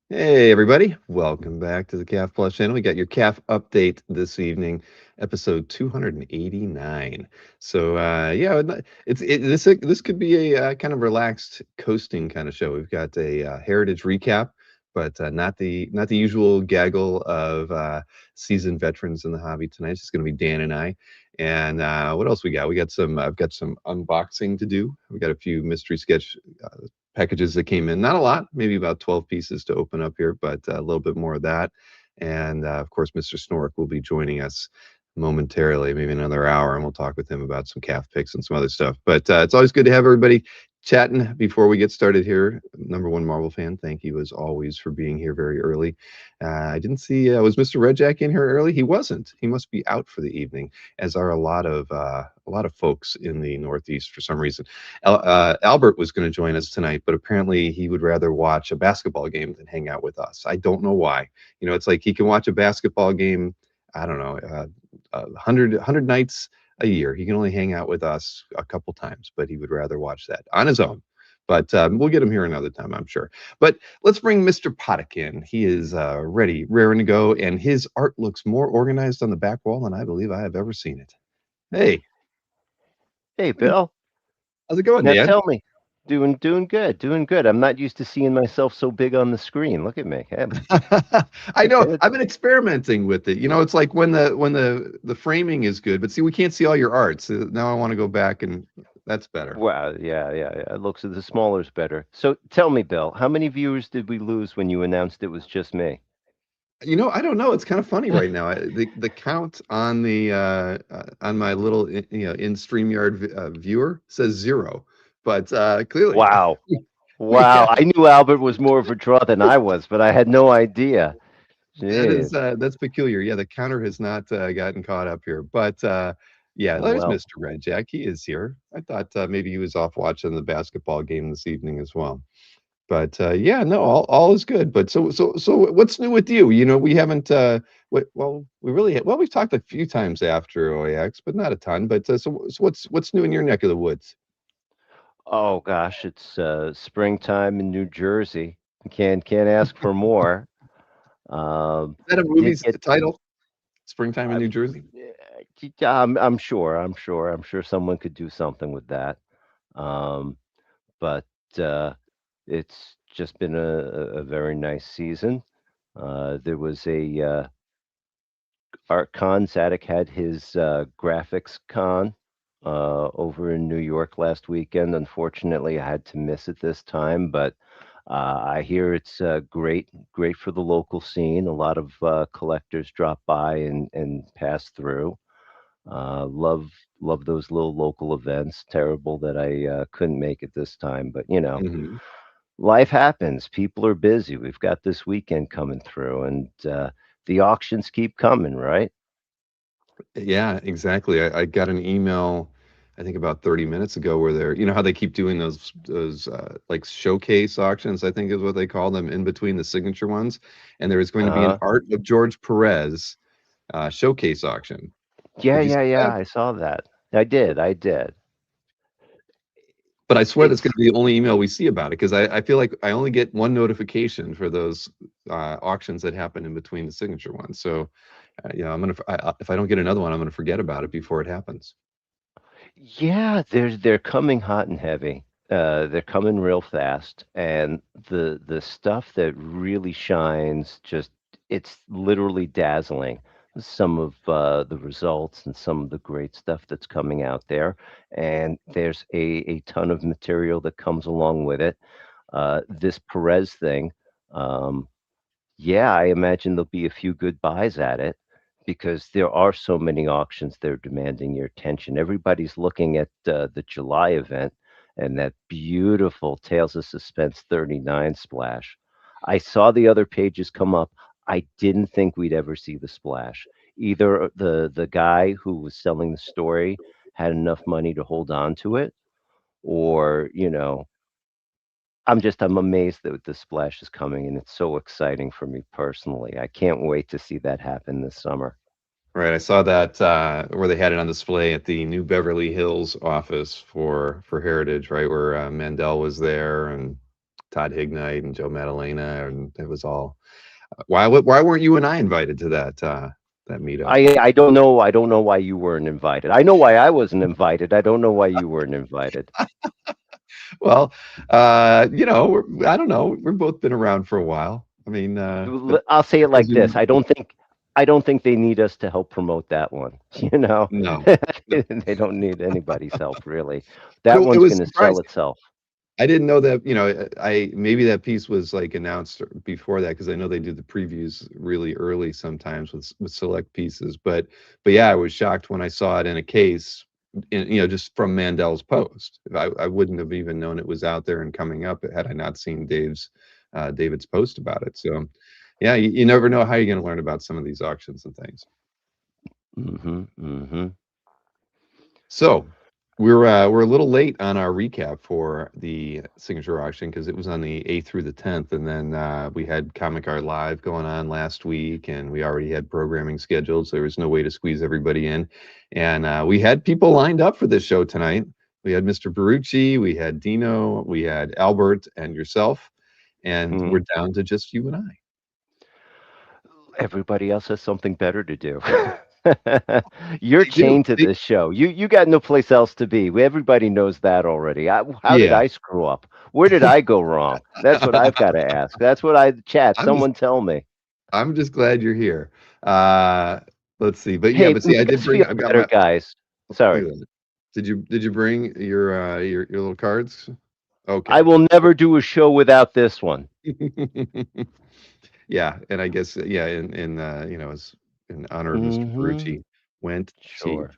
Hey, everybody. Welcome back to the CAF Plus channel. We got your CAF update this evening, episode 289. So, yeah, this could be a kind of relaxed coasting kind of show. We've got a heritage recap, but not the usual gaggle of seasoned veterans in the hobby tonight. It's just going to be Dan and I. And what else we got? I've got some unboxing to do. We got a few mystery sketch packages that came in. Not a lot, maybe about 12 pieces to open up here, but a little bit more of that. And of course, Mr. Snork will be joining us momentarily, maybe another hour, and we'll talk with him about some calf picks and some other stuff. But it's always good to have everybody chatting before we get started here. Number one Marvel fan, thank you as always for being here very early. I didn't see, was Mr. Red Jack in here early? He wasn't. He must be out for the evening, as are a lot of folks in the Northeast for some reason. Albert was going to join us tonight, but apparently he would rather watch a basketball game than hang out with us. I don't know why. It's like he can watch a basketball game, I don't know, 100 nights a year. He can only hang out with us a couple times, but he would rather watch that on his own. But we'll get him here another time, I'm sure. But let's bring Mr. Potic in. He is ready, raring to go, and his art looks more organized on the back wall than I believe I have ever seen it. Hey, Hey, Bill. how's it going, Now Dan? tell me, doing good, doing good. I'm not used to seeing myself so big on the screen. Look at me. Hey, I know. good. I've been experimenting with it. It's like when the framing is good, but see, we can't see all your art. So now I want to go back, and that's better. Wow, yeah. It looks the smaller's better. So tell me, Bill, how many viewers did we lose when you announced it was just me? I don't know. It's kind of funny right now. The count on the on my little in StreamYard viewer says 0, but clearly Wow, we wow. have. I knew Albert was more of a draw than I was, but I had no idea. Jeez. That's peculiar. Yeah, the counter has not gotten caught up here, but yeah, there's Well, Mr. Red Jack. He is here. I thought maybe he was off watching the basketball game this evening as well. But yeah, no, all is good. But so what's new with you? We haven't we really well, we've talked a few times after OAX, but not a ton. But so what's new in your neck of the woods? oh gosh, it's springtime in New Jersey. Can't ask for more. Um, Is that a did movie's get title? Springtime in I New Jersey? yeah, I'm sure someone could do something with that. Um, but it's just been a very nice season. There was a Art Con. Zadig had his graphics con over in New York last weekend. Unfortunately, I had to miss it this time, but I hear it's great for the local scene. A lot of collectors drop by and pass through. Love those little local events. Terrible that I couldn't make it this time, but Hmm. life happens. People are busy. We've got this weekend coming through, and the auctions keep coming, right? Yeah, exactly. I got an email, I think about 30 minutes ago, where how they keep doing those like showcase auctions, I think is what they call them, in between the signature ones. And there is going to be an Uh, Art of George Perez showcase auction. yeah, Did you yeah, see yeah. that? I saw that. I did. But I swear that's going It's to be the only email we see about it, because I feel like I only get one notification for those auctions that happen in between the signature ones. So, if I don't get another one, I'm gonna forget about it before it happens. Yeah, they're coming hot and heavy. They're coming real fast, and the stuff that really shines, just it's literally dazzling. Some of the results and some of the great stuff that's coming out there, and there's a ton of material that comes along with it. This Perez thing, um, yeah, I imagine there'll be a few good buys at it because there are so many auctions that are demanding your attention. Everybody's looking at the July event and that beautiful Tales of Suspense 39 splash. I saw the other pages come up. I didn't think we'd ever see the splash. Either the guy who was selling the story had enough money to hold on to it, or I'm amazed that the splash is coming, and it's so exciting for me personally. I can't wait to see that happen this summer. Right, I saw that where they had it on display at the New Beverly Hills office for Heritage, right, where Mandel was there, and Todd Hignite and Joe Maddalena, and it was all. Why weren't you and I invited to that meetup? I don't know. I don't know why you weren't invited. I know why I wasn't invited. I don't know why you weren't invited. Well, I don't know. We've both been around for a while. I mean, but I'll say I it like this. presume I don't think they need us to help promote that one. You know, no, no. they don't need anybody's help really. That It one's was going to sell surprising. itself. I didn't know that, I maybe that piece was like announced before that because I know they do the previews really early sometimes with select pieces. But yeah, I was shocked when I saw it in a case, just from Mandel's post. I wouldn't have even known it was out there and coming up had I not seen David's post about it. So yeah, you never know how you're going to learn about some of these auctions and things. Mhm. Mhm. So we're a little late on our recap for the signature auction because it was on the 8th through the 10th, and then we had Comic Art Live going on last week, and we already had programming scheduled, so there was no way to squeeze everybody in. And we had people lined up for this show tonight. We had Mr. Barucci, we had Dino, we had Albert, and yourself, and we're Mhm. down to just you and I. Everybody else has something better to do. You're They do. chained to this show. You got no place else to be. Everybody knows that already. How did Yeah. I screw up? Where did I go wrong? That's what I've got to ask. That's what I chat. I'm just Someone tell me. I'm just glad you're here. Uh, let's see. But yeah, Hey, but see, I make did us feel bring. I've got better, my. guys. Look Sorry. at that. Did you bring your little cards? I Okay. will never do a show without this one. Yeah, and I guess yeah, as in honor of Mr. Mhm. Ferrucci, went cheap. Sure.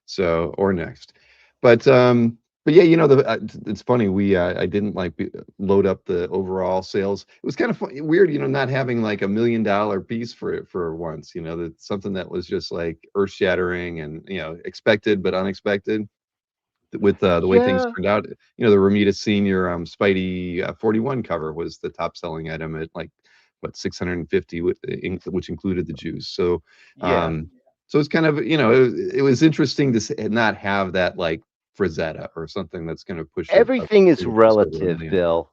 So or next, but yeah, it's funny. I didn't like load up the overall sales. It was kind of weird, not having like $1 million piece for once. That's something that was just like earth shattering and expected but unexpected with the way things Yeah. turned out. The Romita Senior Spidey 41 cover was the top selling item at like what 650, which included the juice. So, Yeah. um, so it's kind of it was interesting to not have that like Frazetta or something that's going to push a Everything is single piece over a relative, million. Bill.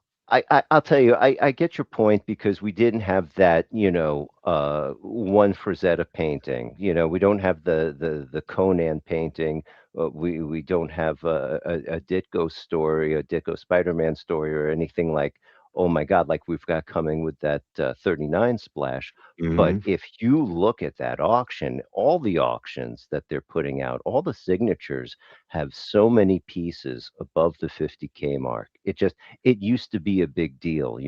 I'll tell you, I get your point because we didn't have that, one Frazetta painting. We don't have the Conan painting. We don't have a Ditko story, a Ditko Spider-Man story, or anything like, oh my God, like we've got coming with that 39 splash. But Hmm. if you look at that auction, all the auctions that they're putting out, all the signatures have so many pieces above the 50K mark. It used to be a big deal.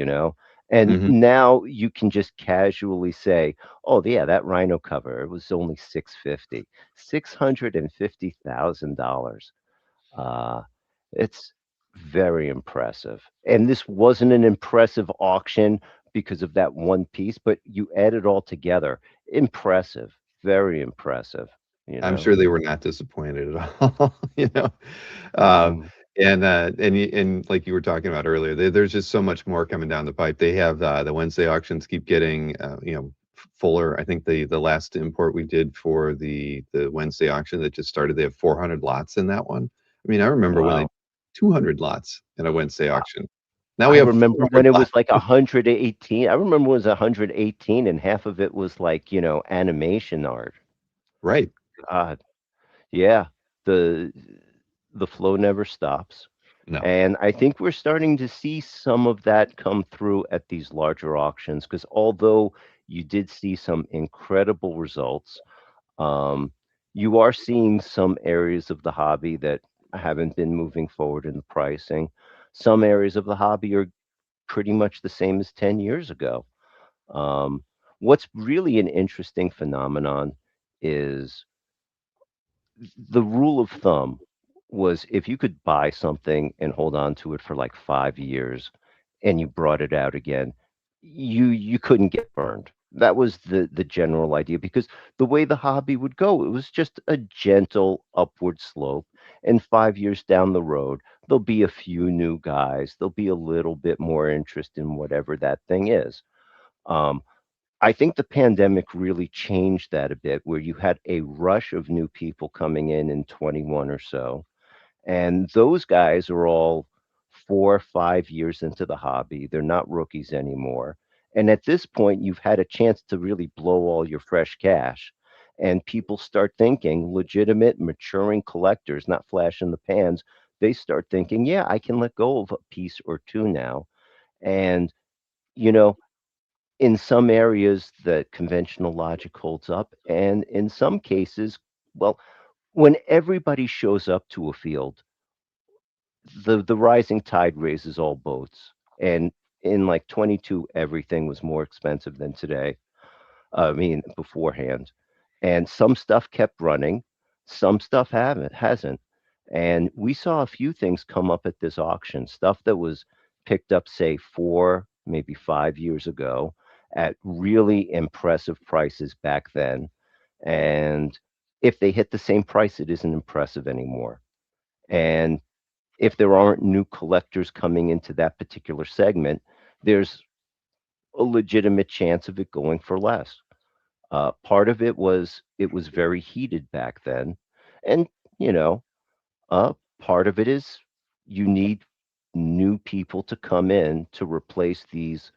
And Hmm. now you can just casually say, "Oh, yeah, that Rhino cover, it was only 650, $650,000." Uh, it's very impressive. And this wasn't an impressive auction because of that one piece, but you add it all together. Impressive, very impressive, you I'm know? sure they were not disappointed at all. You know, um, Mhm. and like you were talking about earlier, there's just so much more coming down the pipe. They have the Wednesday auctions keep getting fuller. I think the last import we did for the Wednesday auction that just started, they have 400 lots in that one. I mean, I remember when they Wow. 200 lots in a Wednesday auction. Now we I have remember when 400 it lots. was like 118. I remember it was 118 and half of it was like, animation art. Right. God. Yeah. The the flow never stops. No. And I think we're starting to see some of that come through at these larger auctions because although you did see some incredible results, um, you are seeing some areas of the hobby that haven't been moving forward in the pricing. Some areas of the hobby are pretty much the same as 10 years ago. Um, what's really an interesting phenomenon is the rule of thumb was if you could buy something and hold on to it for like 5 years and you brought it out again, you couldn't get burned. That was the general idea because the way the hobby would go, it was just a gentle upward slope. And 5 years down the road, there'll be a few new guys. There'll be a little bit more interest in whatever that thing is. Um, I think the pandemic really changed that a bit, where you had a rush of new people coming in 21 or so, and those guys are all 4 or 5 years into the hobby. They're not rookies anymore. And at this point, you've had a chance to really blow all your fresh cash. And people start thinking, legitimate, maturing collectors, not flash in the pans, they start thinking, yeah, I can let go of a piece or two now. And, you know, in some areas, the conventional logic holds up. And in some cases, well, when everybody shows up to a field, the rising tide raises all boats. And in like 22, everything was more expensive than today. I mean, beforehand. And some stuff kept running, some stuff haven't hasn't. And we saw a few things come up at this auction, stuff that was picked up, say, 4, maybe 5 years ago at really impressive prices back then. And if they hit the same price, it isn't impressive anymore. And if there aren't new collectors coming into that particular segment, there's a legitimate chance of it going for less. Part of it was very heated back then, and you know, part of it is you need new people to come in to replace these.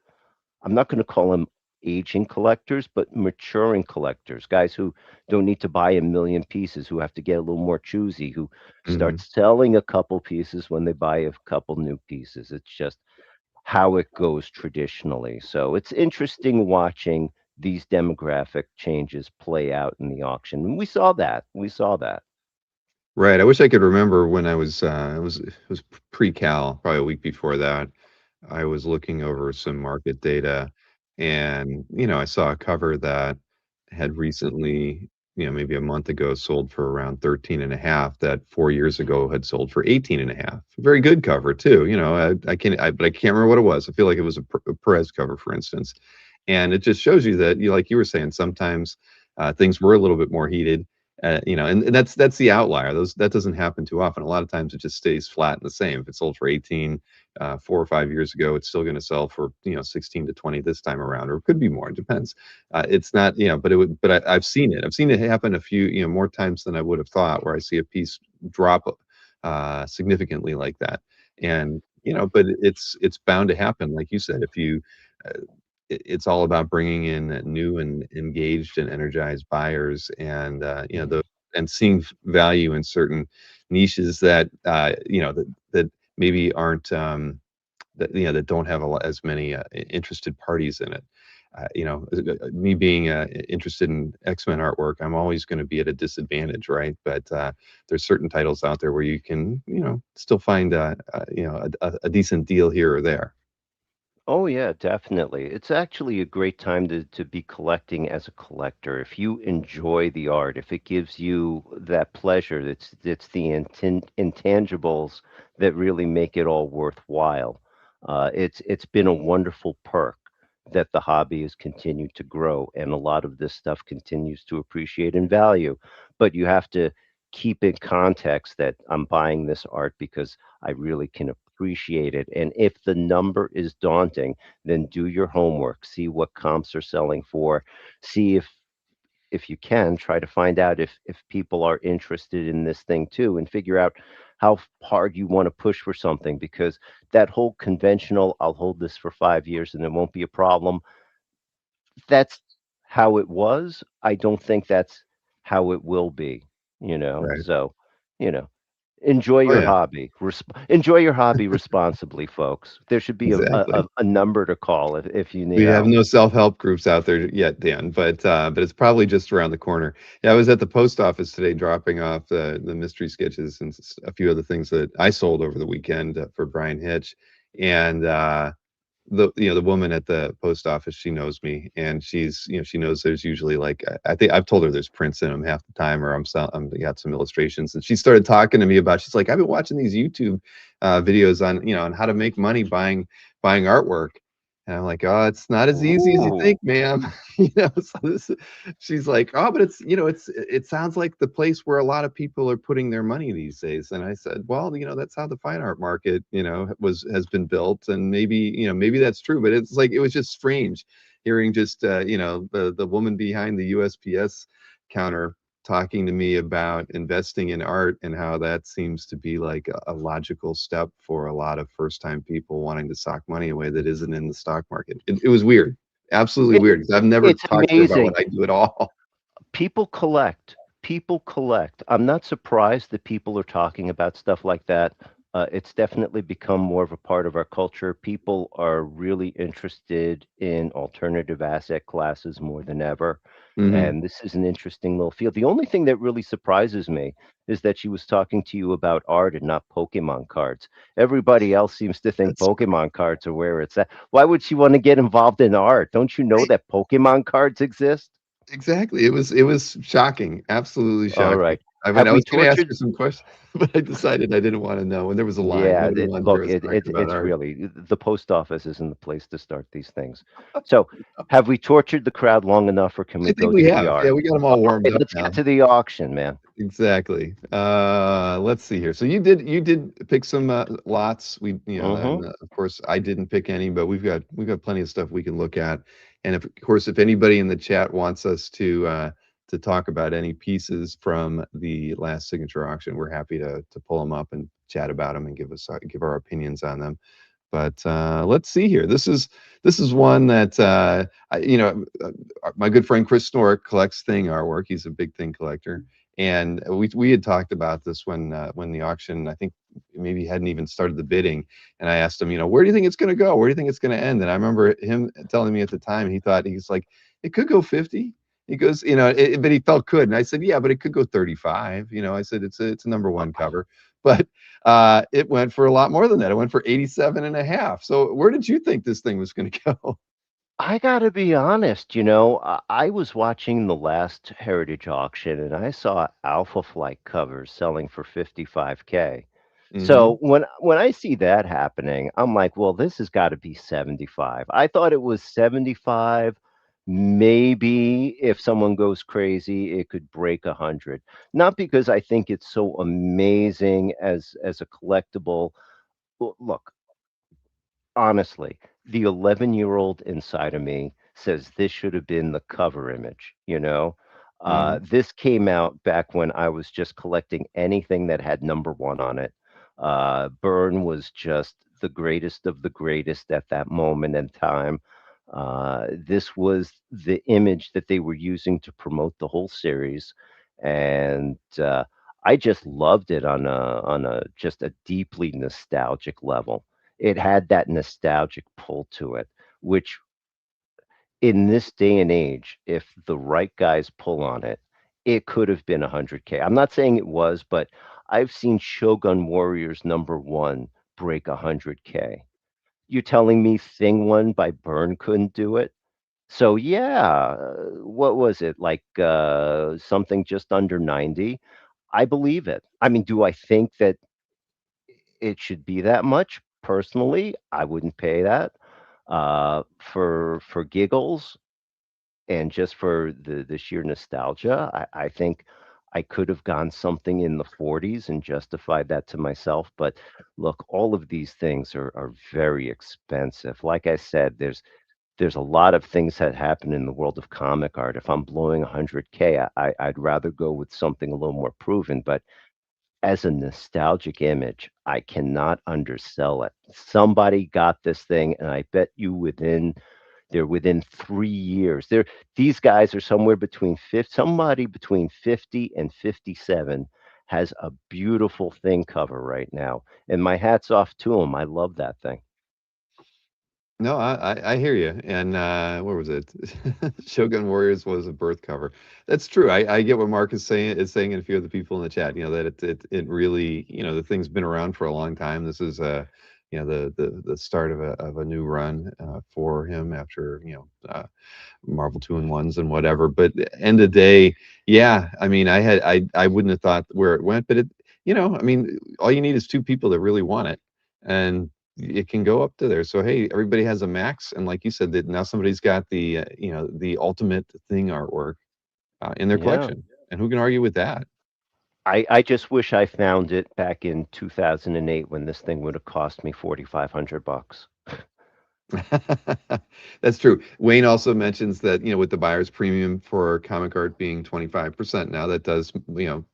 I'm not going to call them aging collectors, but maturing collectors, guys who don't need to buy a million pieces, who have to get a little more choosy, who start Mhm. selling a couple pieces when they buy a couple new pieces. It's just how it goes traditionally. So it's interesting watching these demographic changes play out in the auction. And we saw that. We saw that. Right, I wish I could remember when it was pre-Cal, probably a week before that. I was looking over some market data and, I saw a cover that had recently, maybe a month ago sold for around 13 and a half that 4 years ago had sold for 18 and a half. Very good cover too, but I can't remember what it was. I feel like it was a Perez cover, for instance. And it just shows you that, like you were saying, sometimes things were a little bit more heated, and that's the outlier. That doesn't happen too often. A lot of times it just stays flat and the same. If it sold for 18 4 or 5 years ago, it's still going to sell for 16 to 20 this time around, or it could be more. It depends. It's not, but it would. But I've seen it. I've seen it happen a few more times than I would have thought, where I see a piece drop significantly like that. And but it's bound to happen, like you said. If you uh, it's all about bringing in new and engaged and energized buyers, and Mhm. and seeing value in certain niches that that maybe aren't that that don't have as many interested parties in it. Me being interested in X-Men artwork, I'm always going to be at a disadvantage, right? But there's certain titles out there where you can still find a decent deal here or there. Oh yeah, definitely. It's actually a great time to be collecting as a collector. If you enjoy the art, if it gives you that pleasure, it's the intangibles that really make it all worthwhile. It's been a wonderful perk that the hobby has continued to grow, and a lot of this stuff continues to appreciate in value. But you have to keep in context that I'm buying this art because I really can appreciate it. And if the number is daunting, then do your homework, see what comps are selling for, see if you can try to find out if people are interested in this thing too, and figure out how hard you want to push for something, because that whole conventional I'll hold this for 5 years and it won't be a problem, that's how it was. I don't think that's how it will be, you know. Right. So, you know, enjoy Oh your yeah. hobby. Enjoy your hobby responsibly, folks. There should be Exactly. a number to call if you need We have help. no self-help groups out there yet, Dan, but it's probably just around the corner. Yeah, I was at the post office today dropping off the mystery sketches and a few other things that I sold over the weekend for Brian Hitch, and the woman at the post office, she knows me, and she knows there's usually like I think I've told her there's prints in them half the time, or I'm got some illustrations, and she started talking to me about, she's like, I've been watching these YouTube videos on on how to make money buying artwork. And I'm like, oh, it's not as easy as you Ooh. think, ma'am. So she's like, oh, but it sounds like the place where a lot of people are putting their money these days. And I said, well, that's how the fine art market, has been built, and maybe that's true. But it's like it was just strange hearing just the woman behind the USPS counter talking to me about investing in art and how that seems to be like a logical step for a lot of first time people wanting to sock money away that isn't in the stock market. It was weird, absolutely It, weird. 'Cause I've never it's talked to her about amazing. what I do at all. People collect. People collect. I'm not surprised that people are talking about stuff like that. It's definitely become more of a part of our culture. People are really interested in alternative asset classes more than ever. Hmm. And this is an interesting little field. The only thing that really surprises me is that she was talking to you about art and not Pokemon cards. Everybody else seems to think That's Pokemon cards are where it's at. Why would she want to get involved in art? Don't you know right. that Pokemon cards exist? Exactly. It was shocking, absolutely All shocking. right. I Have we was going to ask her tortured? some questions, but I decided I didn't want to know. And there was a line. Yeah, Nobody wanted to hear look, us talking about it's art. really the post office isn't the place to start these things. So, have we tortured the crowd long enough, or can I we think go we to the have. Yeah, art? we got them All all warmed right, up let's now. get to the auction, man. Exactly. Let's see here. So you did pick some lots. And Mm-hmm. of course I didn't pick any, but we've got plenty of stuff we can look at. And of course, if anybody in the chat wants us to talk about any pieces from the last signature auction, we're happy to pull them up and chat about them and give our opinions on them. But let's see here. This is one that my good friend Chris Snork collects thing artwork. He's a big thing collector, and we had talked about this when the auction, I think, maybe hadn't even started the bidding. And I asked him, where do you think it's going to go? Where do you think it's going to end? And I remember him telling me at the time he's like, it could go 50. He goes, but he felt could. And I said, yeah, but it could go 35. I said it's a number one cover, but it went for a lot more than that. It went for 87 and a half. So where did you think this thing was going to go? I gotta be honest, I was watching the last Heritage auction and I saw Alpha Flight covers selling for 55K. Hmm. So when I see that happening, I'm like, well, this has got to be 75. I thought it was 75. Maybe if someone goes crazy, it could break 100. Not because I think it's so amazing as a collectible. Look, honestly, the 11-year-old inside of me says this should have been the cover image. Hmm. This came out back when I was just collecting anything that had number one on it. Byrne was just the greatest of the greatest at that moment in time. This was the image that they were using to promote the whole series, and I just loved it on a just a deeply nostalgic level. It had that nostalgic pull to it, which in this day and age, if the right guys pull on it, it could have been 100K. I'm not saying it was, but I've seen Shogun Warriors number one break 100K. You telling me Thing One by Byrne couldn't do it? So yeah, what was it like? Something just under 90. I believe it. I mean, do I think that it should be that much? Personally, I wouldn't pay that. For giggles and just for the sheer nostalgia, I think I could have gone something in the 40s and justified that to myself. But look, all of these things are very expensive. Like I said, there's a lot of things that happen in the world of comic art. If I'm blowing 100K, I'd rather go with something a little more proven. But as a nostalgic image, I cannot undersell it. Somebody got this thing, and I bet you they're within 3 years. These guys are somewhere between 50, somebody between 50 and 57 has a beautiful thing cover right now. And my hat's off to them. I love that thing. No, I hear you. And where was it? Shogun Warriors was a birth cover. That's true. I get what Mark is saying, and a few of the people in the chat. That it really, the thing's been around for a long time. This is the start of a new run for him after Marvel 2-in-1s and whatever. But end of the day, yeah. I mean, I wouldn't have thought where it went, but I mean, all you need is two people that really want it, and it can go up to there. So hey, everybody has a max, and like you said, that now somebody's got the ultimate thing artwork in their Yeah. collection, and who can argue with that? I just wish I found it back in 2008 when this thing would have cost me 4,500 bucks. That's true. Wayne also mentions that, with the buyer's premium for comic art being 25% now, that does,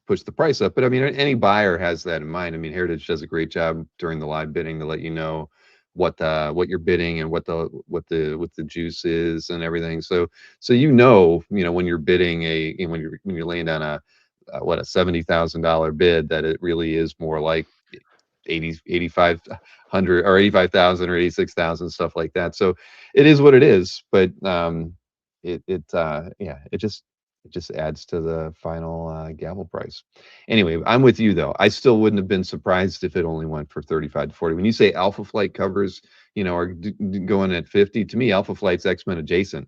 push the price up. But I mean, any buyer has that in mind. I mean, Heritage does a great job during the live bidding to let you know what you're bidding and what the juice is and everything. So when you're bidding when you're laying down a $70,000 bid, that it really is more like 8,500 or 85,000 or 86,000, stuff like that. So it is what it is, but yeah, it just adds to the final gavel price. Anyway, I'm with you though. I still wouldn't have been surprised if it only went for 35 to 40. When you say Alpha Flight covers, are going at 50, to me, Alpha Flight's X-Men adjacent.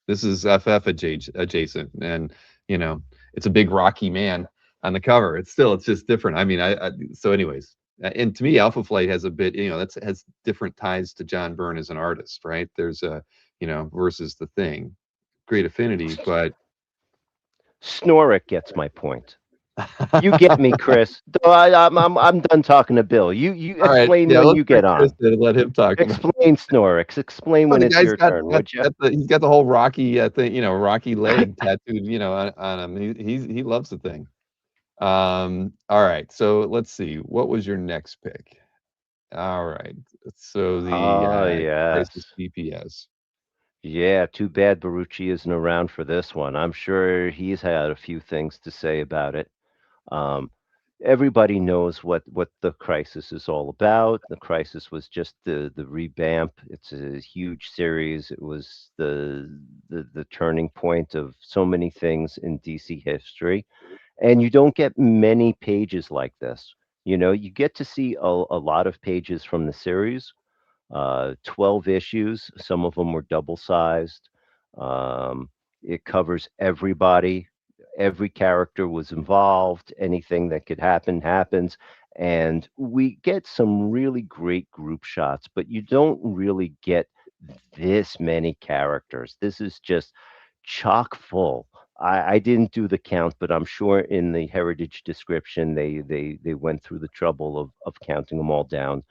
This is FF adjacent, and you know, it's a big rocky man on the cover. It's just different. I mean, so anyways, and to me, Alpha Flight has a bit, that's has different ties to John Byrne as an artist, right? There's a, versus the Thing, great affinity, but Snorik gets my point. You get me, Chris. I'm done talking to Bill. You all right, explain yeah, when let's you bring get Chris on. in and let him talk about. Explain Snorix. Explain Oh, when the it's guy's your got turn, got would you? got the he's got the whole Rocky thing, Rocky leg tattooed, on him. He loves the Thing. All right, so let's see. What was your next pick? All right. So the Oh Crisis yes. DPS. Yeah, too bad Barucci isn't around for this one. I'm sure he's had a few things to say about it. Um, Everybody knows what the crisis is all about. The crisis was just the revamp. It's a huge series. It was the turning point of so many things in DC history, and you don't get many pages like this. You get to see a lot of pages from the series, 12 issues. Some of them were double sized. Um, it covers everybody. Every character was involved. Anything that could happen happens. And we get some really great group shots, but you don't really get this many characters. This is just chock full. I didn't do the count, but I'm sure in the heritage description they went through the trouble of counting them all down.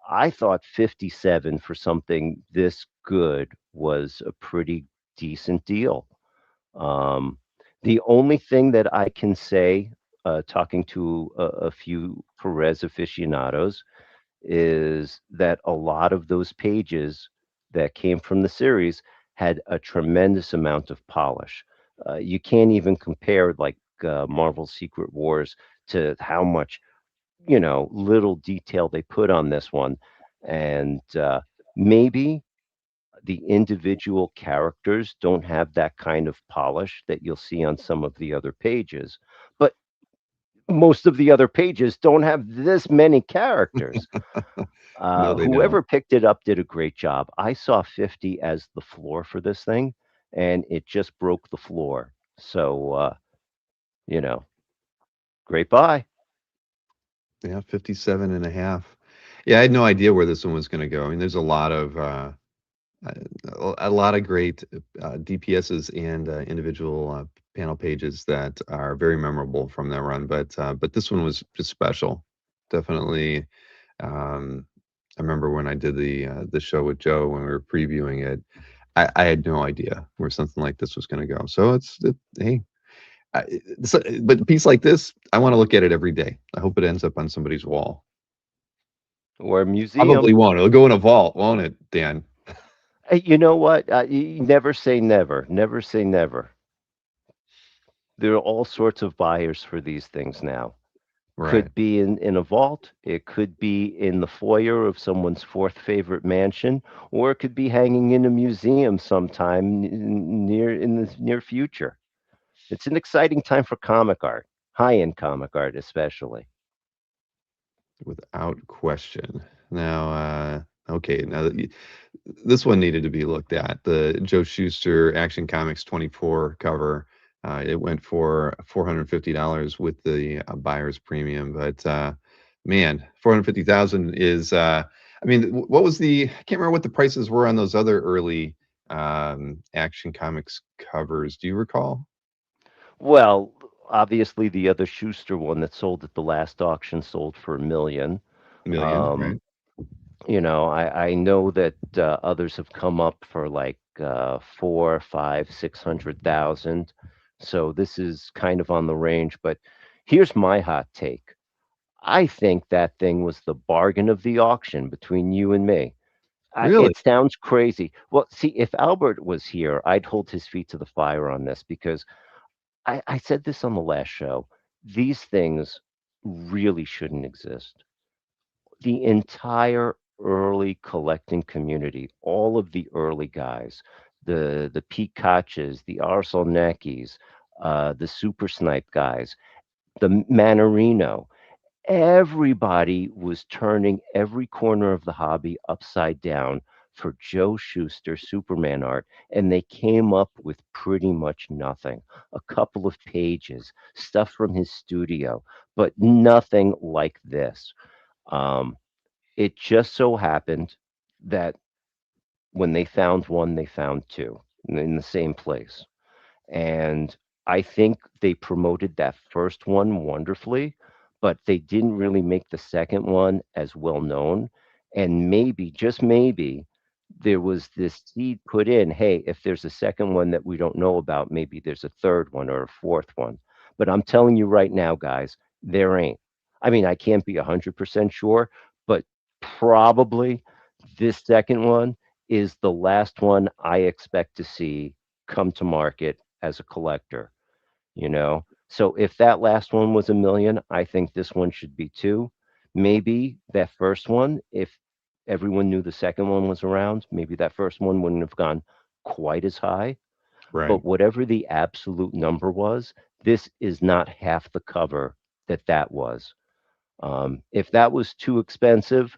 I thought 57 for something this good was a pretty decent deal. Um, the only thing that I can say, talking to a few Perez aficionados, is that a lot of those pages that came from the series had a tremendous amount of polish. You can't even compare like Marvel's Secret Wars to how much little detail they put on this one. And maybe the individual characters don't have that kind of polish that you'll see on some of the other pages, but most of the other pages don't have this many characters. No, they don't. Whoever picked it up did a great job. I saw 50 as the floor for this thing, and it just broke the floor. So, you know, great buy. Yeah, 57 and a half. Yeah, I had no idea where this one was going to go. I mean, there's a lot of great DPSs and individual panel pages that are very memorable from that run, but this one was just special. Definitely. Um, I remember when I did the show with Joe when we were previewing it. I had no idea where something like this was going to go. So hey, but a piece like this, I want to look at it every day. I hope it ends up on somebody's wall. Or museum. Probably won't. It'll go in a vault, won't it, Dan? You know what? You never say never. Never say never. There are all sorts of buyers for these things now. Right. Could be in a vault, it could be in the foyer of someone's fourth favorite mansion, or it could be hanging in a museum sometime near in the near future. It's an exciting time for comic art, high-end comic art especially. Without question. Now, okay, now this one needed to be looked at. The Joe Shuster Action Comics 24 cover. It went for $450 with the buyer's premium, but man, 450,000 is. I mean, what was the? I can't remember what the prices were on those other early Action Comics covers. Do you recall? Well, obviously the other Schuster one that sold at the last auction sold for 1 million. Million, Um, right? I know that others have come up for like four, five, 600,000. So this is kind of on the range. But here's my hot take. I think that thing was the bargain of the auction between you and me. Really? It sounds crazy. Well, see, if Albert was here, I'd hold his feet to the fire on this because I said this on the last show. These things really shouldn't exist. The entire early collecting community, all of the early guys, the Pikaches, the Arselnekis, the Super Snipe guys, the Manarino, everybody was turning every corner of the hobby upside down for Joe Shuster Superman art, and they came up with pretty much nothing. A couple of pages, stuff from his studio, but nothing like this. Um, it just so happened that when they found one, they found two in the same place. And I think they promoted that first one wonderfully, but they didn't really make the second one as well known. And maybe, just maybe, there was this seed put in, hey, if there's a second one that we don't know about, maybe there's a third one or a fourth one. But I'm telling you right now, guys, there ain't. I mean, I can't be 100% sure, but probably this second one is the last one I expect to see come to market as a collector, you know? So if that last one was a million, I think this one should be two. Maybe that first one, if everyone knew the second one was around, maybe that first one wouldn't have gone quite as high. Right. But whatever the absolute number was, this is not half the cover that that was. If that was too expensive,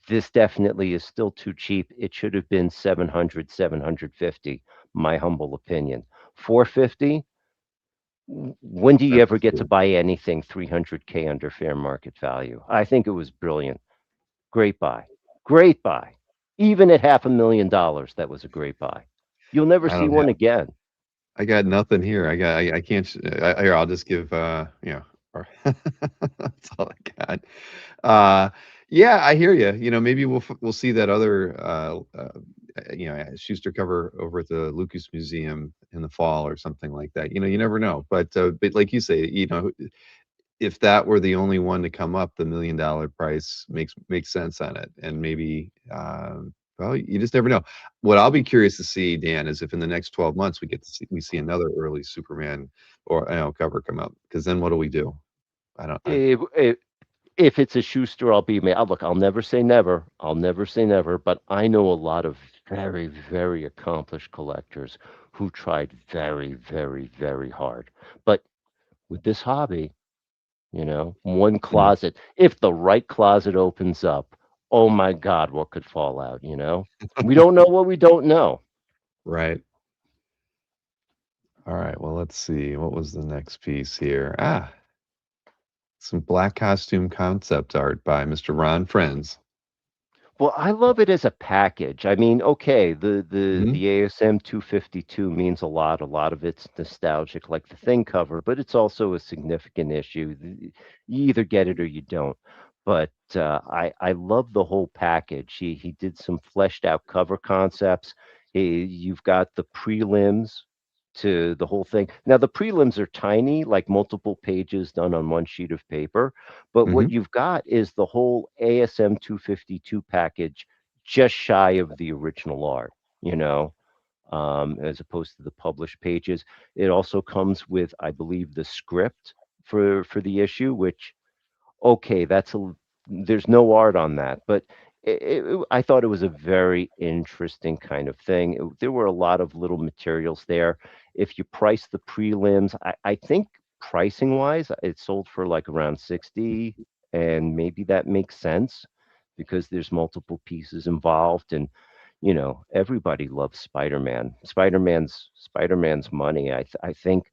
this definitely is still too cheap. It should have been 700, 750. My humble opinion. 450. When do you That's ever get to good. buy anything 300K under fair market value? I think it was brilliant. Great buy. Great buy. Even at $500,000, that was a great buy. You'll never I see don't one have. again. I got nothing here. I can't. Here, I'll just give. Or that's all I got. Uh, yeah, I hear you. Maybe we'll see that other Schuster cover over at the Lucas Museum in the fall or something like that. You never know. But like you say, if that were the only one to come up, the $1 million price makes sense on it, and maybe. Well, you just never know. What I'll be curious to see, Dan, is if in the next 12 months we see another early Superman or cover come up, because then what do we do? I don't. If it's a Schuster, I'll be mad. Look, I'll never say never. I'll never say never, but I know a lot of very, very accomplished collectors who tried very, very, very hard. But with this hobby, one Mm, closet, if the right closet opens up, oh my God, what could fall out, We don't know what we don't know. right. All right. Well, let's see. What was the next piece here? Some black costume concept art by Mr. Ron Friends. Well, I love it as a package. I mean, okay, Hmm. the ASM 252 means a lot. A lot of it's nostalgic, like the thing cover, but it's also a significant issue. You either get it or you don't. But I love the whole package. He did some fleshed out cover concepts. You've got the prelims to the whole thing. Now the prelims are tiny, like multiple pages done on one sheet of paper, but Hmm. what you've got is the whole ASM 252 package, just shy of the original art, as opposed to the published pages. It also comes with, I believe, the script for the issue, which okay, there's no art on that, but I thought it was a very interesting kind of thing. There were a lot of little materials there. If you price the prelims, I think pricing wise, it sold for like around 60, and maybe that makes sense because there's multiple pieces involved, and everybody loves Spider-Man. Spider-Man's money. I think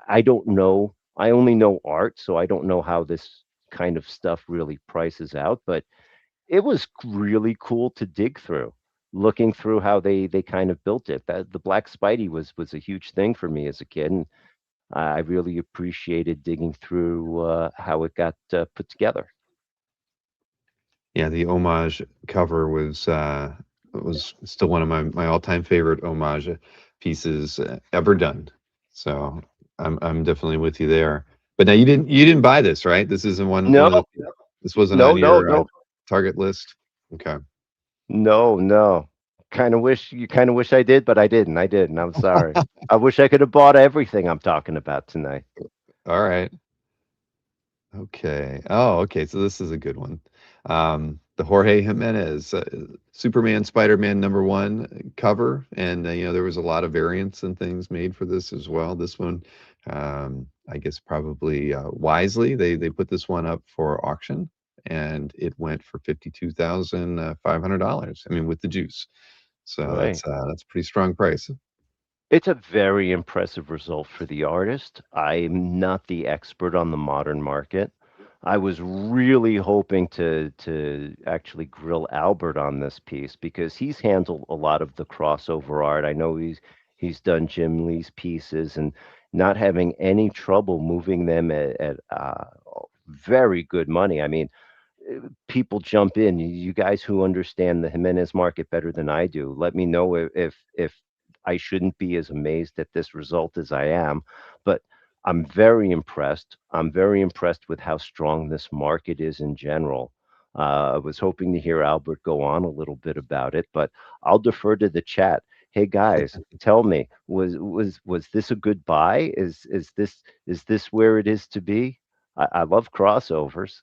I don't know. I only know art, so I don't know how this kind of stuff really prices out, but it was really cool to dig through, looking through how they kind of built it. That the Black Spidey was a huge thing for me as a kid, and I really appreciated digging through how it got put together. Yeah, the homage cover was still one of my all-time favorite homage pieces ever done. So I'm definitely with you there. But now you didn't buy this, right? This isn't one of No, the this wasn't no, on no, your no, target list. Okay. no, no. Kind of wish I did, but I didn't. I didn't. I'm sorry. I wish I could have bought everything I'm talking about tonight. All right. Okay. Oh, okay. So this is a good one. The Jorge Jimenez Superman Spider-Man #1 cover, and there was a lot of variants and things made for this as well. This one, I guess probably wisely, they put this one up for auction, and it went for $52,500. I mean, with the juice. So Right. that's a pretty strong price. It's a very impressive result for the artist. I'm not the expert on the modern market. I was really hoping to actually grill Albert on this piece because he's handled a lot of the crossover art. I know he's done Jim Lee's pieces and not having any trouble moving them at very good money. I mean, people jump in. You guys who understand the Jimenez market better than I do, let me know if I shouldn't be as amazed at this result as I am. But I'm very impressed. I'm very impressed with how strong this market is in general. I was hoping to hear Albert go on a little bit about it, but I'll defer to the chat. Hey guys, tell me, was this a good buy? Is this where it is to be? I love crossovers.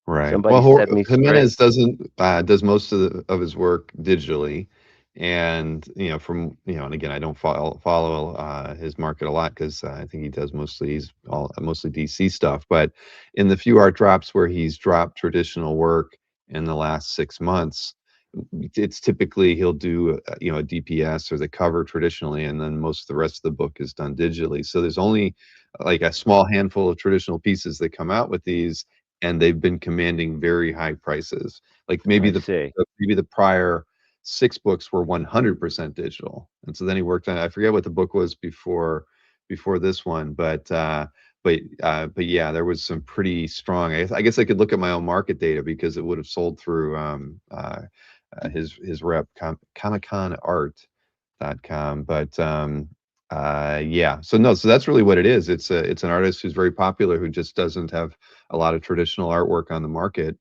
Right. Well, Somebody set me straight. Jimenez does most of his work digitally, and from and again, I don't follow his market a lot because I think he does mostly DC stuff. But in the few art drops where he's dropped traditional work in the last 6 months, it's typically he'll do a DPS or the cover traditionally, and then most of the rest of the book is done digitally. So there's only like a small handful of traditional pieces that come out with these, and they've been commanding very high prices. Like I see. maybe the prior 6 books were 100% digital, and so then he worked on. I forget what the book was before this one, but yeah, there was some pretty strong. I guess I could look at my own market data because it would have sold through his rep comiconart.com, but yeah, so no, so that's really what it is. It's an artist who's very popular who just doesn't have a lot of traditional artwork on the market,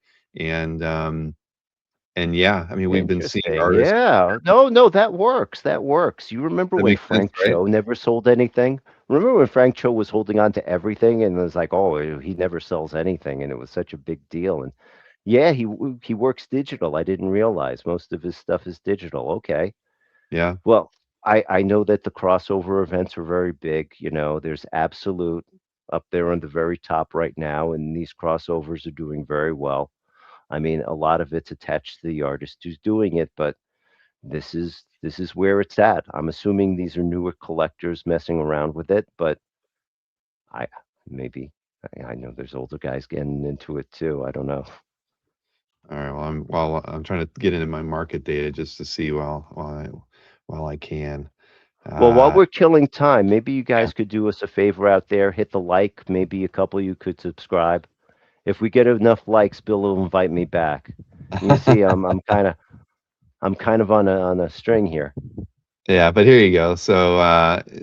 and yeah, I mean, we've been seeing Interesting. artists. Yeah. No, no, that works. That works. You remember That when makes sense, Frank right? Cho never sold anything? Remember when Frank Cho was holding on to everything and was like, "Oh, he never sells anything," and it was such a big deal. And yeah, he works digital. I didn't realize most of his stuff is digital. Okay. Yeah. Well, I know that the crossover events are very big. There's Absolute up there on the very top right now, and these crossovers are doing very well. I mean, a lot of it's attached to the artist who's doing it, but this is where it's at. I'm assuming these are newer collectors messing around with it, but I maybe I know there's older guys getting into it too. I don't know. All right. Well, I'm trying to get into my market data just to see while I can. Well, while Uh, we're killing time, maybe you guys could do us a favor out there, hit the like, maybe a couple of you could subscribe. If we get enough likes, Bill will invite me back. You yeah. see, I'm kind of on a string here. Yeah, but here you go. So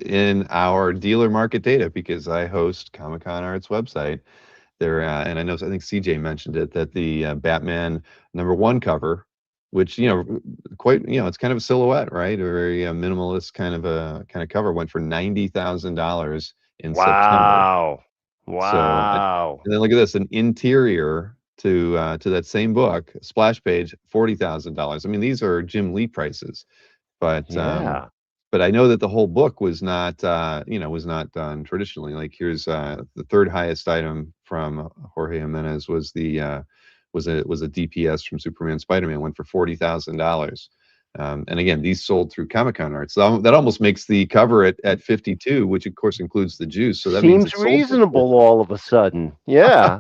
in our dealer market data, because I host Comic Con Art's website, there and I think CJ mentioned it that the Batman #1 cover, which quite it's kind of a silhouette, right? A very minimalist kind of cover went for $90,000 in September. Wow. So Wow. and then look at this, an interior to that same book, splash page, $40,000. I mean, these are Jim Lee prices. But Yeah. I know that the whole book was not done traditionally. Like here's the third highest item from Jorge Jimenez was a DPS from Superman Spider-Man, went for $40,000. And again, these sold through Comic Con Art, so that almost makes the cover at 52, which of course includes the juice. So that means Seems it sold for 40. reasonable all of a sudden. Yeah.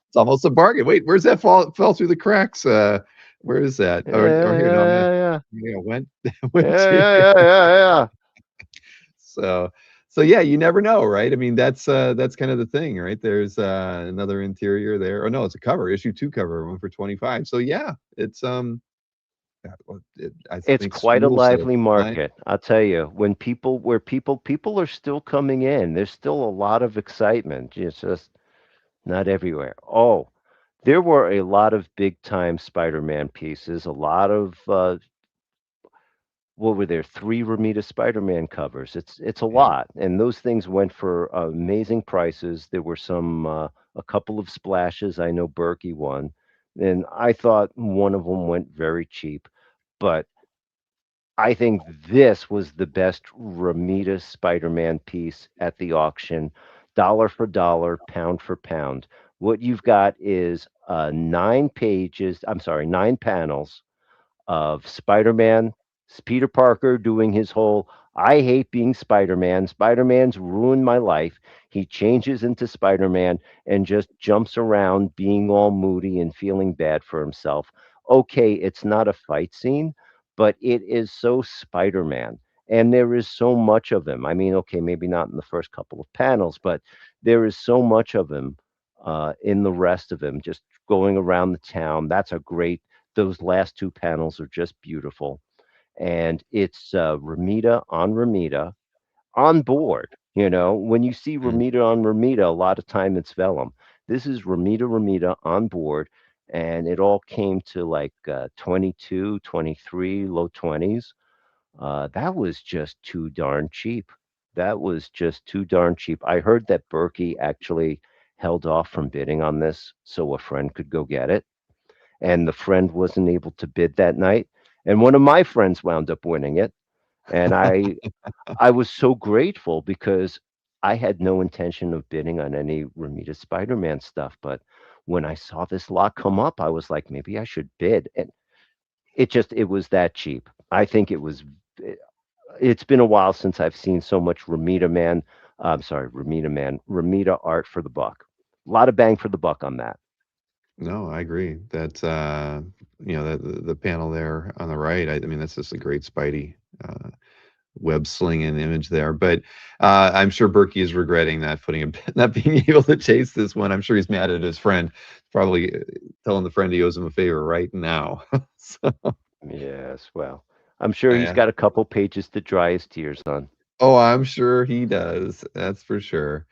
It's almost a bargain. Wait, where's that fell through the cracks? Where is that? Yeah, Or here, no, yeah, yeah, went yeah, went yeah, to yeah, yeah, yeah, yeah. so So yeah, you never know, right? I mean, that's kind of the thing, right? There's another interior there. Oh no, it's a cover, issue 2 cover, one for 25. So yeah, it's I It's think quite a Swools said lively market. I'll tell you, when people are still coming in, there's still a lot of excitement. It's just not everywhere. Oh, there were a lot of big time Spider-Man pieces, a lot of what were there? Three Romita Spider-Man covers. It's a yeah. lot, and those things went for amazing prices. There were some a couple of splashes. I know Berkey won, and I thought one of them went very cheap, but I think this was the best Ramita Spider-Man piece at the auction, dollar for dollar, pound for pound. What you've got is 9 pages, I'm sorry, 9 panels of Spider-Man, Peter Parker doing his whole I hate being Spider-Man. Spider-Man's ruined my life. He changes into Spider-Man and just jumps around being all moody and feeling bad for himself. Okay, it's not a fight scene, but it is so Spider-Man. And there is so much of him. I mean, okay, maybe not in the first couple of panels, but there is so much of him in the rest of him, just going around the town. That's a great those last 2 panels are just beautiful, and it's Ramita on board. You know, when you see Mm. Ramita on Ramita, a lot of time it's vellum. This is Ramita on board, and it all came to like 22, 23, low 20s. That was just too darn cheap. That was just too darn cheap. I heard that Berkey actually held off from bidding on this so a friend could go get it, and the friend wasn't able to bid that night, and one of my friends wound up winning it, and I was so grateful because I had no intention of bidding on any Ramita Spider-Man stuff, but when I saw this lot come up, I was like, maybe I should bid, and it was that cheap. I think it- it's been a while since I've seen so much Ramita Man. I'm sorry, Ramita Man, Ramita art for the buck. A lot of bang for the buck on that. No, I agree. That the panel there on the right, I mean, that's just a great Spidey uh, web slinging image there. But I'm sure Berkey is regretting not putting him, not being able to chase this one. I'm sure he's mad at his friend, probably telling the friend he owes him a favor right now. So, Yes, well, I'm sure he's yeah. got a couple pages to dry his tears on. Oh, I'm sure he does. That's for sure.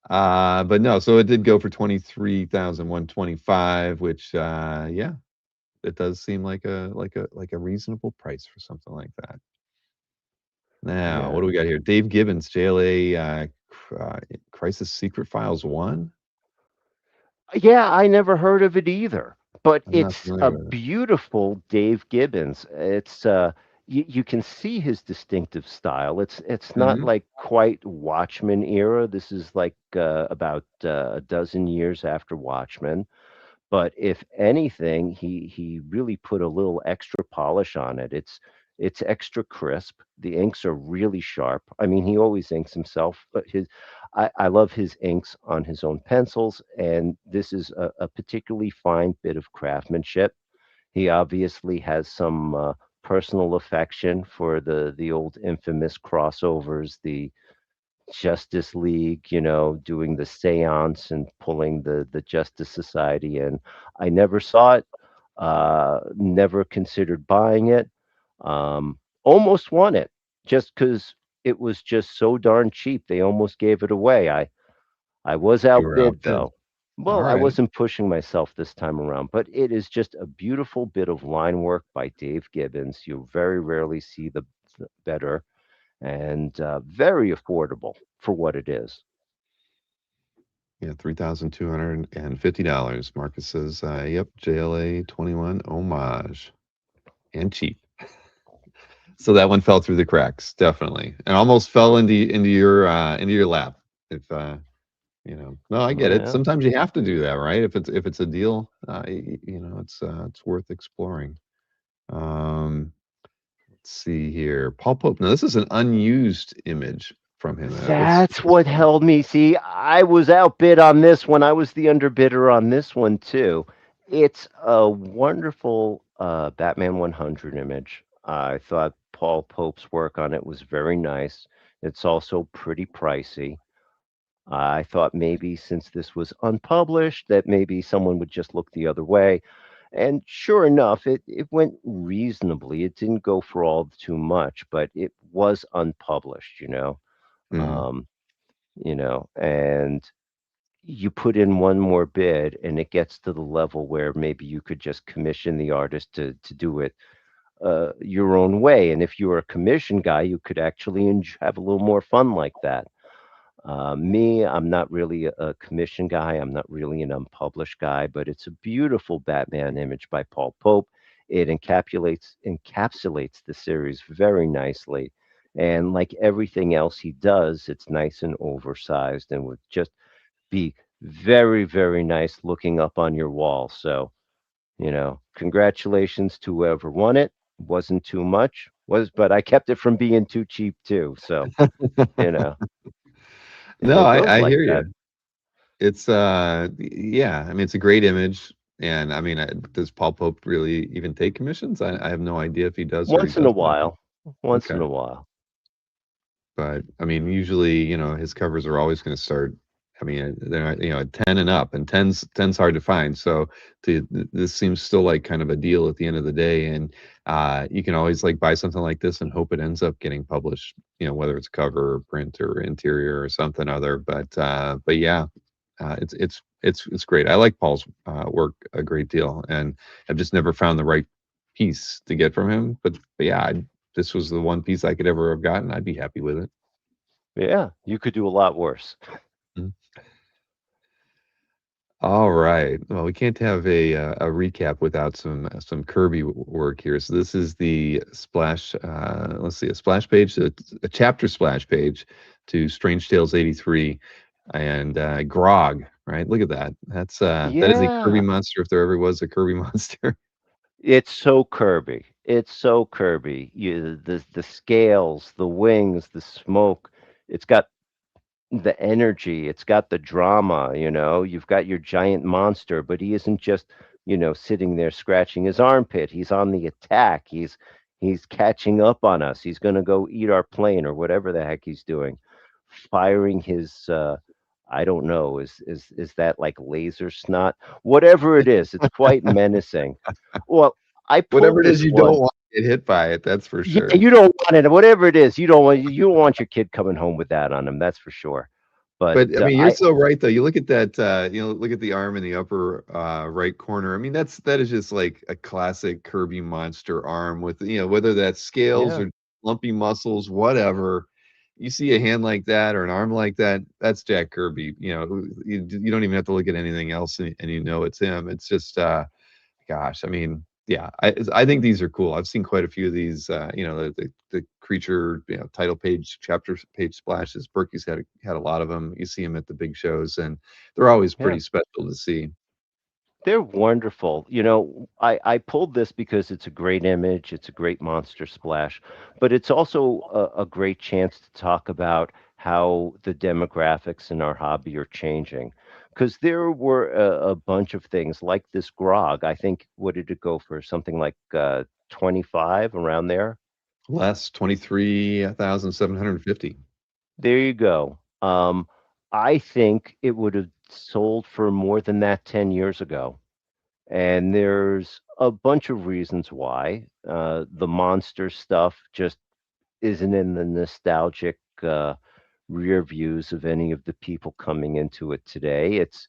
But no, so it did go for 23,125, which yeah, it does seem like a reasonable price for something like that. Now, what Yeah. do we got here? Dave Gibbons, JLA, Crisis Secret Files 1? Yeah, I never heard of it either, but I'm not it's a familiar with it. beautiful Dave Gibbons. It's you can see his distinctive style. It's not Mhm. like quite Watchmen era. This is like about a dozen years after Watchmen. But if anything, he really put a little extra polish on it. It's extra crisp. The inks are really sharp. I mean, he always inks himself, but I love his inks on his own pencils, and this is a particularly fine bit of craftsmanship. He obviously has some personal affection for the old infamous crossovers, the Justice League, doing the seance and pulling the Justice Society in. I never saw it, never considered buying it, almost won it just because it was just so darn cheap. They almost gave it away. I was You were outbid outbid. though. Well, I Alright. wasn't pushing myself this time around, but it is just a beautiful bit of line work by Dave Gibbons. You very rarely see the better, and very affordable for what it is. Yeah, $3,250. Marcus says, yep, JLA 21 homage and cheap. So that one fell through the cracks, definitely, and almost fell into your lap. If no, I get it. Yeah, Sometimes you have to do that, right? If it's a deal, it's worth exploring. Um, let's see here, Paul Pope. Now this is an unused image from him. What's that's this what one? held me. See, I was outbid on this one. I was the underbidder on this one too. It's a wonderful Batman 100 image. I thought Paul Pope's work on it was very nice. It's also pretty pricey. I thought maybe since this was unpublished, that maybe someone would just look the other way. And sure enough, it went reasonably. It didn't go for all too much, but it was unpublished, Mhm. um, and you put in one more bid and it gets to the level where maybe you could just commission the artist to do it your own way. And if you were a commission guy, you could actually have a little more fun like that. Me, I'm not really a commission guy. I'm not really an unpublished guy, but it's a beautiful Batman image by Paul Pope. It encapsulates the series very nicely. And like everything else he does, it's nice and oversized and would just be very, very nice looking up on your wall. So, congratulations to whoever won it. Wasn't too much, but I kept it from being too cheap too. So, you know, No, it goes I like hear that. you. It's yeah, I mean it's a great image, and I mean does Paul Pope really even take commissions? I have no idea if he does or he Once in a doesn't. while. Once Okay. in a while. But I mean usually, his covers are always going to start. I mean, they're not, at 10 and up, and ten's hard to find. So this seems still like kind of a deal at the end of the day, and you can always like buy something like this and hope it ends up getting published, whether it's cover or print or interior or something other. But yeah, it's great. I like Paul's work a great deal, and I've just never found the right piece to get from him. But yeah, this was the one piece I could ever have gotten. I'd be happy with it. Yeah, you could do a lot worse. Mm. All right. Well, we can't have a recap without some Kirby work here. So this is the splash. Let's see, a splash page, a chapter splash page to Strange Tales 83, and Grog. Right. Look at that. That is a Kirby Yeah. monster if there ever was a Kirby monster. It's so Kirby. It's so Kirby. The scales, the wings, the smoke. It's got the energy, it's got the drama, you've got your giant monster, but he isn't just, sitting there scratching his armpit. He's on the attack. He's catching up on us. He's going to go eat our plane or whatever the heck he's doing. Firing his I don't know, is that like laser snot? Whatever it is, it's quite menacing. Well, I Whatever pulled it is, this you one. don't want to get hit by it. That's for Yeah, sure. you don't want it. Whatever it is, you don't want your kid coming home with that on him. That's for sure. But But I mean, you're so right though. You look at that, look at the arm in the upper right corner. I mean, that is just like a classic Kirby monster arm with, whether that's scales yeah, or lumpy muscles, whatever. You see a hand like that or an arm like that, that's Jack Kirby. You don't even have to look at anything else, and you know it's him. It's just gosh, I mean, yeah, I think these are cool. I've seen quite a few of these. The creature, title page, chapter page splashes. Berkey's had a lot of them. You see them at the big shows, and they're always yeah. pretty special to see. They're wonderful. I pulled this because it's a great image, it's a great monster splash, but it's also a great chance to talk about how the demographics in our hobby are changing. Because there were a bunch of things like this grog. I think, what did it go for? Something like 25 around there. Less 23,750. There you go. I think it would have sold for more than that 10 years ago. And there's a bunch of reasons why. The monster stuff just isn't in the nostalgic rear views of any of the people coming into it today. It's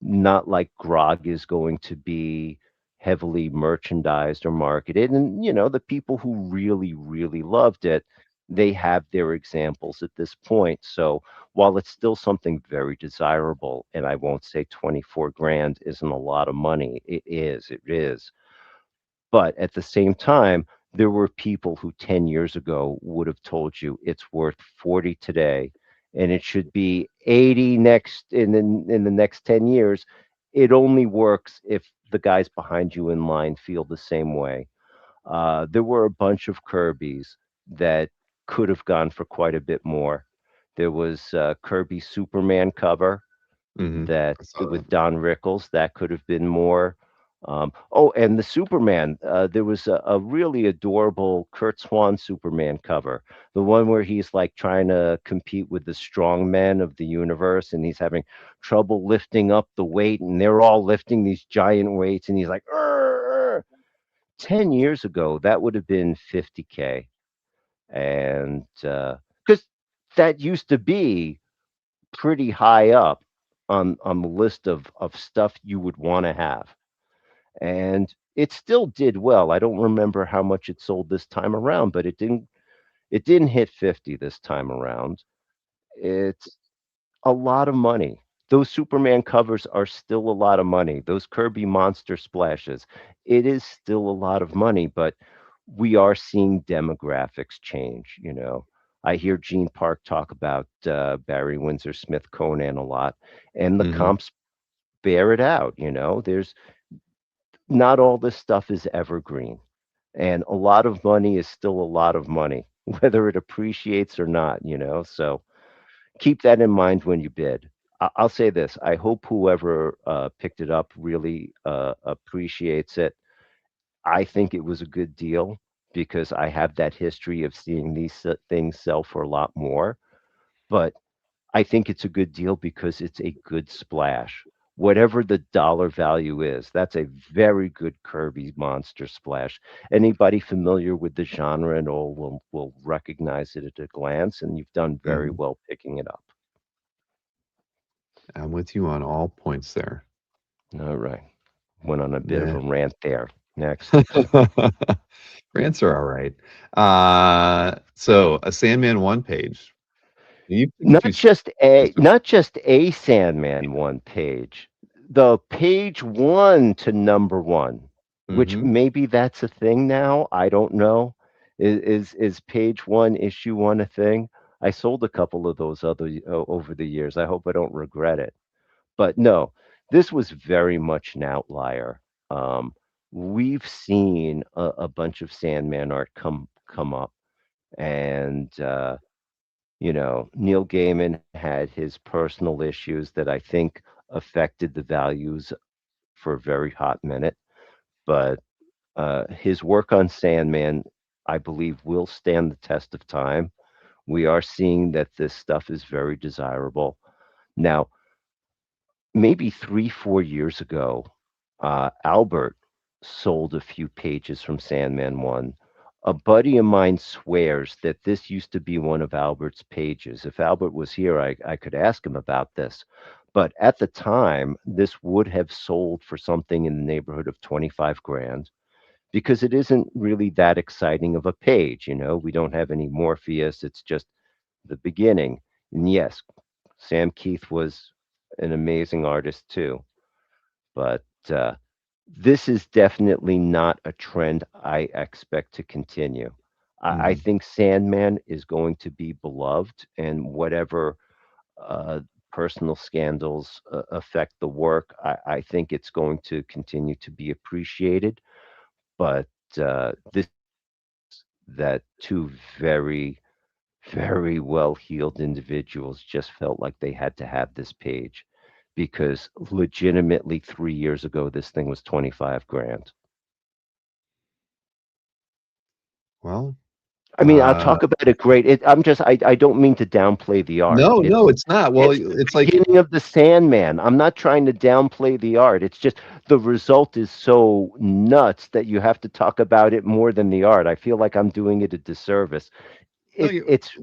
not like Grog is going to be heavily merchandised or marketed. And, the people who really, really loved it, they have their examples at this point. So while it's still something very desirable, and I won't say 24 grand isn't a lot of money, it is. But at the same time, there were people who 10 years ago would have told you it's worth 40 today and it should be 80 next in the next 10 years. It only works if the guys behind you in line feel the same way. There were a bunch of Kirby's that could have gone for quite a bit more. There was Kirby Superman cover Hmm. that I saw that. with Don Rickles that could have been more. Oh, and the Superman. There was a really adorable Kurt Swan Superman cover, the one where he's like trying to compete with the strong men of the universe, and he's having trouble lifting up the weight, and they're all lifting these giant weights, and he's like, "Arr, arr." 10 years ago, that would have been 50K, and because that used to be pretty high up on the list of stuff you would want to have, and it still did well. I don't remember how much it sold this time around, but it didn't hit 50 this time around. It's a lot of money. Those Superman covers are still a lot of money. Those Kirby monster splashes, it is still a lot of money, but we are seeing demographics change. I hear Gene Park talk about Barry Windsor Smith Conan a lot, and the Hmm. comps bear it out. There's not all this stuff is evergreen, and a lot of money is still a lot of money, whether it appreciates or not. So keep that in mind when you bid. I'll say this: I hope whoever picked it up really appreciates it. I think it was a good deal because I have that history of seeing these things sell for a lot more. But I think it's a good deal because it's a good splash. Whatever the dollar value is, that's a very good Kirby monster splash. Anybody familiar with the genre and all will recognize it at a glance, and you've done very Hmm. well picking it up. I'm with you on all points there. All right. Went on a bit of Yeah. a rant there. Next. Rants are all right. So a Sandman one page. You took a few Not just a Sandman one page. The page one to number one, which mm-hmm. maybe that's a thing now. I don't know. Is page one, issue one a thing? I sold a couple of those over the years. I hope I don't regret it. But no, this was very much an outlier. Um, we've seen a bunch of Sandman art come up, and Neil Gaiman had his personal issues that I think affected the values for a very hot minute. But his work on Sandman, I believe, will stand the test of time. We are seeing that this stuff is very desirable. Now, maybe 3, 4 years ago, Albert sold a few pages from Sandman 1. A buddy of mine swears that this used to be one of Albert's pages. If Albert was here, I could ask him about this. But at the time, this would have sold for something in the neighborhood of 25 grand because it isn't really that exciting of a page. We don't have any Morpheus, it's just the beginning. And yes, Sam Keith was an amazing artist too, but this is definitely not a trend I expect to continue. I Mm-hmm. think Sandman is going to be beloved, and whatever uh, personal scandals affect the work, I think it's going to continue to be appreciated. But this that two very well heeled individuals just felt like they had to have this page because legitimately 3 years ago, this thing was 25 grand. Well, I mean, I'll uh, talk about it great. I don't mean to downplay the art. no, no, It's it's not. Well, it's the it's like beginning of the Sandman. I'm not trying to downplay the art. It's just the result is so nuts that you have to talk about it more than the art. I feel like I'm doing it a disservice. no, It it's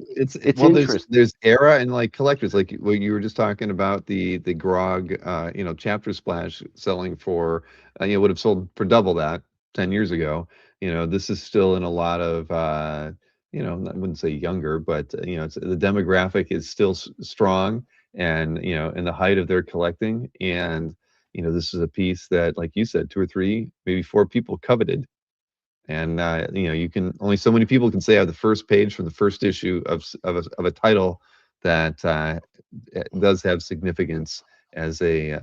well, interesting. there's era and like collectors, like what you were just talking about the Grog, chapter splash selling for, would have sold for double that 10 years ago. This is still in a lot of, I wouldn't say younger, but the demographic is still strong, and in the height of their collecting, and this is a piece that, like you said, two or three, maybe four people coveted, and you can only so many people can say I have the first page from the first issue of a title that does have significance as a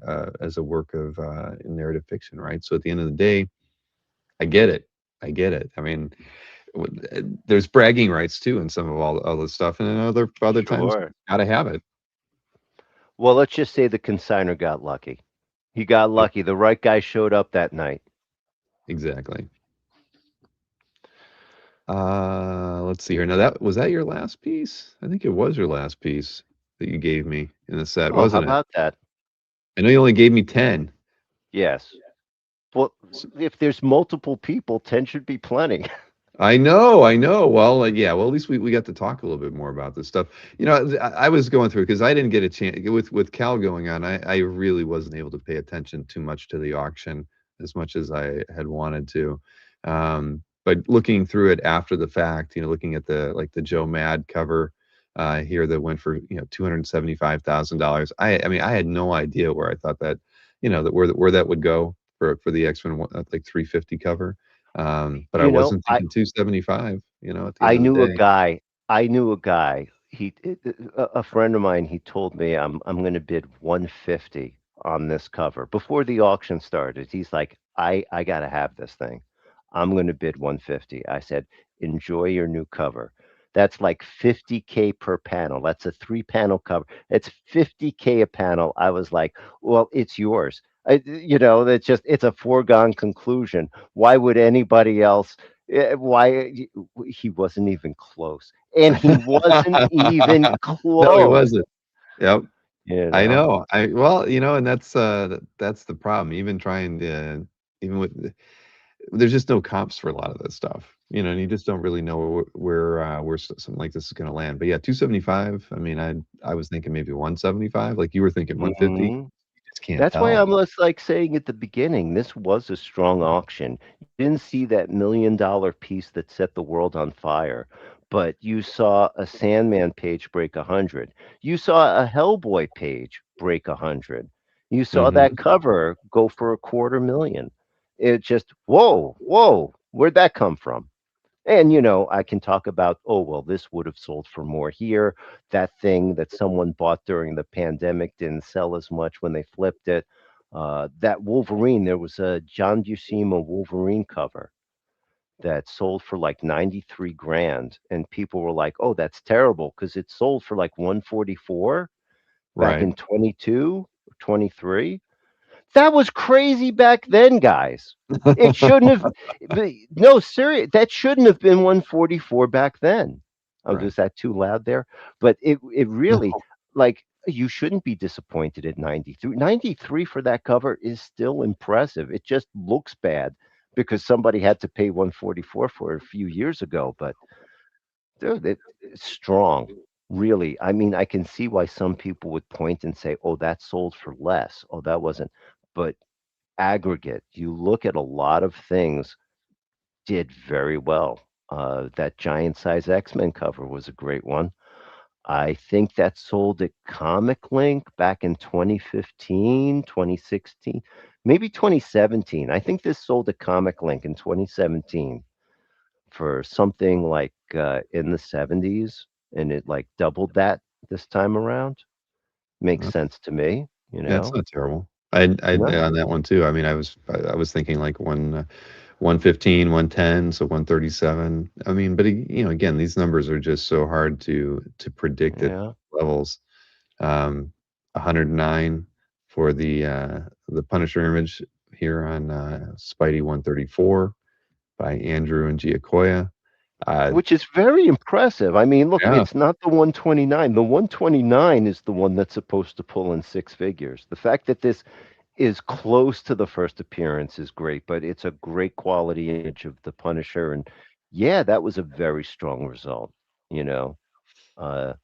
work of narrative fiction, right? So at the end of the day, I get it. I get it. I mean, there's bragging rights too in some of all this stuff, and then other times Sure. gotta have it. Well, let's just say the consigner got lucky. He got Yep, lucky. The right guy showed up that night. exactly. Let's see here. Now that was that your last piece? I think it was your last piece that you gave me in the set, Oh, how wasn't it? about that? I know you only gave me 10. Yes. Well, if there's multiple people, 10 should be plenty. I know, I know. Well, yeah. Well, at least we got to talk a little bit more about this stuff. I was going through because I didn't get a chance with Cal going on. I really wasn't able to pay attention too much to the auction as much as I had wanted to. But looking through it after the fact, looking at the Joe Mad cover here that went for $275,000. I mean, I had no idea where I thought that that where that would go for the X-Men like 350 cover. But I You know, wasn't thinking 275, at the end I of the knew a day. guy. I knew a guy. A friend of mine. He told me I'm going to bid 150 on this cover before the auction started. He's like, I got to have this thing. I'm going to bid 150. I said, enjoy your new cover. That's like 50K per panel. That's a three panel cover. It's 50K a panel. I was like, well, it's yours. That's just it's a foregone conclusion. Why would anybody else? Why he wasn't even close, and he wasn't even No, he close. wasn't. Yep. You I know, know. Well, and that's the problem. Even trying to even with there's just no comps for a lot of this stuff. And you just don't really know where something like this is going to land. But yeah, 275. I mean, I was thinking maybe 175, like you were thinking 150. hmm You just can't that's why tell. I was like saying at the beginning, this was a strong auction. You didn't see that $1 million piece that set the world on fire, but you saw a Sandman page break 100. You saw a Hellboy page break 100. You saw that Hmm. cover go for 250,000. It just whoa, whoa, where'd that come from? And I can talk about, oh well, this would have sold for more here. That thing that someone bought during the pandemic didn't sell as much when they flipped it. That Wolverine, there was a John Buscema Wolverine cover that sold for like 93 grand, and people were like, "Oh, that's terrible," because it sold for like 144 back Right. in 22, 23. That was crazy back then, guys. It shouldn't have no, serious. That shouldn't have been 144 back then. Oh, Right. was that too loud there? But it really, No. like, you shouldn't be disappointed at 93. 93 for that cover is still impressive. It just looks bad because somebody had to pay 144 for it a few years ago, but dude, it's strong. Really. I mean, I can see why some people would point and say, "Oh, that sold for less. Oh, that wasn't." But aggregate, you look at a lot of things did very well. That giant size X-Men cover was a great one. I think that sold at Comic Link back in 2015, 2016, maybe 2017. I think this sold at Comic Link in 2017 for something like in the 70s, and it like doubled that this time around. Makes That's sense to me, Yeah, it's not terrible. I No, on that one too. I mean, I was thinking like 115, 110, so 137. I mean, but again, these numbers are just so hard to predict at yeah. levels. 109 for the Punisher image here on Spidey 134 by Andrew and Giacoya. Uh, Which is very impressive. I mean, look, yeah, it's not the 129. The 129 is the one that's supposed to pull in six figures. The fact that this is close to the first appearance is great, but it's a great quality image of the Punisher. And yeah, that was a very strong result. You know, uh,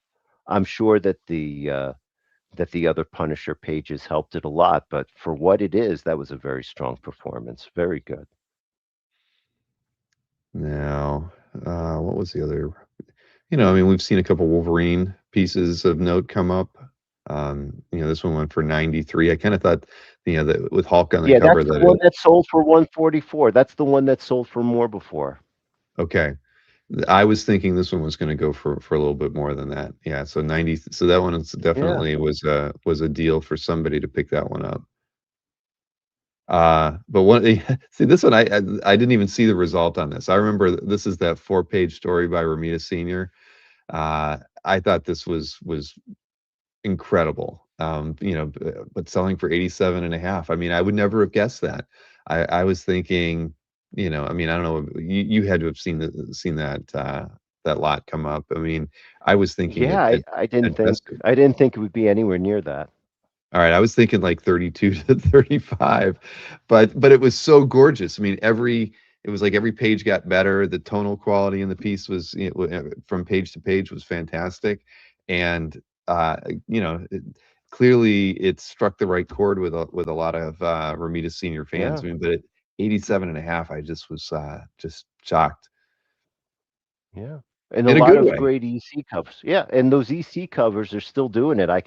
I'm sure that the other Punisher pages helped it a lot, but for what it is, that was a very strong performance. Very good. now, what was the other? I mean, we've seen a couple Wolverine pieces of note come up. This one went for 93. I kind of thought, that with Hulk on the Yeah, cover that's the that one that sold for 144. That's the one that sold for more before. okay. I was thinking this one was going to go for a little bit more than that. Yeah, so 90. So that one is Yeah. definitely was a deal for somebody to pick that one up. But one see this one I didn't even see the result on this. I remember this is that 4-page story by Romita Senior. I thought this was incredible. but selling for 87 and a half. I mean, I would never have guessed that. I was thinking, I mean, I don't know, you had to have seen that lot come up. I mean, I was thinking Yeah, at best. I didn't think it would be anywhere near that. All right, I was thinking like 32 to 35, but it was so gorgeous. I mean, it was like every page got better. The tonal quality in the piece was, from page to page was fantastic, and clearly it struck the right chord with a lot of Romita senior fans. Yeah. I mean, but at 87 and a half, I just was just shocked Yeah, and a in a lot good of way. great EC covers. Yeah, and those EC covers are still doing it. I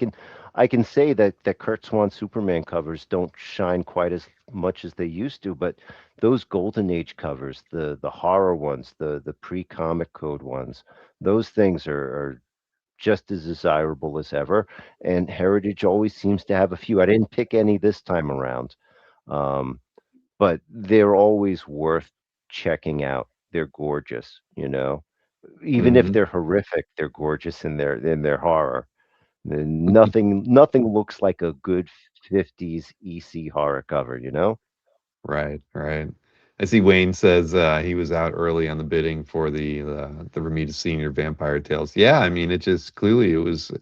can say that Kurt Swan Superman covers don't shine quite as much as they used to, but those Golden Age covers, the horror ones, the pre-comic code ones, those things are just as desirable as ever. And Heritage always seems to have a few. I didn't pick any this time around, um, but they're always worth checking out. They're gorgeous, you know, even if Hmm. they're horrific, they're gorgeous in their horror. Nothing looks like a good 50s EC horror cover, you know? Right, right. I see Wayne says he was out early on the bidding for the Ramita Senior Vampire Tales. Yeah, I mean, it just clearly it was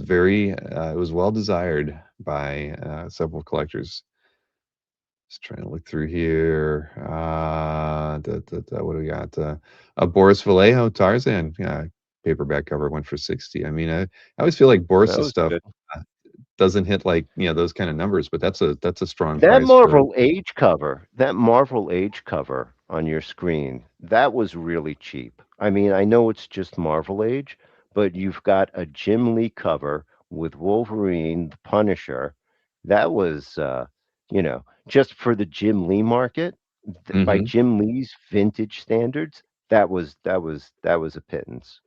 very it was well desired by several collectors. Just trying to look through here. What do we got? Boris Vallejo Tarzan paperback cover went for 60. I mean, I always feel like That Boris's was stuff good. uh, doesn't hit like those kind of numbers, but that's a strong That price for. Marvel Age cover on your screen, that was really cheap. I mean, I know it's just Marvel Age, but you've got a Jim Lee cover with Wolverine, the Punisher. That was, just for the Jim Lee market, by Hmm. Jim Lee's vintage standards, that was a pittance.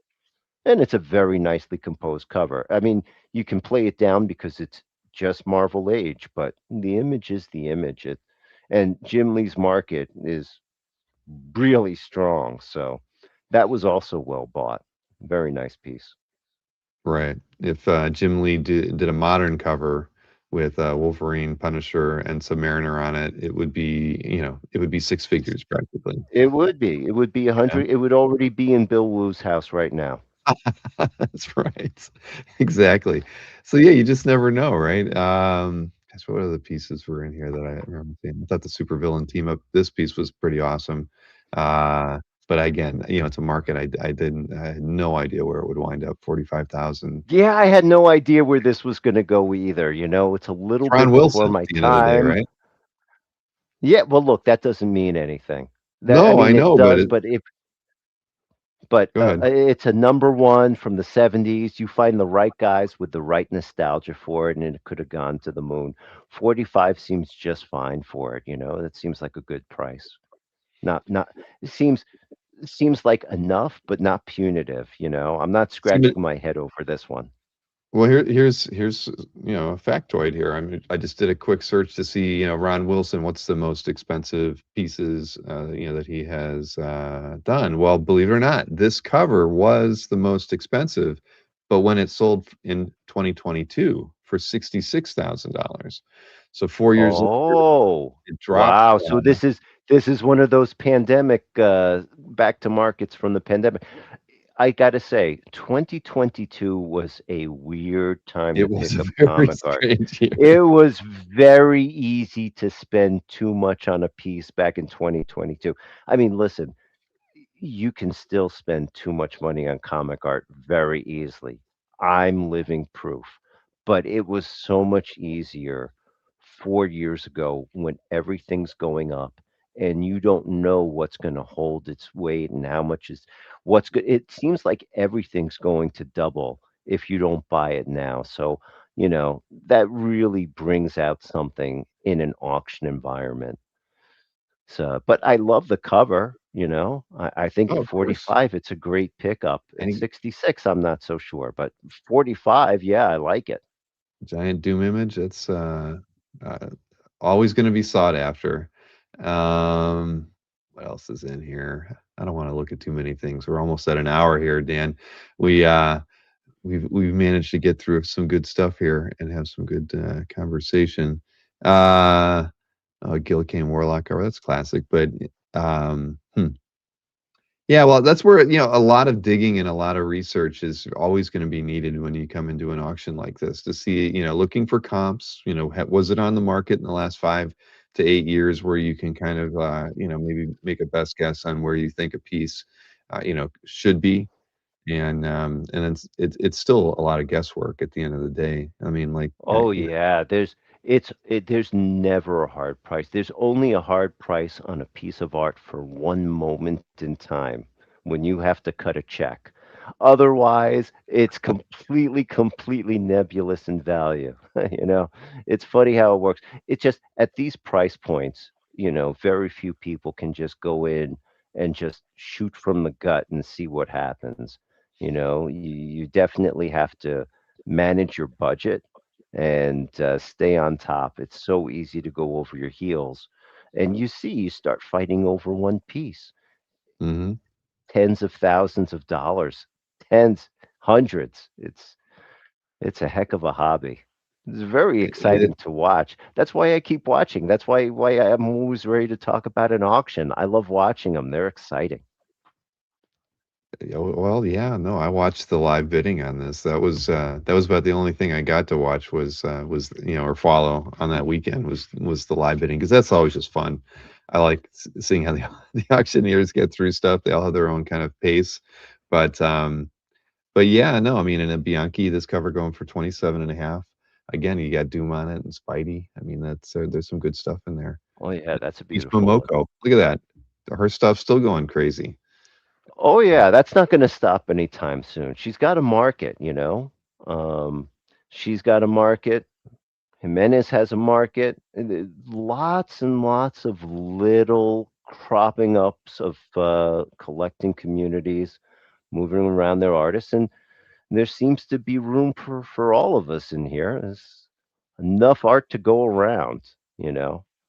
And it's a very nicely composed cover. I mean, you can play it down because it's just Marvel Age, but the image is the image. And Jim Lee's market is really strong, so that was also well bought. Very nice piece. Right. If Jim Lee did a modern cover with Wolverine, Punisher, and Submariner on it, it would be six figures practically. It would be. It would be a You know? hundred. It would already be in Bill Wu's house right now. That's right. Exactly. So yeah, you just never know, right? Gosh, what other pieces were in here that I remember seeing? I thought the supervillain team up. This piece was pretty awesome. Uh, but again, it's a market I had no idea where it would wind up. 45,000. Yeah, I had no idea where this was going to go either. It's a It's little Ron bit before Wilson at my the end of the day, time. right? Yeah, well, look, that doesn't mean anything. That I No, I mean, it know, but does, but go ahead. it's a number one from the '70s. You find the right guys with the right nostalgia for it, and it could have gone to the moon. 45 seems just fine for it. That seems like a good price. Not it seems like enough, but not punitive. I'm not See, scratching my head over this one. well, here's a factoid here. I mean, I just did a quick search to see, Ron Wilson, what's the most expensive pieces, that he has done. Well, believe it or not, this cover was the most expensive, but when it sold in 2022 for $66,000, so 4 years later, Oh, it dropped. wow. So this is one of those pandemic back to markets from the pandemic. I gotta say, 2022 was a weird time It to was pick a up very comic art. strange year. It was very easy to spend too much on a piece back in 2022. I mean, listen, you can still spend too much money on comic art very easily. I'm living proof. But it was so much easier 4 years ago when everything's going up and you don't know what's going to hold its weight and how much is what's good. It seems like everything's going to double if you don't buy it now. So, that really brings out something in an auction environment. So, but I love the cover. I think Oh, at of course. 45, it's a great pickup. At Any 66, I'm not so sure, but 45, yeah, I like it. giant Doom image, it's uh, always going to be sought after. Um, what else is in here? I don't want to look at too many things. We're almost at an hour here, Dan. We we've managed to get through some good stuff here and have some good conversation. Uh, oh, Gil Kane Warlock cover, that's classic. But yeah, well, that's where, a lot of digging and a lot of research is always going to be needed when you come into an auction like this to see, looking for comps, was it on the market in the last 5 to 8 years where you can kind of, maybe make a best guess on where you think a piece, should be. And it's still a lot of guesswork at the end of the day. I mean, like, Oh yeah, there's never a hard price. There's only a hard price on a piece of art for one moment in time when you have to cut a check. Otherwise, it's completely nebulous in value. You know, it's funny how it works. It's just at these price points, very few people can just go in and just shoot from the gut and see what happens. You definitely have to manage your budget and stay on top. It's so easy to go over your heels. And you start fighting over one piece, mhm. tens of thousands of dollars, tens, hundreds. It's a heck of a hobby. It's very It exciting to watch. That's why I keep watching. That's why I'm always ready to talk about an auction. I love watching them. They're exciting. Well, yeah, no, I watched the live bidding on this. That was about the only thing I got to watch was, or follow on that weekend was the live bidding, because that's always just fun. I like seeing how the the auctioneers get through stuff. They all have their own kind of pace. But yeah, no, I mean, in a Bianchi, this cover going for 27 and a half. Again, you got Doom on it and Spidey. I mean, there's some good stuff in there. Oh yeah, that's a East beautiful one. Momoko, look at that. Her stuff's still going crazy. Oh yeah, that's not going to stop anytime soon. She's got a market. Um, she's got a market. Jimenez has a market. And lots and lots of little cropping ups of collecting communities moving around their artists, and there seems to be room for all of us in here. There's enough art to go around.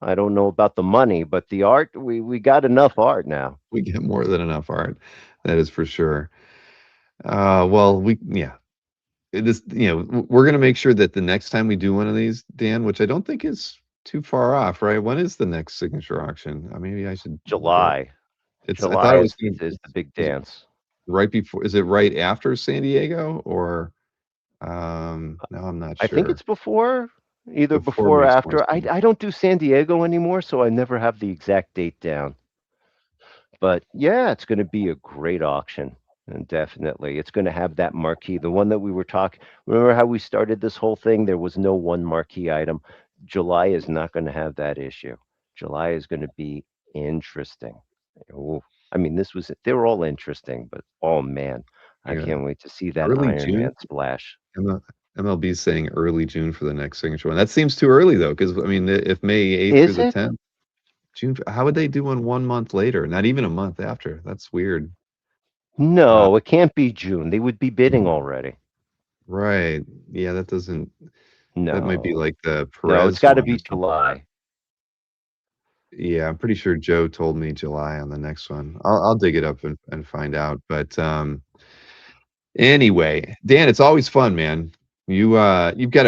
I don't know about the money, but the art we got enough art now. We get more than enough art. That is for sure. Well, yeah, we're gonna make sure that the next time we do one of these, Dan, which I don't think is too far off, right? When is the next signature auction? Maybe I should go. July, I thought July it was is the big is it dance. right before. Is it right after San Diego or no, I'm not I think sure. it's before, either Before before or makes more after. I sense. I don't do San Diego anymore, so I never have the exact date down. But yeah, it's going to be a great auction. And definitely, it's going to have that marquee, the one that we were talking. Remember how we started this whole thing? There was no one marquee item. July is not going to have that issue. July is going to be interesting. Ooh, I mean, they were all interesting, but oh man, I Yeah, can't wait to see that early Iron June. Man splash. ML MLB saying early June for the next signature one. That seems too early though, because I mean, if May 8th through Is the it? 10th, June. How would they do one month later? Not even a month after. That's weird. Uh, No, it can't be June. They would be bidding already. right. Yeah, that doesn't. That might be No, like the no, it's Perez got to one or be something. July. Yeah, I'm pretty sure Joe told me July on the next one. I'll dig it up and find out. But anyway, Dan, it's always fun, man. You've got you got.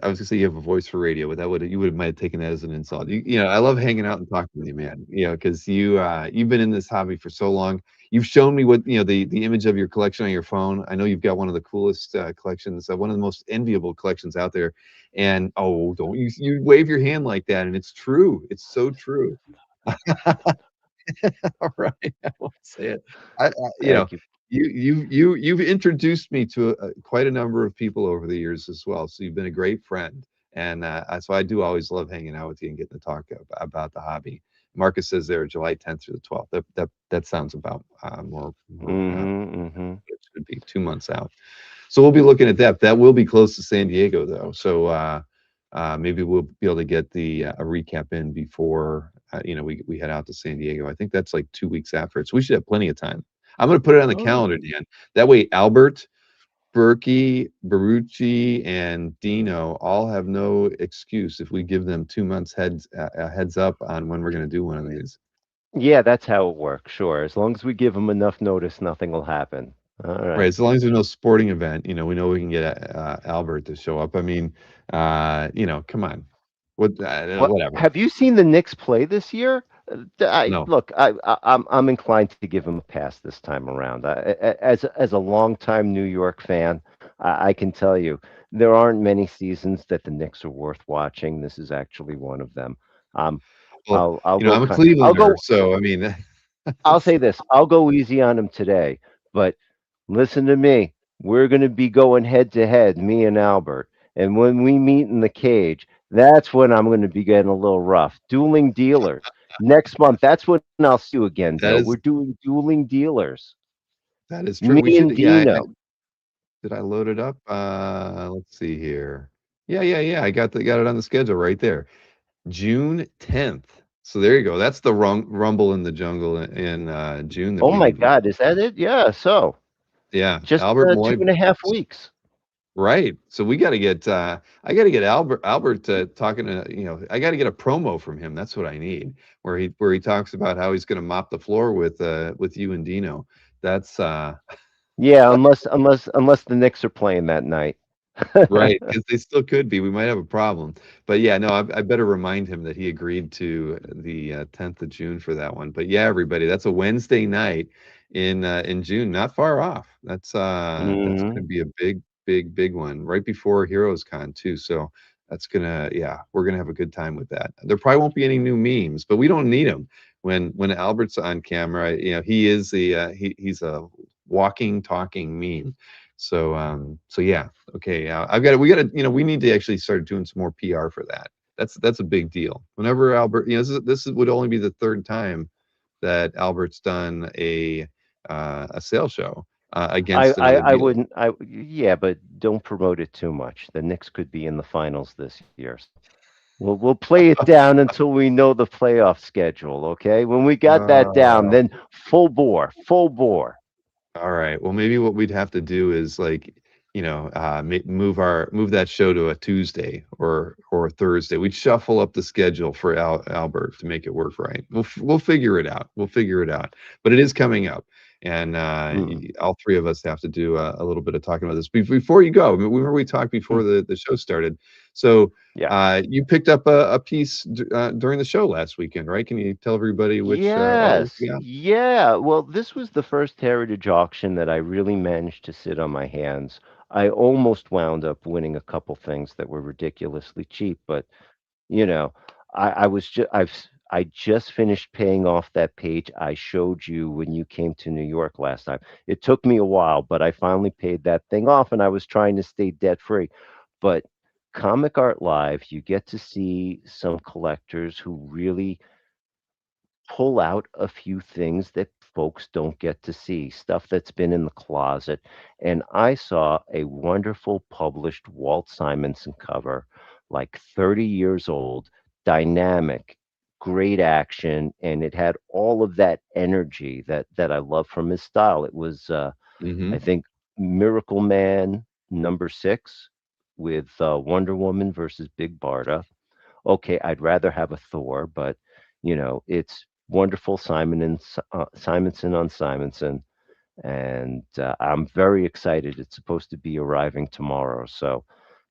I was gonna say you have a voice for radio, but that would you would might have taken that as an insult. I love hanging out and talking with you, man. Because you've been in this hobby for so long. You've shown me what the image of your collection on your phone. I know you've got one of the coolest collections, one of the most enviable collections out there. And oh, don't you wave your hand like that? And it's true. It's so true. All right, I won't say it. Thank you. You've introduced me to quite a number of people over the years as well. So you've been a great friend, and so I do always love hanging out with you and getting to talk about the hobby. Marcus says there, July 10th through the 12th. That sounds about more Mhm. it should be 2 months out. So we'll be looking at that. That will be close to San Diego though. So maybe we'll be able to get the a recap in before we head out to San Diego. I think that's like 2 weeks after it. So we should have plenty of time. I'm going to put it on the Oh, calendar, Dan. That way, Albert, Berkey, Barucci, and Dino all have no excuse if we give them 2 months heads up on when we're going to do one of these. yeah, that's how it works. Sure, as long as we give them enough notice, nothing will happen. All Right, right. as long as there's no sporting event, we know we can get, Albert to show up. I mean, come on. What Whatever. have you seen the Knicks play this year? I No. look, I'm inclined to give them a pass this time around. As a longtime New York fan, I can tell you there aren't many seasons that the Knicks are worth watching. This is actually one of them. Um, Well, I'll go I'm a I'll Clevelander, go so, I mean, I'll it's say this. I'll go easy on him today, but listen to me. We're going to be going head to head, me and Albert. And when we meet in the cage, that's when I'm going to be getting a little rough. Dueling dealers. Next month, that's when I'll see you again, that Bill. We're is doing dueling dealers. that is true. Me We should, and yeah, Dino. did I load it up? Let's see here. Yeah, yeah, yeah, I got it on the schedule right there. June 10th. So there you go. That's the Rumble in the Jungle in, June that Oh we my need to God, is that it? Yeah. So yeah, just Albert two Moy. and a half weeks. Right. So we gotta get, I gotta get Albert, talking to, I gotta get a promo from him. That's what I need, where he talks about how he's gonna mop the floor with you and Dino. That's, Yeah, unless the Knicks are playing that night. right, because they still could be. We might have a problem. But yeah, no, I better remind him that he agreed to the 10th of June for that one. But yeah, everybody, that's a Wednesday night in June, not far off. That's Hmm. gonna be a big, big, big one right before Heroes Con too. So that's gonna, yeah, we're gonna have a good time with that. There probably won't be any new memes, but we don't need them when Albert's on camera. He is he's a walking, talking meme. So yeah, okay, we got to, we need to actually start doing some more PR for that. That's a big deal. Whenever Albert, would only be the third time that Albert's done a sales show against another I dealer. wouldn't. Yeah, but don't promote it too much. The Knicks could be in the finals this year. So we'll play it down until we know the playoff schedule. Okay, when we got that down, Uh, then full bore, full bore. All right. Well, maybe what we'd have to do is like, move that show to a Tuesday or a Thursday. We'd shuffle up the schedule for Albert to make it work right. We'll figure it out. We'll figure it out. But it is coming up, and Mm, all three of us have to do a little bit of talking about this. Before you go, remember we talked before mm. the show started. So Yeah. you picked up a piece during the show last weekend, right? Can you tell everybody which artwork Yes. you got? Yeah. Well, this was the first heritage auction that I really managed to sit on my hands. I almost wound up winning a couple things that were ridiculously cheap, but you know, I was just I just finished paying off that page I showed you when you came to New York last time. It took me a while, but I finally paid that thing off and I was trying to stay debt free. But Comic Art Live, you get to see some collectors who really pull out a few things that folks don't get to see, stuff that's been in the closet. And I saw a wonderful published Walt Simonson cover, like 30 years old, dynamic, great action, and it had all of that energy that I love from his style. It was I Hmm. think Miracle Man #6 with Wonder Woman versus Big Barda. Okay, I'd rather have a Thor, but it's wonderful Simonson on Simonson, and I'm very excited. It's supposed to be arriving tomorrow, so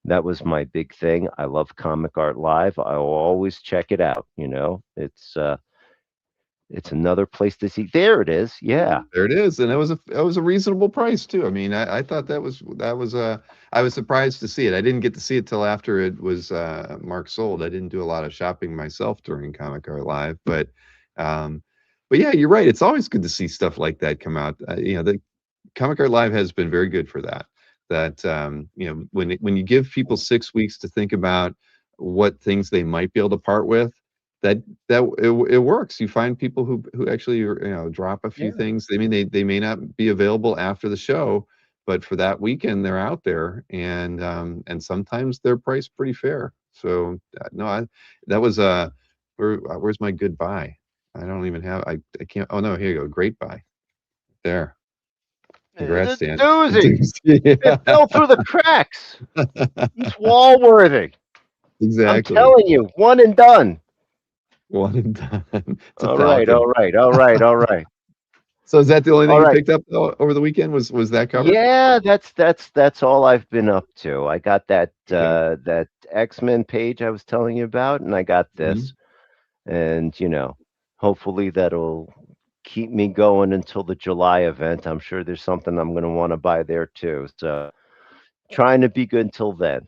that was my big thing. I love Comic Art Live. I will always check it out. It's another place to see. There it is. Yeah, There it is, and it was a reasonable price too. I mean, I thought that was I was surprised to see it. I didn't get to see it till after it was marked sold. I didn't do a lot of shopping myself during Comic Art Live, um, but yeah, you're right. It's always good to see stuff like that come out. The Comic Art Live has been very good for that. That when you give people 6 weeks to think about what things they might be able to part with, that it works. You find people who actually drop a few yeah. things. I mean, they may not be available after the show, but for that weekend they're out there, and sometimes they're priced pretty fair. So no, that was where's my goodbye? I don't even have I can't. Oh no, here you go. Great buy there. It's Congrats, a Dan. doozy. It Yeah. fell through the cracks. It's wall worthy. I'm Exactly. telling you, one and done. One and done. It's a All right, Falcon. all right, all right, all right. So is that the only thing All you right. picked up over the weekend? Was that cover? Yeah, that's all I've been up to. I got Okay. that X-Men page I was telling you about, and I got Mhm. this, and hopefully that'll keep me going until the July event. I'm sure there's something I'm going to want to buy there too. So trying to be good until then.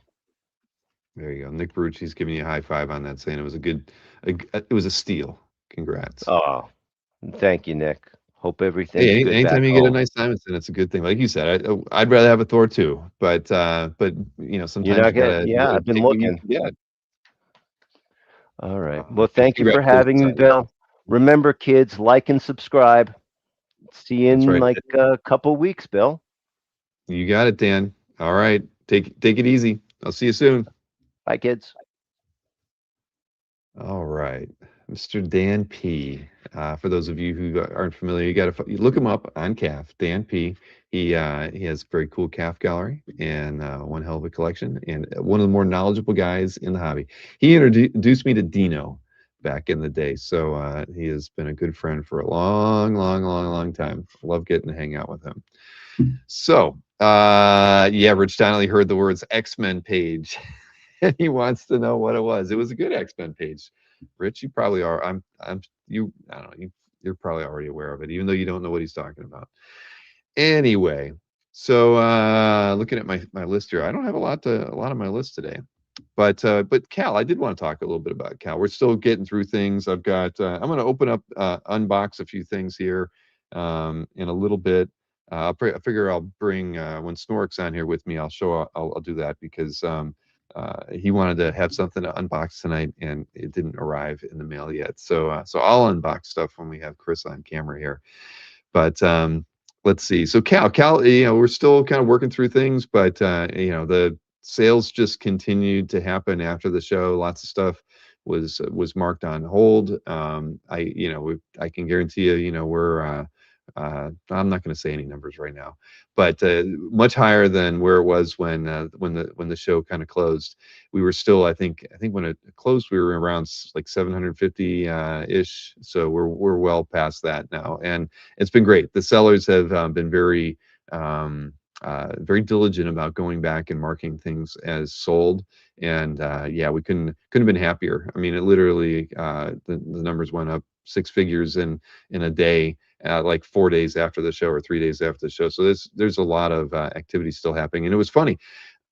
There you go. Nick Barucci's giving you a high five on that, saying it was a good, it was a steal. Congrats. Oh, thank you, Nick. Hope Hey, everything's good anytime back you get a home. nice Simonson, it's a good thing. Like you said, I'd rather have a Thor too, but You're sometimes not getting, you yeah, gotta I've been take what you looking. can get. All right. Well, And thank you for having congratulations me, on your Bill. Remember, kids, like and subscribe. See you That's in right. like a couple weeks, Bill. You got it, Dan. All right, take it easy. I'll see you soon. Bye, kids. All right, Mr. Dan P. For those of you who aren't familiar, you got to you look him up on CAF. Dan P. He has a very cool CAF gallery and one hell of a collection, and one of the more knowledgeable guys in the hobby. He introduced me to Dino back in the day, so he has been a good friend for a long, long, long, long time. Love getting to hang out with him. So, yeah, Rich Donnelly heard the words X-Men page, and he wants to know what it was. It was a good X-Men page. Rich, you probably are. I don't know. You're probably already aware of it, even though you don't know what he's talking about. Anyway, so looking at my list here, I don't have a lot on my list today. But Cal, I did want to talk a little bit about Cal. We're still getting through things. I've got I'm going to open up unbox a few things here in a little bit. I figure I'll bring when Snork's on here with me. I'll do that because he wanted to have something to unbox tonight, and it didn't arrive in the mail yet. So I'll unbox stuff when we have Chris on camera here. But let's see. So Cal, we're still kind of working through things, but the sales just continued to happen after the show. Lots of stuff was marked on hold. I can guarantee you, we're I'm not going to say any numbers right now, but much higher than where it was when the show kind of closed. We were still, I think when it closed, we were around like 750 ish. So we're well past that now, and it's been great. The sellers have been very diligent about going back and marking things as sold. And yeah, we couldn't have been happier. I mean, it literally the numbers went up six figures in a day, like 4 days after the show or 3 days after the show. So there's a lot of activity still happening, and it was funny.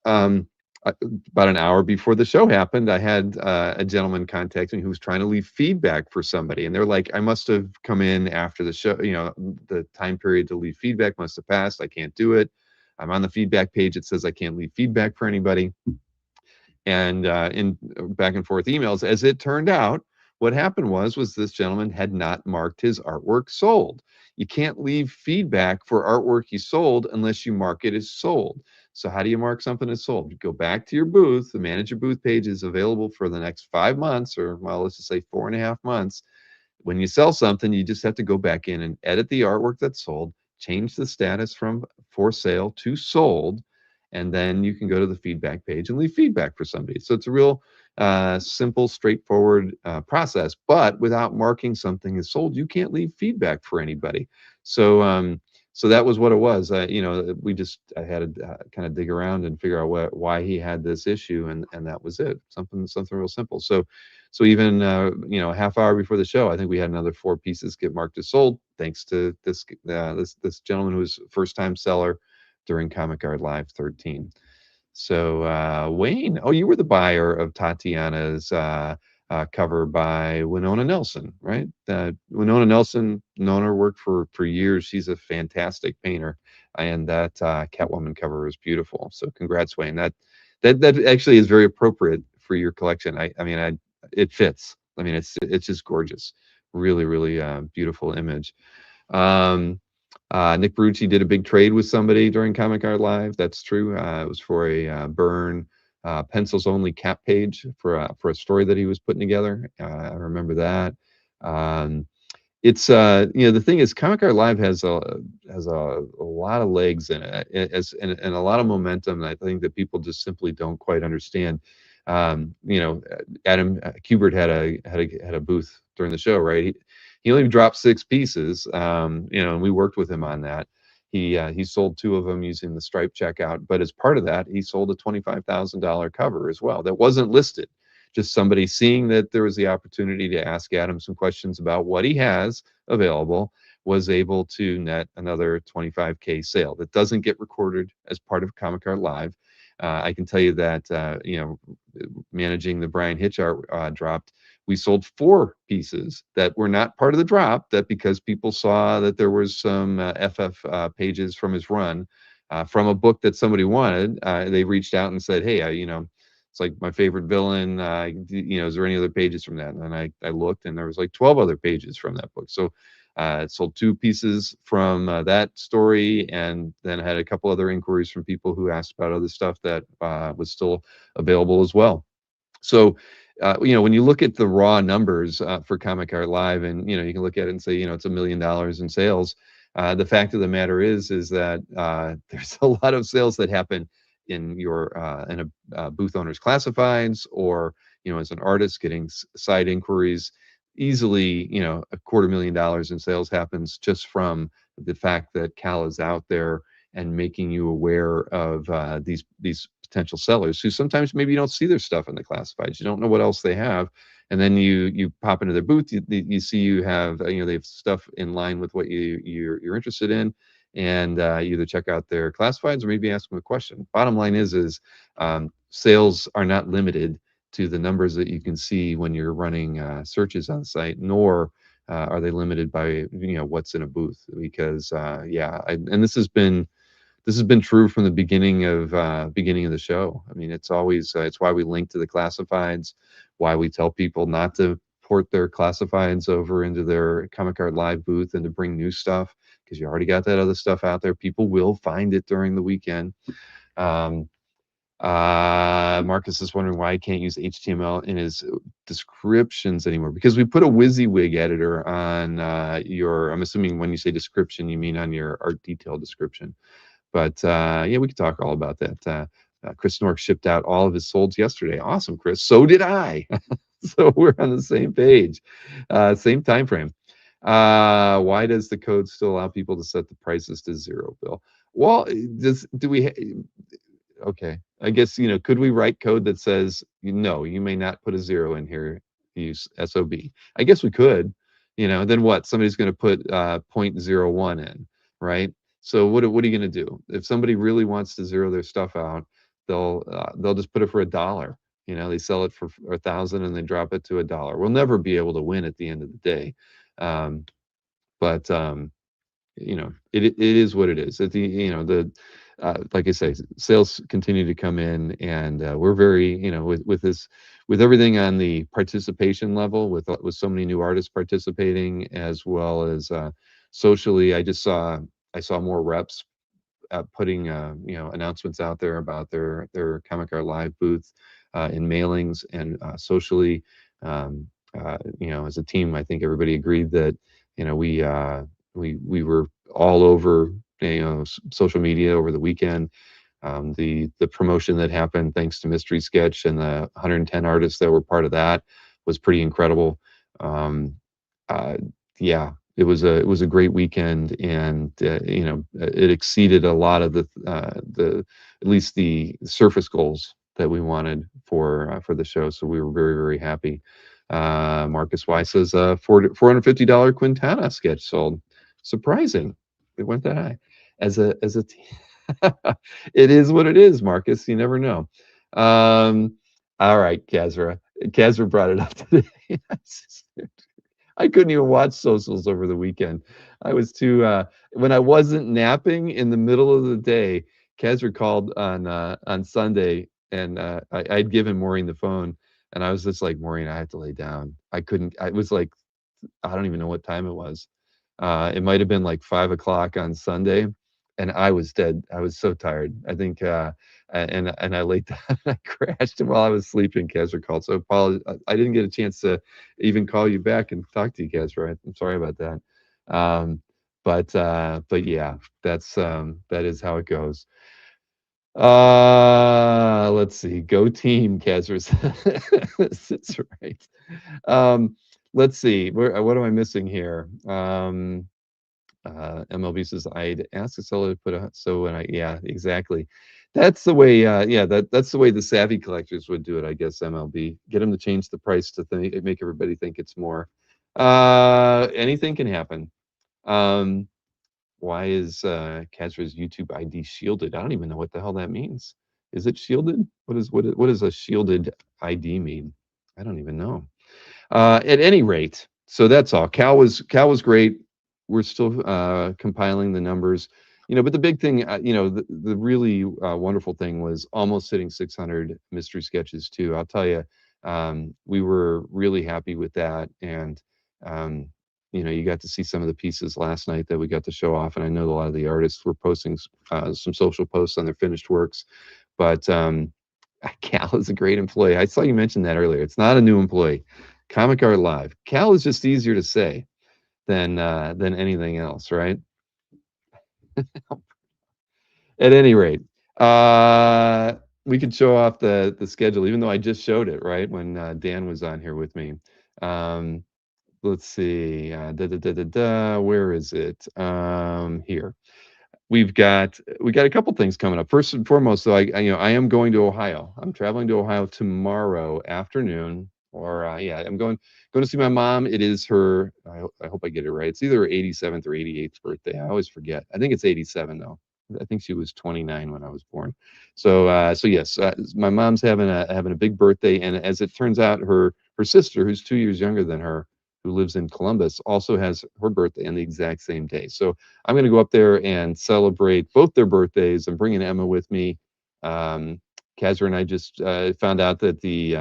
Um, about an hour before the show happened, I had a gentleman contact me who was trying to leave feedback for somebody, and they're like, "I must have come in after the show. The time period to leave feedback must have passed. I can't do it. I'm on the feedback page. It says I can't leave feedback for anybody." And in back and forth emails, as it turned out, what happened was this gentleman had not marked his artwork sold. You can't leave feedback for artwork you sold unless you mark it as sold. So how do you mark something as sold? You go back to your booth. The manager booth page is available for the next 5 months, or well, let's just say 4.5 months. When you sell something, you just have to go back in and edit the artwork that's sold, change the status from for sale to sold, and then you can go to the feedback page and leave feedback for somebody. So it's a real simple, straightforward process. But without marking something as sold, you can't leave feedback for anybody. So that was what it was. I had to kind of dig around and figure out why he had this issue, and that was it. Something real simple. So even a half hour before the show, I think we had another four pieces get marked as sold, thanks to this gentleman who was first time seller during Comic Art Live 13. So Wayne, oh, you were the buyer of Tatiana's cover by Winona Nelson, right? Winona Nelson, known her work for years. She's a fantastic painter, and that Catwoman cover is beautiful. So congrats, Wayne. That actually is very appropriate for your collection. It fits. I mean, it's just gorgeous. Really, really beautiful image. Um, Nick Barucci did a big trade with somebody during Comic Art Live. That's true. It was for a Burn pencils only cap page for a story that he was putting together. I remember that. Um, it's the thing is, Comic Art Live has a lot of legs in it, and a lot of momentum. And I think that people just simply don't quite understand. Um, you know, Adam Kubert had a booth during the show, right? He only dropped 6 pieces, and we worked with him on that. He sold 2 of them using the Stripe checkout, but as part of that, he sold a $25,000 cover as well that wasn't listed. Just somebody seeing that there was the opportunity to ask Adam some questions about what he has available was able to net another 25K sale that doesn't get recorded as part of Comic Art Live. I can tell you that managing the Brian Hitch art dropped, we sold 4 pieces that were not part of the drop. That because people saw that there was some FF pages from his run from a book that somebody wanted, they reached out and said, "Hey, it's like my favorite villain. Is there any other pages from that?" And I looked, and there was like 12 other pages from that book. So it sold 2 pieces from that story, and then had a couple other inquiries from people who asked about other stuff that was still available as well. So, when you look at the raw numbers for Comic Art Live, and you can look at it and say, it's $1 million in sales. The fact of the matter is that there's a lot of sales that happen in your in a booth owner's classifieds, or as an artist getting side inquiries. Easily, $250,000 in sales happens just from the fact that Cal is out there and making you aware of these potential sellers who sometimes maybe you don't see their stuff in the classifieds. You don't know what else they have, and then you pop into their booth. You see you have they have stuff in line with what you're interested in, and you either check out their classifieds or maybe ask them a question. Bottom line is sales are not limited to the numbers that you can see when you're running searches on the site, nor are they limited by what's in a booth. Because and this has been true from the beginning of the show. I mean, it's always it's why we link to the classifieds, why we tell people not to port their classifieds over into their Comic Art Live booth and to bring new stuff, because you already got that other stuff out there. People will find it during the weekend. Um, Marcus is wondering why I can't use HTML in his descriptions anymore, because we put a WYSIWYG editor on I'm assuming when you say description, you mean on your art detail description. But yeah, we could talk all about that. Chris Nork shipped out all of his solds yesterday. Awesome, Chris. So did I. So we're on the same page, same time frame. Why does the code still allow people to set the prices to 0, Bill? Well, do we? Okay, I guess could we write code that says no, you may not put a 0 in here, use SOB? I guess we could. Then what? Somebody's going to put 0.01 in, right? So what are you going to do if somebody really wants to zero their stuff out? They'll just put it for $1. They sell it for 1,000 and they drop it to $1. We'll never be able to win at the end of the day, but it is what it is. At the like I say, sales continue to come in, and we're very with everything on the participation level, with so many new artists participating, as well as socially. I saw more reps putting announcements out there about their Comic Art Live booth in mailings and socially. As a team, I think everybody agreed that we were all over social media over the weekend. The promotion that happened thanks to Mystery Sketch and the 110 artists that were part of that was pretty incredible. Uh, yeah, it was a great weekend, and it exceeded a lot of the at least the surface goals that we wanted for the show. So we were very, very happy. Marcus Weiss says $450 Quintana sketch sold. Surprising, it went that high. As a it is what it is, Marcus. You never know. Um, all right, Kazra. Kazra brought it up today. I couldn't even watch socials over the weekend. I was too when I wasn't napping in the middle of the day. Kazra called on Sunday, and I'd given Maureen the phone, and I was just like, Maureen, I had to lay down. I couldn't. I was like, I don't even know what time it was. It might have been like 5 o'clock on Sunday, and I was dead. I was so tired. I think, and I laid down. And I crashed while I was sleeping. Kazra called, so apologize. I didn't get a chance to even call you back and talk to you, Kazra. I'm sorry about that. But yeah, that is how it goes. Let's see. Go team, Kazra. That's right. let's see. What am I missing here? MLB says I'd ask the seller to put a so when I yeah, exactly. That's the way yeah, that's the way the savvy collectors would do it, I guess, MLB. Get them to change the price to make everybody think it's more. Anything can happen. Um, why is Kazra's YouTube ID shielded? I don't even know what the hell that means. Is it shielded? What does a shielded ID mean? I don't even know. At any rate, so that's all. Cal was great. We're still compiling the numbers, but the big thing, the really wonderful thing was almost hitting 600 mystery sketches too. I'll tell you, we were really happy with that, and um, you got to see some of the pieces last night that we got to show off, and I know a lot of the artists were posting some social posts on their finished works, but Cal is a great employee. I saw you mention that earlier. It's not a new employee. Comic Art Live. Cal is just easier to say than anything else, right? At any rate, uh, we could show off the schedule, even though I just showed it right when Dan was on here with me. Um, let's see. Where is it? Here. We got a couple things coming up. First and foremost, though, I am going to Ohio. I'm traveling to Ohio tomorrow afternoon, or yeah, I'm going to see my mom. It is her. I hope I get it right. It's either her 87th or 88th birthday. I always forget. I think it's 87 though. I think she was 29 when I was born. So yes, my mom's having a big birthday, and as it turns out, her sister, who's 2 years younger than her, who lives in Columbus, also has her birthday on the exact same day. So I'm going to go up there and celebrate both their birthdays. I'm bringing Emma with me. Um, Kazra and I just found out that the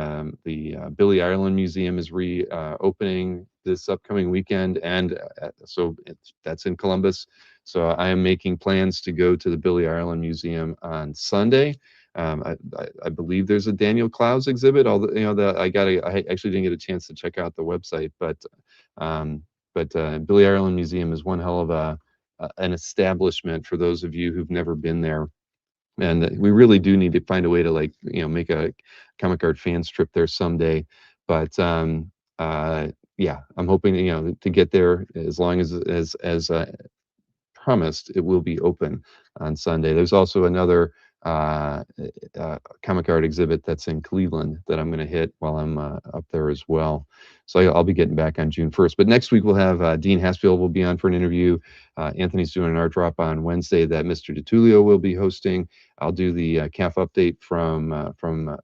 Billy Ireland Museum is reopening this upcoming weekend, and so that's in Columbus. So I am making plans to go to the Billy Ireland Museum on Sunday. I believe there's a Daniel Clowes exhibit. Although I actually didn't get a chance to check out the website, um, but Billy Ireland Museum is one hell of an establishment for those of you who've never been there. And we really do need to find a way to make a comic art fans trip there someday. But yeah, I'm hoping to get there as long as promised it will be open on Sunday. There's also another comic art exhibit that's in Cleveland that I'm going to hit while I'm up there as well. So I'll be getting back on June 1st. But next week we'll have Dean Haspiel will be on for an interview. Anthony's doing an art drop on Wednesday that Mr. DiTullio will be hosting. I'll do the CAF update from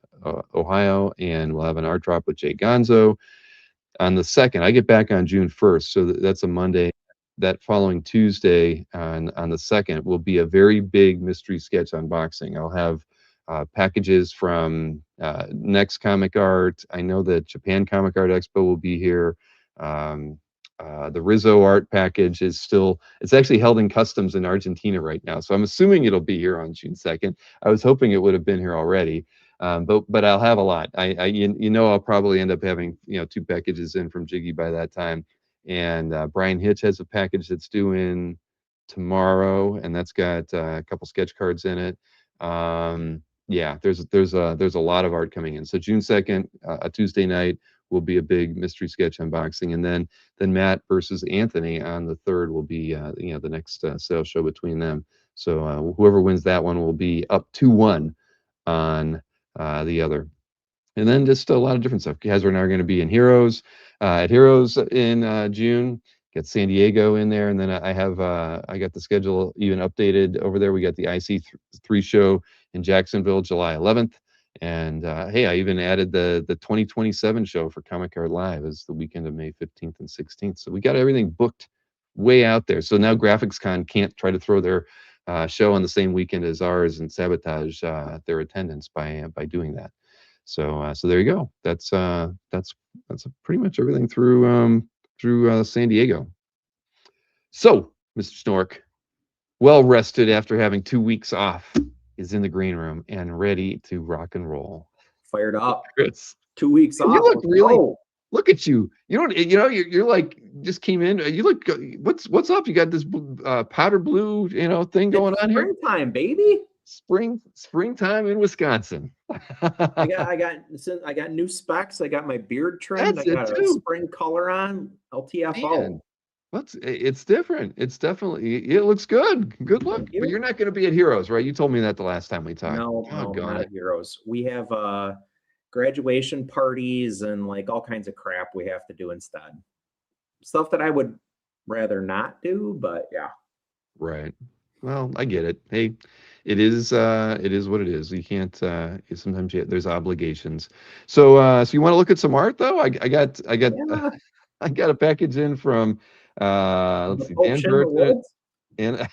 Ohio, and we'll have an art drop with Jay Gonzo on the 2nd. I get back on June 1st, so that's a Monday. That following Tuesday on the 2nd will be a very big mystery sketch unboxing. I'll have packages from Next Comic Art. I know that Japan Comic Art Expo will be here. Um, the Rizzo art package it's actually held in customs in Argentina right now. So I'm assuming it'll be here on June 2nd. I was hoping it would have been here already. But I'll have a lot. I'll probably end up having 2 packages in from Jiggy by that time. And Brian Hitch has a package that's due in tomorrow, and that's got a couple sketch cards in it. Yeah, there's a lot of art coming in. So June 2nd, a Tuesday night, will be a big mystery sketch unboxing, and then Matt versus Anthony on the 3rd will be the next sales show between them. So whoever wins that one will be up 2-1 on the other. And then just a lot of different stuff. Kazra and I are going to be in Heroes at Heroes in June. Get San Diego in there, and then I got the schedule even updated over there. We got the IC3 show in Jacksonville, July 11th, and hey, I even added the 2027 show for Comic Art Live as the weekend of May 15th and 16th. So we got everything booked way out there. So now GraphicsCon can't try to throw their show on the same weekend as ours and sabotage their attendance by doing that. So there you go. That's pretty much everything through San Diego. So Mr. Snork, well rested after having 2 weeks off, is in the green room and ready to rock and roll. Fired up. Chris, 2 weeks and off. you look really. Oh, Look at you. You don't. You're like just came in. You look. What's up? You got this powder blue thing going on here. springtime, baby. springtime in Wisconsin. I got new specs. I got my beard trimmed. I That's it got a too, spring color on. LTFO. man. It's different. It's definitely it looks good. Good look. Thank But you. you're not going to be at Heroes, right? You told me that the last time we talked. No, no, Doggone not it. at Heroes. We have graduation parties and like all kinds of crap we have to do instead. Stuff that I would rather not do, but yeah. Right. Well, I get it. Hey, it is what it is. You can't sometimes there's obligations. So you want to look at some art though? I got Yeah. I got a package in from The let's see, Dan Pope's in the Burton woods. and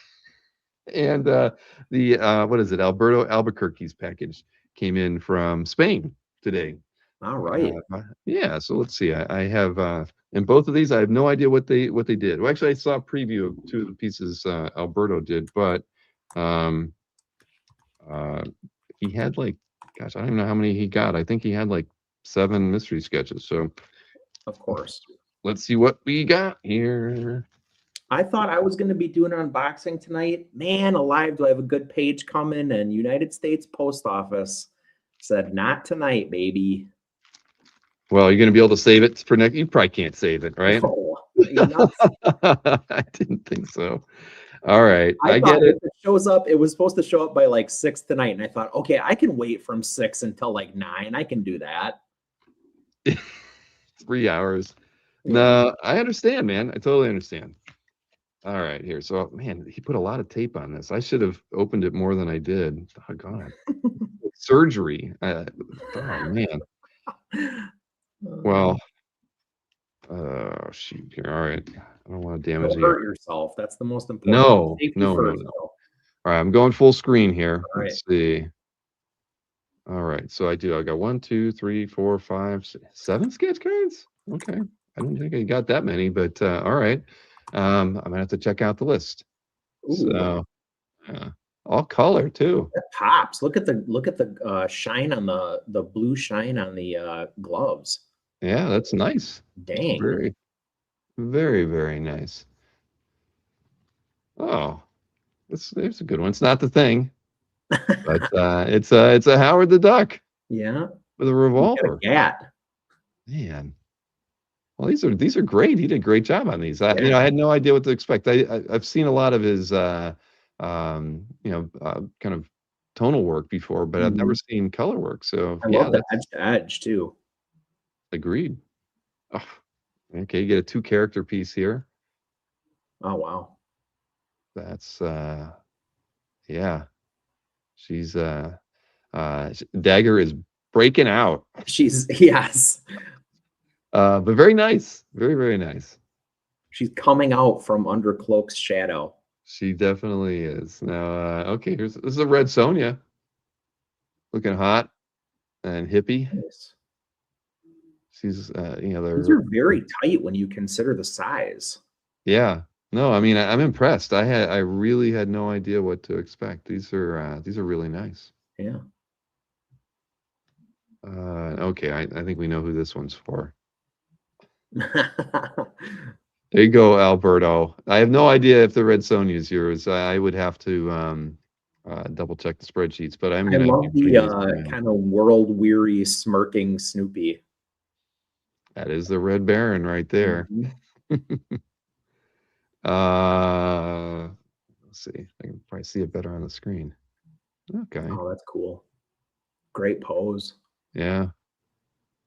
and the what is it? Alberto Albuquerque's package came in from Spain today. All right. Yeah, so let's see. I have in both of these, I have no idea what they did. Well, actually, I saw a preview of two of the pieces Alberto did, but um, uh, he had like, gosh, I don't even know how many he got. I think he had like 7 mystery sketches. So Of course. let's see what we got here. I thought I was going to be doing an unboxing tonight. Man alive, do I have a good page coming? And United States Post Office said, not tonight, baby. Well, you're going to be able to save it for next. You probably can't save it, right? Oh, you nuts? I didn't think so. All right, I I thought get it. if it shows up, it was supposed to show up by like 6 tonight. And I thought, okay, I can wait from 6 until like 9. I can do that. 3 hours. Yeah. No, I understand, man. I totally understand. All right, here. So, man, he put a lot of tape on this. I should have opened it more than I did. Doggone it. Surgery. Oh, man. Well, shoot here. All right. I don't want to damage Don't the hurt art. yourself. That's the most important. No, Safety no, no, first, no. though. All right, I'm going full screen here. All right. Let's see. All right, so I got 1, 2, 3, 4, 5, 7 sketch cards. Okay, I didn't think I got that many, but all right. I'm gonna have to check out the list. Ooh, So, all color too. that pops. Look at the shine on the blue shine on the gloves. Yeah, that's nice. Dang. Very, very, very nice. Oh, it's a good one. It's not the Thing, but it's a Howard the Duck Yeah. with a Got a revolver. gat. Man. Well, these are great. He did a great job on these. I Yeah. had no idea what to expect. I've seen a lot of his kind of tonal work before, but I've never Mhm. seen color work. So I yeah, love the edge that's to edge too. agreed. Oh, okay, you get a 2 character piece here. Oh wow. That's yeah. She's Dagger is breaking out. She's yes. But very nice. Very, very nice. She's coming out from under Cloak's shadow. She definitely is. Now, okay, this is a Red Sonja. Looking hot and hippie. Nice. She's, These are very tight when you consider the size. yeah. No, I mean, I'm impressed. I really had no idea what to expect. These are really nice. Yeah. Okay, I think we know who this one's for. There you go, Alberto. I have no idea if the Red Sonja is yours. I would have to double check the spreadsheets, but I'm I gonna love keep the these around. kind of world weary smirking Snoopy. That is the Red Baron right there. Mhm. Let's see. I can probably see it better on the screen. Okay. Oh, that's cool. Great pose. Yeah.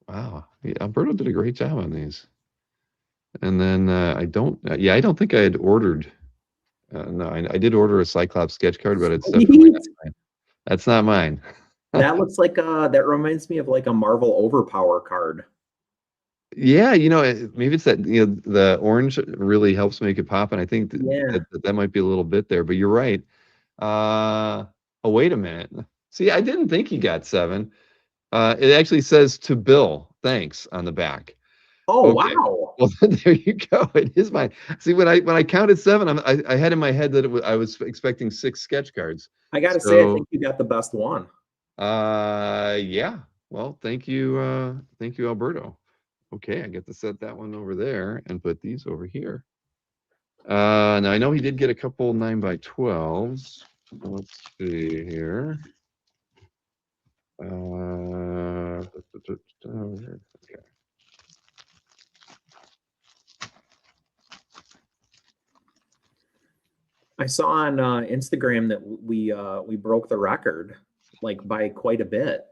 Wow. Yeah, Alberto did a great job on these. And then I don't think I had ordered. No, I did order a Cyclops sketch card, but it's definitely not Sweet. mine. That's not mine. That looks like that reminds me of like a Marvel Overpower card. Yeah, maybe it's that the orange really helps make it pop, and I think Yeah. that might be a little bit there. But you're right. Oh, wait a minute. See, I didn't think he got 7. It actually says to Bill, thanks on the back. Oh Okay. wow. Well, there you go. It is mine. See, when I counted 7, I had in my head that I was expecting 6 sketch cards. I gotta say, I So, think you got the best one. yeah. Well, thank you, Alberto. Okay, I get to set that one over there and put these over here. Now I know he did get a couple 9x12s. Let's see here. Okay. I saw on Instagram that we broke the record like by quite a bit.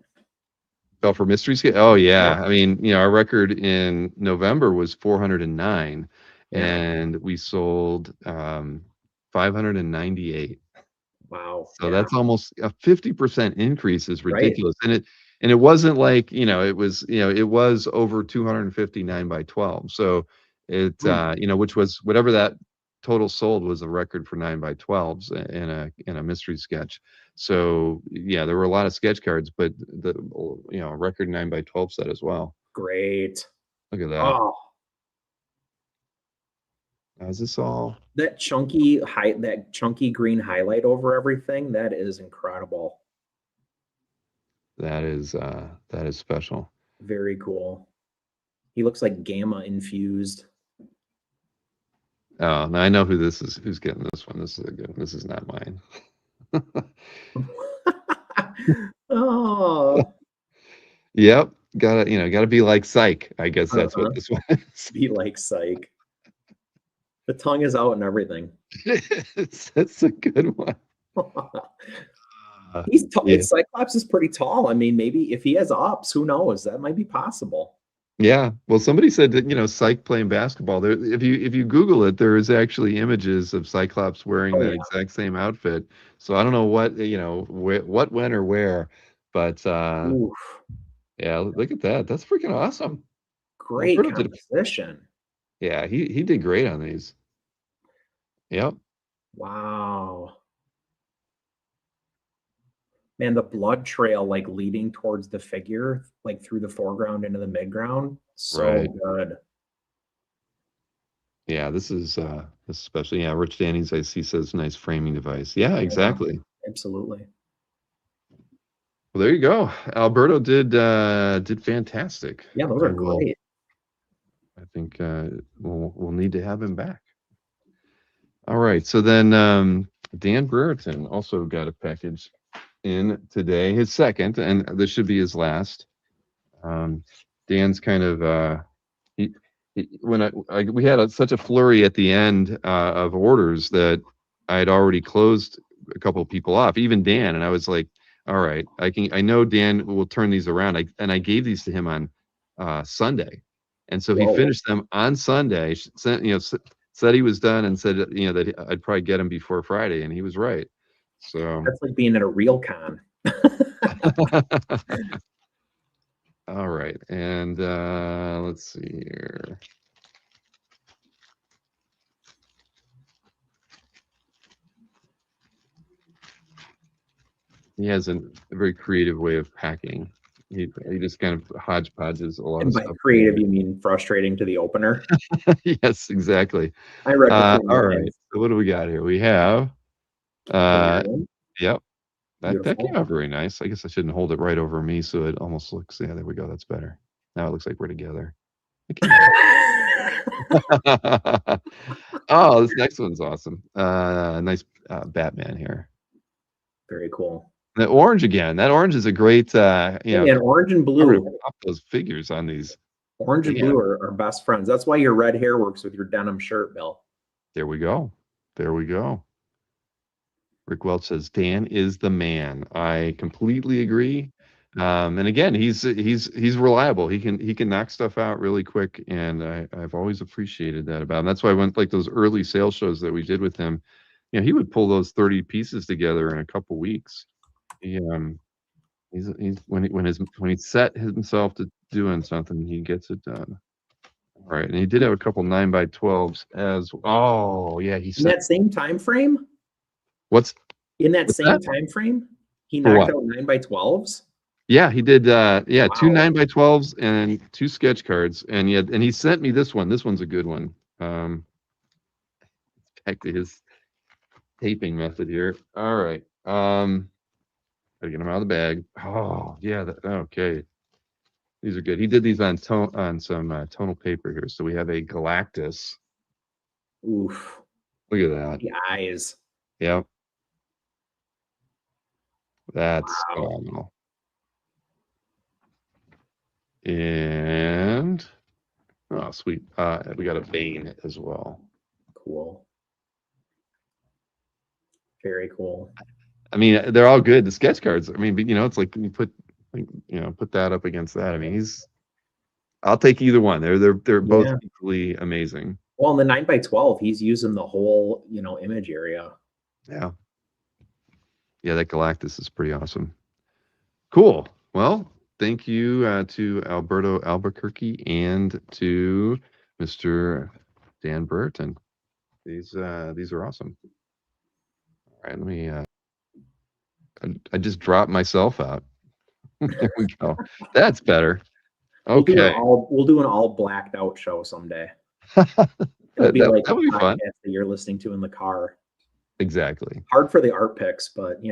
Oh, for mystery sketch. Oh Yeah. yeah. I mean, our record in November was 409, Yeah. and we sold 598. Wow. So Yeah. that's almost a 50% increase is Right. ridiculous. And it wasn't like, it was, it was over 259 by 12. So it, which was whatever that total sold was a record for 9 by 12s in a mystery sketch. So yeah, there were a lot of sketch cards, but the, a record 9 by 12 set as well. Great. Look at that. Oh, Is this all? that chunky green highlight over everything, that is incredible. That is special. Very cool. He looks like gamma infused. Oh, now I know who this is. Who's getting this one? This is a good one. This is not mine. Oh, Yep. Gotta be like Psych. I guess that's what this one is. be like Psych. The tongue is out and everything. That's a good one. He's tall. Yeah. Cyclops is pretty tall. I mean, maybe if he has ups, who knows? That might be possible. Yeah. Well, somebody said that, Psych playing basketball. There, if you Google it, there is actually images of Cyclops wearing that exact same outfit. So I don't know what, what, when, or where, but Oof. yeah, look at that. That's freaking awesome. Great Alberto did composition. Yeah, he did great on these. Yep. Wow. Man, the blood trail like leading towards the figure, like through the foreground into the midground. So Right. good. Yeah, this is especially, yeah, Rich Danny's I see says nice framing device. Yeah, exactly. Absolutely. Well, there you go. Alberto did fantastic. Yeah, those are great. I think we'll need to have him back. All right. So then Dan Brereton also got a package in today, his second, and this should be his last. Dan's kind of when we had such a flurry at the end of orders that I had already closed a couple of people off, even Dan, and I was like, all right, I know Dan will turn these around. I gave these to him on Sunday, and so he finished them on Sunday. Said he was done, and said that I'd probably get him before Friday, and he was right. So that's like being at a real con. All right, and let's see here. He has a very creative way of packing. He just kind of hodgepodges a lot And of by stuff. creative, you mean frustrating to the opener? Yes, exactly. I read all right. So what do we got here? We have yep. That came out very nice. I guess I shouldn't hold it right over me so it almost looks, yeah, there we go. That's better. Now it looks like we're together. Oh, this next one's awesome. Nice Batman here. Very cool. The orange again. That orange is a great, and orange and blue. Pop those figures on these. Orange and blue are best friends. That's why your red hair works with your denim shirt, Bill. There we go. There we go. Rick Welch says Dan is the man. I completely agree. And again, he's reliable. He can knock stuff out really quick, and I've always appreciated that about him. That's why I went like those early sales shows that we did with him. He would pull those 30 pieces together in a couple weeks. He's when he set himself to doing something, he gets it done. All right, and he did have a couple 9 by 12s as. Oh yeah, he in that same time frame. What's in that same time frame? He knocked out 9 by 12s. Yeah, he did. Yeah, 2 9 by 12s and 2 sketch cards, and he sent me this one. This one's a good one. Back to his taping method here. All right. Gotta get them out of the bag. Oh yeah. Okay. These are good. He did these on some tonal paper here. So we have a That's Wow. phenomenal. And oh, sweet. We got a Bane as well. Cool. Very cool. I mean, they're all good. The sketch cards. I mean, but, it's like you put put that up against that. I mean, I'll take either one. They're both Yeah. equally amazing. Well, in the 9x12, he's using the whole, image area. Yeah. Yeah, that Galactus is pretty awesome. Cool. Well, thank you to Alberto Albuquerque and to Mr. Dan Burton. These are awesome. All right, let me. I just dropped myself out. There we go. That's better. Okay. We'll do an all blacked out show someday. It'll be like that would be fun. podcast that you're listening to in the car. Exactly. Hard for the art picks, but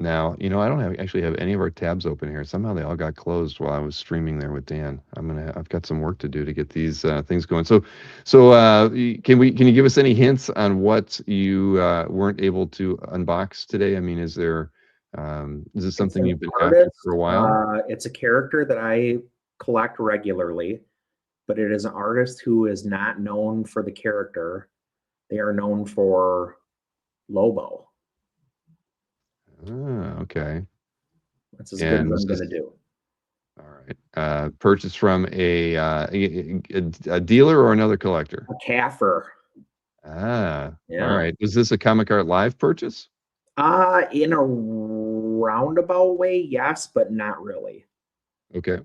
Now, I don't actually have any of our tabs open here. Somehow they all got closed while I was streaming there with Dan. I've got some work to do to get these things going. So can you give us any hints on what you weren't able to unbox today? I mean, is this something you've been after for a while? It's a character that I collect regularly, but it is an artist who is not known for the character. They are known for Lobo. Okay. That's as good as I'm going to do. All right. Purchased from a dealer or another collector? A Caffer. Yeah. All right. Was this a Comic Art Live purchase? In a roundabout way, yes, but not really. Okay.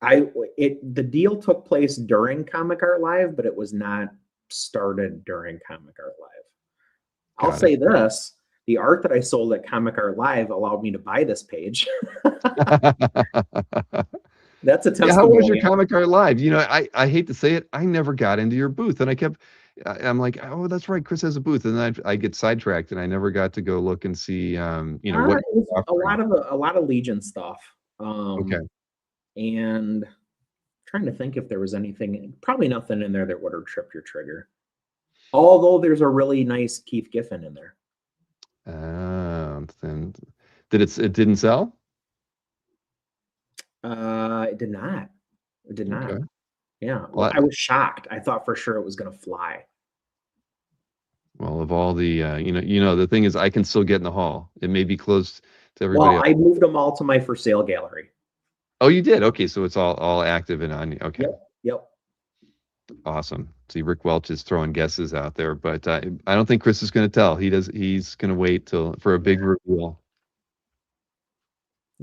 The deal took place during Comic Art Live, but it was not started during Comic Art Live. I'll say this. The art that I sold at Comic Art Live allowed me to buy this page. That's a testimony. Yeah, how was your Comic Art Live? I hate to say it, I never got into your booth, and I'm like, oh, that's right, Chris has a booth, and then I get sidetracked, and I never got to go look and see, what a lot of Legion stuff. Okay. And trying to think if there was anything, probably nothing in there that would have tripped your trigger. Although there's a really nice Keith Giffen in there. Then it didn't sell? It did not. It did not. Okay. Yeah. Well, I was shocked. I thought for sure it was going to fly. Well, of all the, the thing is, I can still get in the hall. It may be closed to everybody else. I moved them all to my for sale gallery. Oh, you did? Okay, so it's all active and on. Okay. Yep. Awesome. See, Rick Welch is throwing guesses out there, but I don't think Chris is going to tell. He's going to wait for a big reveal.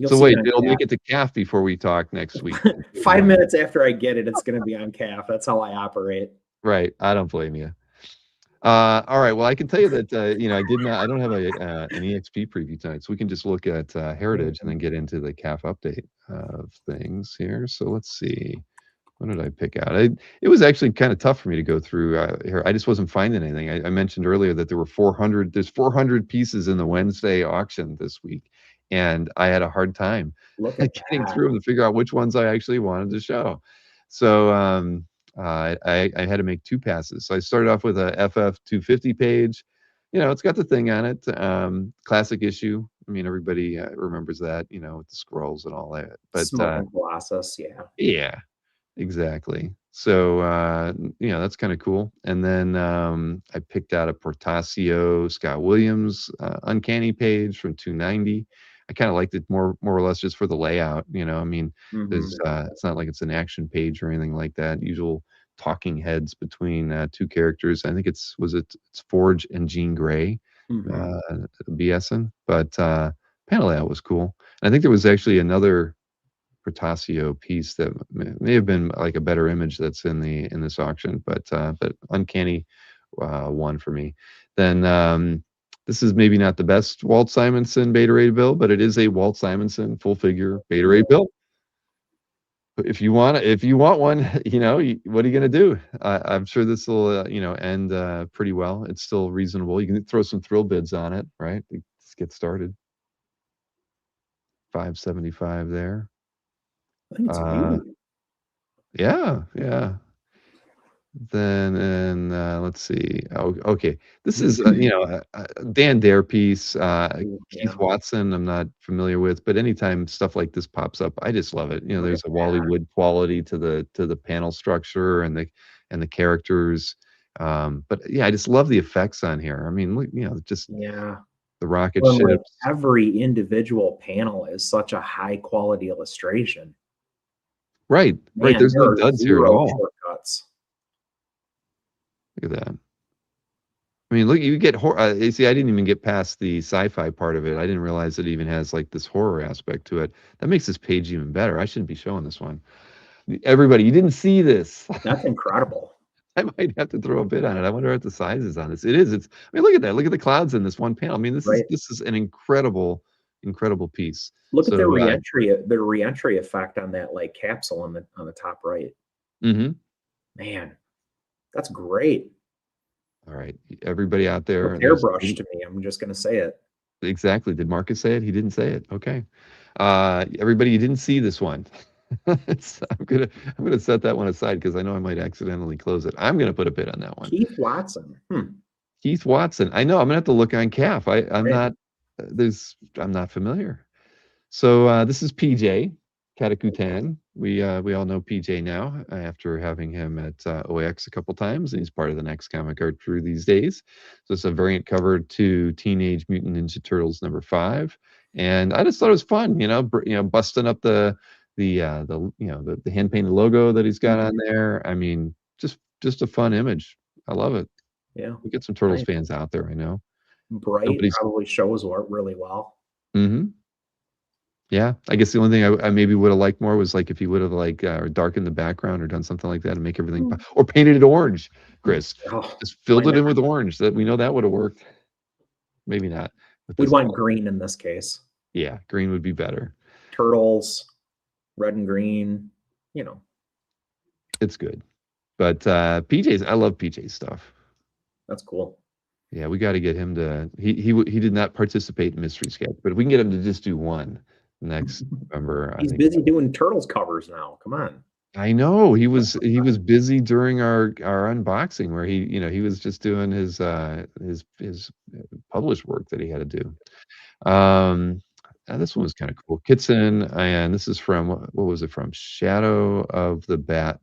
So wait, it'll make it to CAF before we talk next week. 5 minutes after I get it, it's going to be on CAF. That's how I operate. Right. I don't blame you. All right. Well, I can tell you that I don't have an EXP preview tonight, so we can just look at Heritage and then get into the CAF update of things here. So let's see. What did I pick out? It was actually kind of tough for me to go through here. I just wasn't finding anything. I mentioned earlier that there were 400. There's 400 pieces in the Wednesday auction this week, and I had a hard time getting through them to figure out which ones I actually wanted to show. So I had to make 2 passes. So I started off with a FF 250 page. It's got the thing on it. Classic issue. I mean, everybody remembers that. With the scrolls and all that. But Smoking Colossus, yeah. Yeah. Exactly. So, that's kind of cool. And then I picked out a Portasio Scott Williams Uncanny page from 290. I kind of liked it more or less just for the layout. I mean, there's it's not like it's an action page or anything like that. Usual talking heads between 2 characters. I think it's Forge and Jean Grey BSing, but panel layout was cool. And I think there was actually another Portasio piece that may have been like a better image that's in this auction, but Uncanny won for me. Then this is maybe not the best Walt Simonson Beta Ray bill, but it is a Walt Simonson full figure Beta Ray bill. If you want one, what are you gonna do? I'm sure this will end pretty well. It's still reasonable. You can throw some thrill bids on it, right? Let's get started. $575 there. I think it's a beauty. Yeah. Then and let's see. Oh, okay. This is Dan Dare piece. Keith Yeah. Watson. I'm not familiar with, but anytime stuff like this pops up, I just love it. Look at There's a Wally that. Wood quality to the panel structure and the characters. But yeah, I just love the effects on here. I mean, look, just Yeah. the rocket Well, like ships. every individual panel is such a high quality illustration. Right, right. Man, There's there no are duds here at zero all. shortcuts. Look at that. I mean, look, you get horror. You see, I didn't even get past the sci-fi part of it. I didn't realize it even has like this horror aspect to it. That makes this page even better. I shouldn't be showing this one. Everybody, you didn't see this. That's incredible. I might have to throw a bit on it. I wonder what the size is on this. It is. It's. I mean, look at that. Look at the clouds in this one panel. I mean, Right. this is an incredible, incredible piece. Look at the So, reentry effect on that like capsule on the top right. mm-hmm. Man, that's great. All right, everybody out there. Airbrush to me. I'm just gonna say it. Exactly. Did Marcus say it? He didn't say it. Okay. Everybody, you didn't see this one. I'm gonna set that one aside because I know I might accidentally close it. I'm gonna put a bid on that one. Keith Watson. Keith Watson. I know. I'm gonna have to look on CAF. I'm Right. not. I'm not familiar. So this is PJ Katakutan. We all know PJ now after having him at OX a couple times, and he's part of the next comic art crew these days. So it's a variant cover to Teenage Mutant Ninja Turtles #5, and I just thought it was fun. Busting up the hand painted logo that he's got on there. I mean, just a fun image. I love it. Yeah. We get some Turtles Nice. fans out there. I know. Bright probably shows really well. Mm-hmm. Yeah, I guess the only thing I maybe would have liked more was like if he would have like darkened the background or done something like that and make everything or painted it orange, Chris. Just filled it in with orange. That we know that would have worked. Maybe not. We'd want green in this case. Yeah, green would be better. Turtles, red and green. It's good, but PJ's. I love PJ's stuff. That's cool. Yeah, we got to get him to. He did not participate in Mystery Sketch, but if we can get him to just do one next November, he's busy doing Turtles covers now. Come on. I know he was busy during our unboxing where he was just doing his published work that he had to do. This one was kind of cool. Kitson, and this is from what was it from? Shadow of the Bat,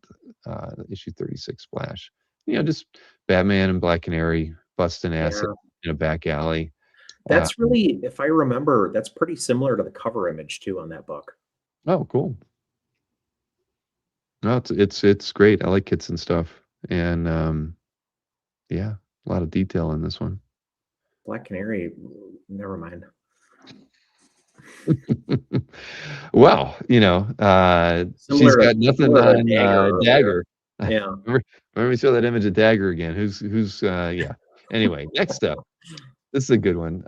issue 36 splash. Just Batman and Black Canary busting acid in a back alley. That's really, if I remember, that's pretty similar to the cover image too on that book. Oh, cool. No, it's great. I like Kitson stuff, and yeah, a lot of detail in this one. Black Canary, never mind. Well, she's got nothing on Dagger. Yeah. Let me show that image of Dagger again. Who's yeah. Anyway, next up. This is a good one.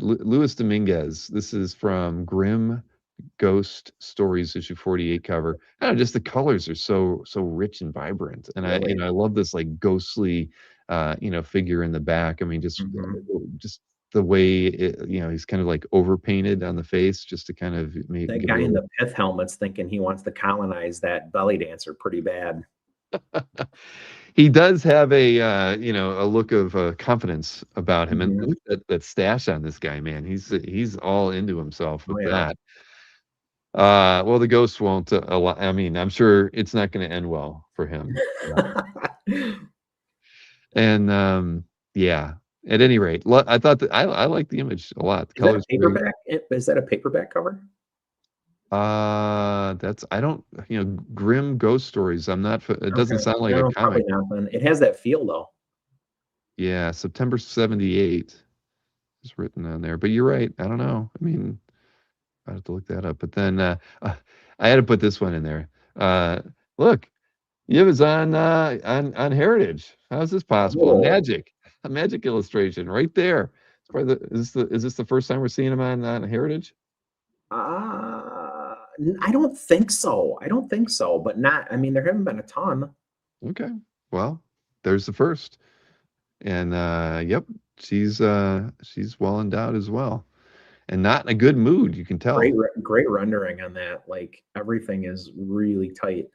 Luis Dominguez. This is from Grim Ghost Stories issue 48 cover. I don't know, just the colors are so rich and vibrant. And really? I love this like ghostly figure in the back. I mean, just the way he's kind of like overpainted on the face just to kind of make that guy in the pith helmet's thinking he wants to colonize that belly dancer pretty bad. He does have a look of confidence about him, and look at that stash on this guy, man. He's all into himself with that. Well, the ghost won't allow. I mean, I'm sure it's not going to end well for him. And yeah. At any rate, I thought that I like the image a lot. The colors. Is that a paperback cover? That's Grim Ghost Stories. I'm not. It doesn't sound like a comic. It has that feel though. Yeah, September 78 is written on there. But you're right. I don't know. I mean, I have to look that up. But then I had to put this one in there. Look, it was on Heritage. How is this possible? A magic illustration right there. Is this the first time we're seeing him on Heritage? I don't think so. But not. I mean, there haven't been a ton. Okay. Well, there's the first, and yep, she's well endowed as well, and not in a good mood. You can tell. Great rendering on that. Like everything is really tight.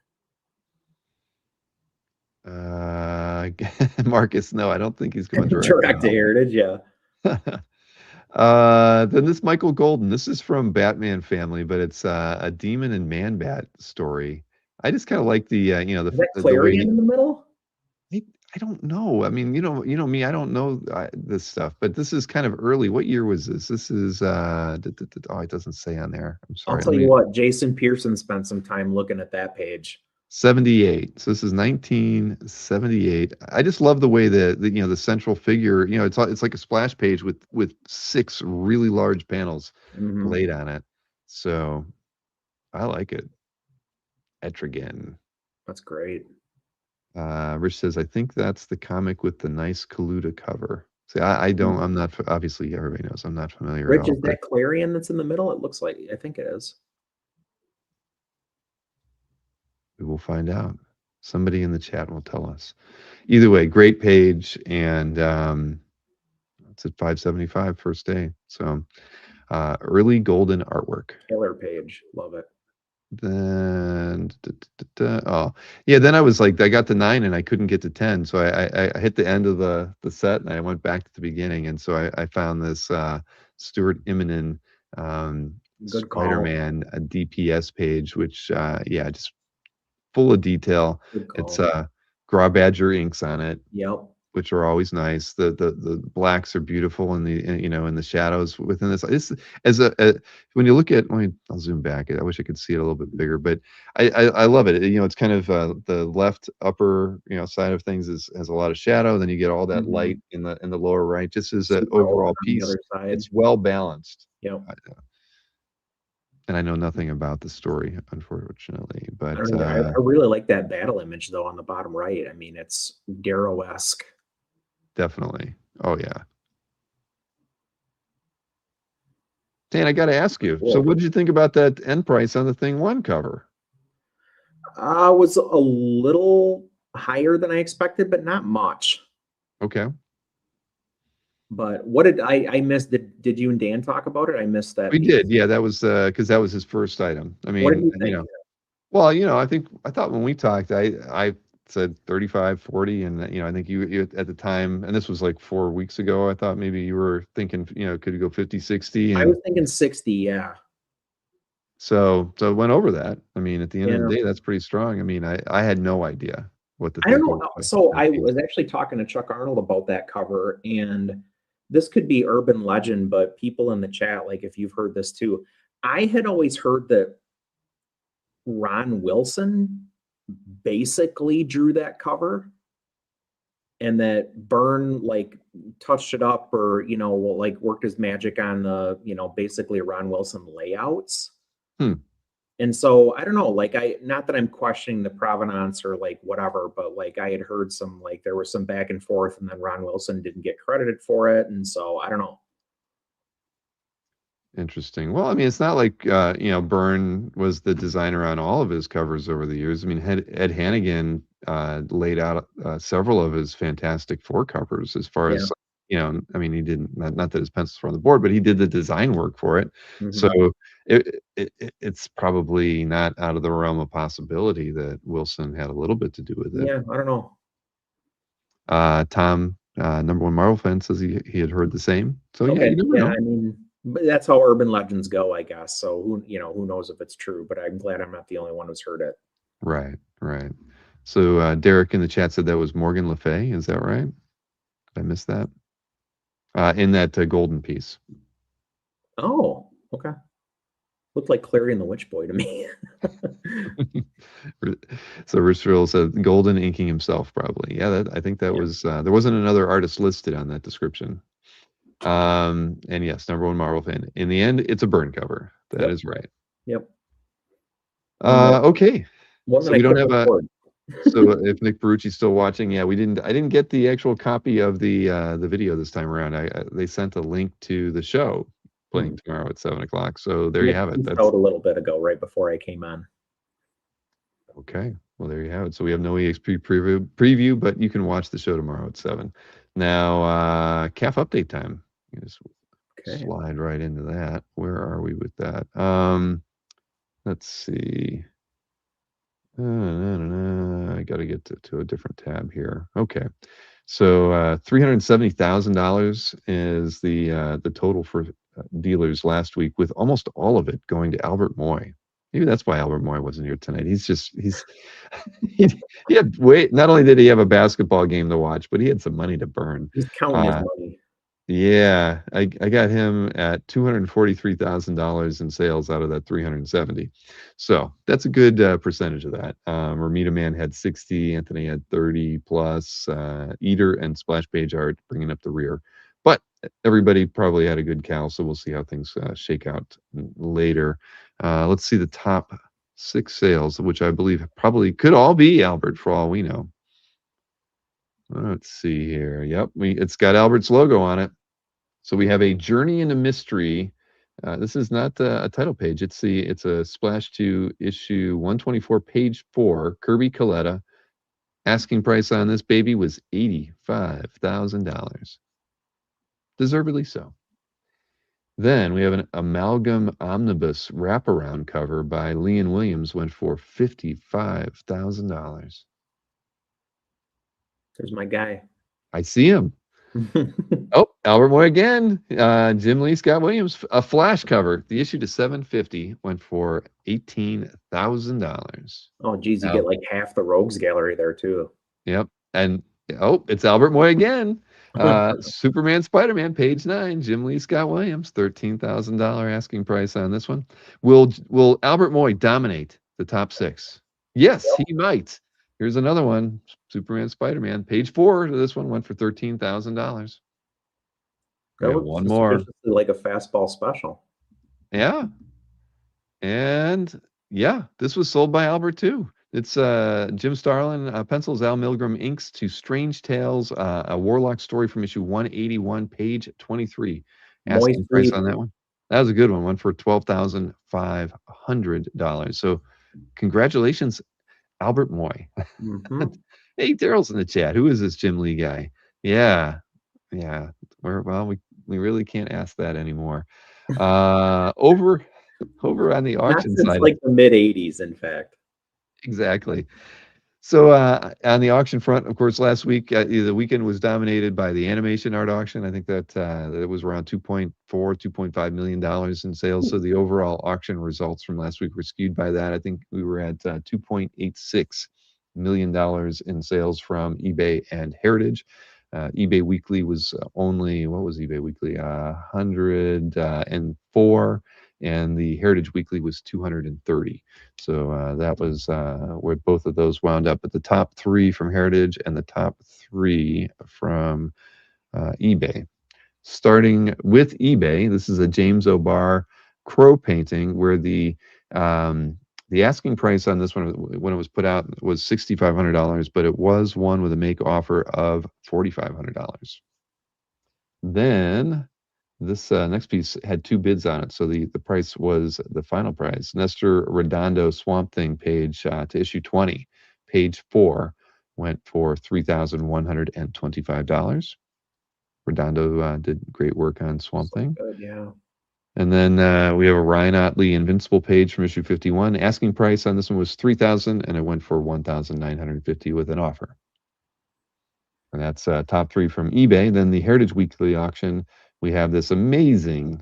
Marcus, no, I don't think he's going direct. Direct to Heritage, yeah. Then this Michael Golden. This is from Batman Family, but it's a Demon and Man Bat story. I just kind of like the Is that the way Clarion in the middle? I don't know. I mean, you know me. I don't know this stuff, but this is kind of early. What year was this? This is oh, it doesn't say on there. I'm I'll sorry. tell you what, Jason Pearson spent some time looking at that page. 78. So this is 1978. I just love the way the the central figure, it's like a splash page with 6 really large panels laid on it. So I like it. Etrigan. That's great. Rich says, I think that's the comic with the nice Kaluta cover. See, I don't, I'm not, obviously everybody knows I'm not familiar Rich, at all. is that Clarion that's in the middle? It looks like, I think it is. We will find out. Somebody in the chat will tell us. Either way, great page, and it's at 575 first day. So early golden artwork. Killer page, love it. Then oh yeah, then I was like, I got to 9 and I couldn't get to 10, so I hit the end of the set and I went back to the beginning, and so I found this Stuart Immonen Spider-Man a DPS page, which yeah, just full of detail. It's Graw Badger inks on it. Yep. Which are always nice. The blacks are beautiful in the in the shadows within this. This as when you look at, I'll zoom back. I wish I could see it a little bit bigger, but I love it. It's kind of the left upper side of things has a lot of shadow. Then you get all that light in the lower right. Just as an overall piece, it's well balanced. Yeah. And I know nothing about the story, unfortunately, but I really like that battle image though on the bottom right. I mean, it's Darrow-esque. Definitely. Oh yeah. Dan, I got to ask you. So, what did you think about that end price on the Thing 1 cover? Was a little higher than I expected, but not much. Okay. But what did I miss? Did you and Dan talk about it? I missed that. We did. Yeah, that was because that was his first item. I mean, what did you think? Well, I thought when we talked, I said 35, 40, and I think you at the time, and this was like 4 weeks ago, I thought maybe you were thinking, could it go 50, 60? I was thinking 60, yeah. So it went over that. I mean, at the end of the day, that's pretty strong. I mean, I had no idea what the I don't know. So I was actually talking to Chuck Arnold about that cover, and this could be urban legend, but people in the chat, like if you've heard this too, I had always heard that Ron Wilson basically drew that cover and that Byrne like touched it up or like worked his magic on the basically Ron Wilson layouts. And so I don't know, like not that I'm questioning the provenance or like whatever, but like I had heard some like there was some back and forth and then Ron Wilson didn't get credited for it, and so I don't know. Interesting. Well, I mean, it's not like Byrne was the designer on all of his covers over the years. I mean, Ed Hannigan laid out several of his Fantastic Four covers. As far as I mean, he didn't not that his pencils were on the board, but he did the design work for it. So it's probably not out of the realm of possibility that Wilson had a little bit to do with it. Yeah, I don't know. Tom, number one Marvel fan, says he had heard the same. So yeah, you never know. I mean, but that's how urban legends go, I guess. So who knows if it's true? But I'm glad I'm not the only one who's heard it. Right. So Derek in the chat said that was Morgan Le Fay. Is that right? Did I miss that? In that golden piece. Oh, okay. Looked like Clarion the Witch Boy to me. So Rich said golden inking himself, probably. Yeah, I think that was there wasn't another artist listed on that description. And yes, number one Marvel fan. In the end, it's a Byrne cover. That is right. Yep. Okay. So we don't have so if Nick Barucci's still watching, I didn't get the actual copy of the video this time around. They sent a link to the show playing tomorrow at 7:00. So there you have it. That's out a little bit ago, right before I came on. Okay. Well, there you have it. So we have no EXP preview, but you can watch the show tomorrow at 7. Now, CAF update time. Just slide right into that. Where are we with that? Let's see. I got to get to a different tab here. Okay. So $370,000 is the total for dealers last week, with almost all of it going to Albert Moy. Maybe that's why Albert Moy wasn't here tonight. He's he, he had not only did he have a basketball game to watch, but he had some money to burn. He's counting his money. Yeah, I got him at $243,000 in sales out of that 370. So that's a good percentage of that. Romita Man had 60, Anthony had 30 plus, Eater and Splash Page Art bringing up the rear. But everybody probably had a good cow, so we'll see how things shake out later. Let's see the top 6 sales, which I believe probably could all be Albert for all we know. Let's see here. Yep, it's got Albert's logo on it. So we have a Journey into Mystery. This is not a title page. It's a Splash 2 issue 124, page 4. Kirby Coletta. Asking price on this baby was $85,000. Deservedly so. Then we have an Amalgam Omnibus wraparound cover by Leon Williams, went for $55,000. There's my guy. I see him. Oh, Albert Moy again. Jim Lee, Scott Williams, a Flash cover. The issue to 750 went for $18,000. Oh, geez, you get like half the Rogues Gallery there too. Yep, and it's Albert Moy again. Superman Spider-Man, page 9. Jim Lee, Scott Williams, $13,000 asking price on this one. Will Albert Moy dominate the top 6? Yes, he might. Here's another one, Superman Spider-Man, page 4 to this one went for $13,000. One more, like a fastball special. Yeah, and yeah, this was sold by Albert too. It's Jim Starlin pencils, Al Milgram inks to Strange Tales, a Warlock story from issue 181, page 23. Asking price on that one. That was a good one. Went for $12,500. So congratulations, Albert Moy. Mm-hmm. Hey, Daryl's in the chat. Who is this Jim Lee guy? Yeah. We really can't ask that anymore. Over on the auction side, like the mid 80s, in fact. Exactly. So on the auction front, of course, last week the weekend was dominated by the animation art auction. I think that it was around $2.5 million in sales. So the overall auction results from last week were skewed by that. I think we were at $2.86 million in sales from eBay and Heritage. eBay Weekly was only, what was eBay Weekly? 104, and the Heritage Weekly was 230. So that was where both of those wound up. But the top 3 from Heritage and the top 3 from eBay. Starting with eBay, this is a James O'Barr crow painting where the asking price on this one when it was put out was $6,500, but it was one with a make offer of $4,500. Then this next piece had 2 bids on it, so the price was the final price. Nestor Redondo Swamp Thing page to issue 20, page 4, went for $3,125. Redondo did great work on Swamp Thing. Good, yeah. And then we have a Ryan Otley Invincible page from issue 51. Asking price on this one was $3,000, and it went for $1,950 with an offer. And that's top 3 from eBay. Then the Heritage Weekly auction, we have this amazing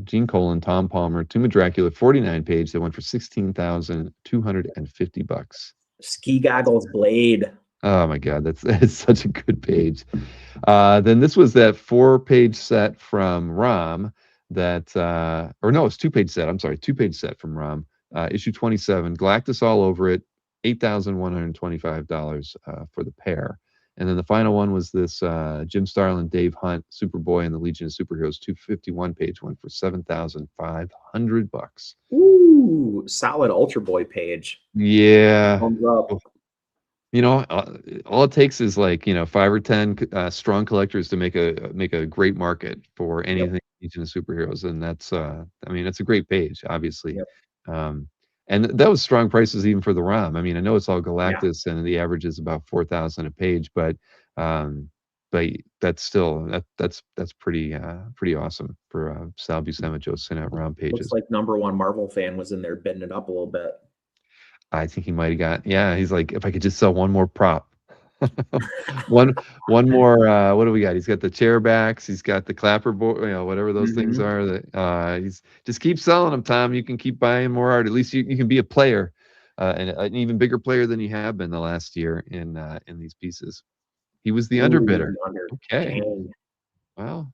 Gene Colan, Tom Palmer, Tomb of Dracula 49 page that went for $16,250. Ski Goggles Blade. Oh my God, that's such a good page. Then this was that 4-page set from Rom. That or no, it's 2-page set. I'm sorry, 2-page set from Rom, issue 27. Galactus all over it, $8,125 for the pair. And then the final one was this Jim Starlin, Dave Hunt, Superboy and the Legion of Superheroes 251 page, went for $7,500. Ooh, solid Ultra Boy page. Yeah. Thumbs up. You know, all it takes is like 5 or 10 strong collectors to make a great market for anything Legion of Superheroes, and that's I mean, it's a great page, obviously. Yep. And that was strong prices even for the ROM. I mean, I know it's all Galactus and the average is about 4,000 a page, but that's still that's pretty awesome for Sal Buscema, Joe Sinnott ROM pages. Looks like #1 Marvel fan was in there bidding it up a little bit. I think he might have got, yeah, he's like, if I could just sell one more prop. One one more, what do we got? He's got the chair backs, he's got the clapper board, whatever those things Mhm. are that he's just keep selling them, Tom. You can keep buying more art. At least you can be a player, and an even bigger player than you have been the last year in these pieces. He was the Ooh, underbidder. under. Okay. Dang. Well,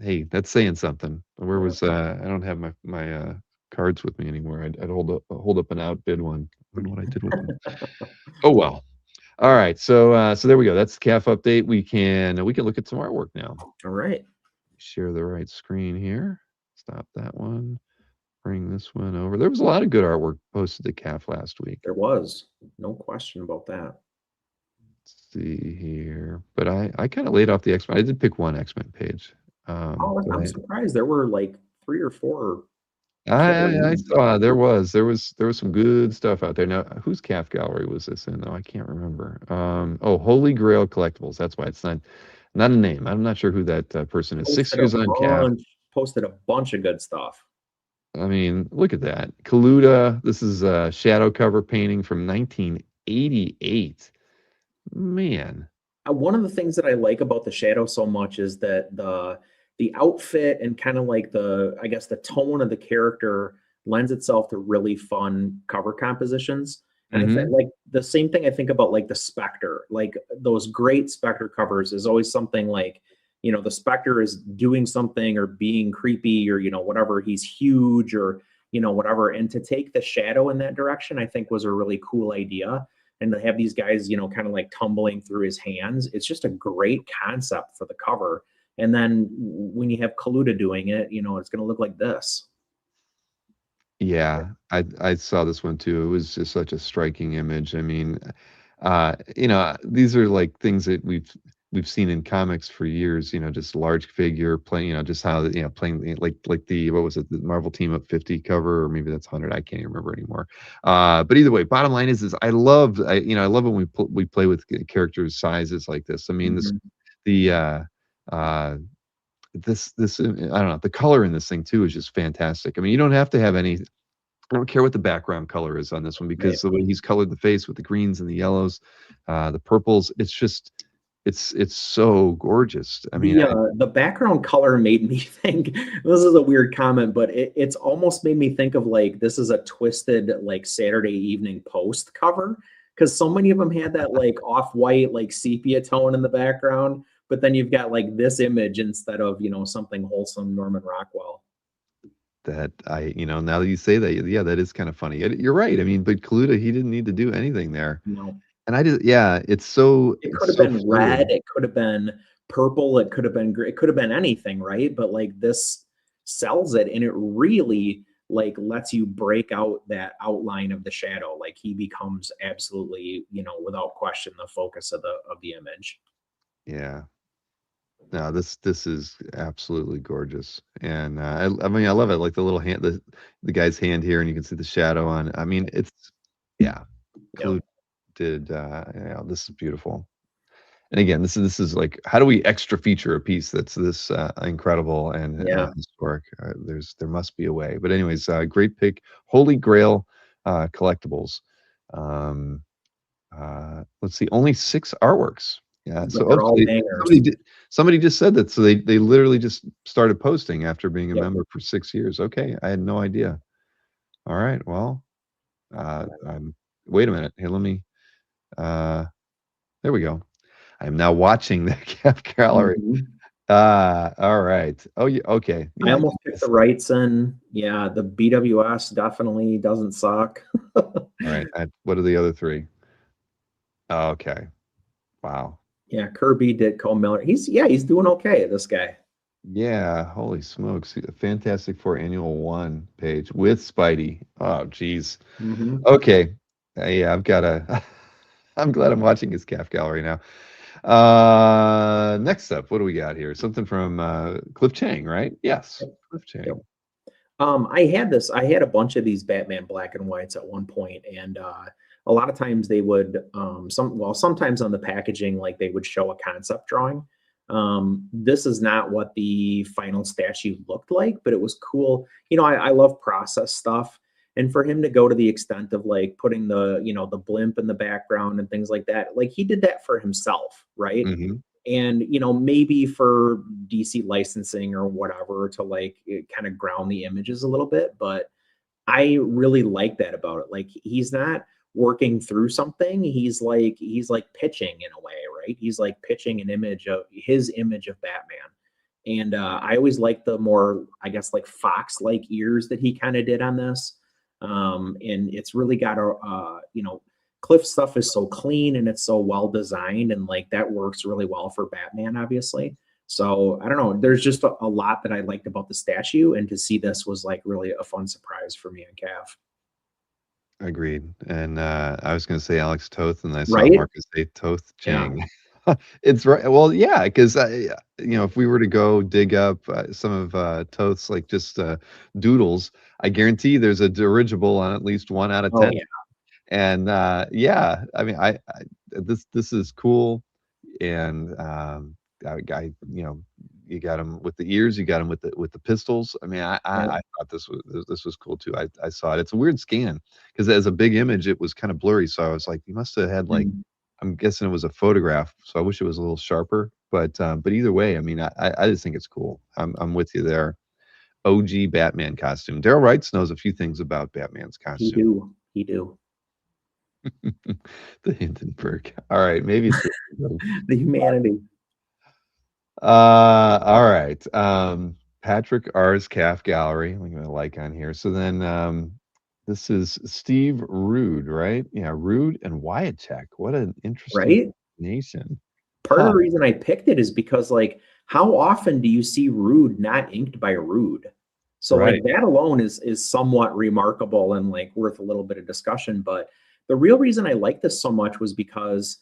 hey, that's saying something. Where Yeah. was I don't have my cards with me anymore. I'd hold up an outbid one. I don't know what I did with them. Oh well. All right. So there we go. That's the calf update. We can look at some artwork now. All right. Share the right screen here. Stop that one. Bring this one over. There was a lot of good artwork posted to calf last week. There was no question about that. Let's see here. But I kind of laid off the X-Men. I did pick one X-Men page. Oh, But I'm I surprised. There were like 3 or 4 killer I reads. saw there was some good stuff out there. Now, whose calf gallery was this in though? I can't remember. Oh, Holy Grail Collectibles. That's why it's not a name. I'm not sure who that person is. 6 Posted a years on calf. posted a bunch of good stuff. I mean, look at that. Kaluta. This is a shadow cover painting from 1988. Man. One of the things that I like about the shadow so much is that the outfit and kind of like I guess the tone of the character lends itself to really fun cover compositions. And I think Hmm. like the same thing I think about like the Spectre, like those great Spectre covers is always something like, the Spectre is doing something or being creepy or, whatever, he's huge or, whatever. And to take the shadow in that direction, I think was a really cool idea, and to have these guys, kind of like tumbling through his hands. It's just a great concept for the cover. And then when you have Kaluta doing it, it's going to look like this. Yeah, I saw this one too. It was just such a striking image. I mean, these are like things that we've seen in comics for years. Just large figure playing. Just how playing like the what was it, the Marvel Team Up 50 cover, or maybe that's 100. I can't even remember anymore. But either way, bottom line is I love when we play with characters sizes like this. I mean, Mhm. the uh this I don't know, the color in this thing too is just fantastic. I mean, you don't have to have any. I don't care what the background color is on this one, Right. because the way he's colored the face with the greens and the yellows, the purples, it's so gorgeous. I mean, The background color made me think, this is a weird comment, but it's almost made me think of like this is a twisted like Saturday Evening Post cover, because so many of them had that like off-white like sepia tone in the background, but then you've got like this image instead of something wholesome Norman Rockwell. now that you say that, yeah, that is kind of funny. You're right. I mean, but Kaluta, he didn't need to do anything there. No. And I just, yeah, it's so It could it's have so been red, fluid. it could have been purple, it could have been gray, it could have been anything, right? But like this sells it, and it really like lets you break out that outline of the shadow. Like he becomes absolutely, without question, the focus of the image. Yeah. No, this is absolutely gorgeous, and I mean, I love it. Like the little hand, the guy's hand here, and you can see the shadow on it. I mean, it's yeah. Yep. Clue did. This is beautiful. And again, this is like, how do we extra feature a piece that's this incredible and Yeah. historic? There must be a way. But anyways, great pick. Holy Grail collectibles. Um, let's see, only 6 artworks. Yeah, But so they're all somebody bangers. did somebody just said that. So they literally just started posting after being a Yep. member for 6 years. Okay, I had no idea. All right, well, wait a minute. Here, let me there we go. I am now watching the Cap Gallery. Mhm. All right. Oh, yeah, okay. I Yeah, I got almost picked the this. rights in. Yeah, the BWS definitely doesn't suck. All right. What are the other 3? Oh, okay. Wow. Yeah, Kirby, Ditko, Miller. He's doing okay, this guy. Yeah, holy smokes. Fantastic Four Annual 1 page with Spidey. Oh, geez. Mhm. Okay. Yeah, I've got a I'm glad I'm watching his calf gallery now. Next up, what do we got here? Something from Cliff Chang, right? Yes, Yep. Cliff Yep. Chang. I had a bunch of these Batman black and whites at one point, and a lot of times they would sometimes on the packaging, like they would show a concept drawing. This is not what the final statue looked like, but it was cool. I love process stuff, And for him to go to the extent of like putting the, you know, the blimp in the background and things like that, like he did that for himself, right? Hmm. And, you know, maybe for DC licensing or whatever to like kind of ground the images a little bit, but I really like that about it. Like he's not working through something. He's like pitching in a way, right? He's like pitching an image of his image of Batman. And I always like the more, I guess, like fox-like ears that he kind of did on this. And it's really got a, you know, Cliff's stuff is so clean and it's so well designed, and like that works really well for Batman, obviously. So I don't know. There's just a lot that I liked about the statue, and to see this was like really a fun surprise for me and Calf. Agreed. And I was going to say Alex Toth, and I saw Right? Marcus A. Toth Yeah. Chang. It's right. Well, yeah, because if we were to go dig up some of Toth's like just doodles, I guarantee there's a dirigible on at least 1 out of Oh 10. yeah. And yeah, I mean, this is cool, and you got him with the ears, you got him with the pistols. I mean, Yeah. I thought this was cool too. I saw it. It's a weird scan because as a big image, it was kind of blurry. So I was like, you must have had like, Mhm. I'm guessing it was a photograph. So I wish it was a little sharper. But either way, I mean, I just think it's cool. I'm with you there. OG Batman costume. Daryl Wrights knows a few things about Batman's He costume. do. He do. The Hindenburg. All right, maybe it's the Hindenburg. The humanity. All right. Patrick R's Calf Gallery. I'm gonna like on here. So then this is Steve Rude, right? Yeah, Rude and Wyatchek. What an interesting Right? nation. Part of Huh. the reason I picked it is because like how often do you see Rude not inked by Rude? So like Right. that alone is somewhat remarkable and like worth a little bit of discussion. But the real reason I like this so much was because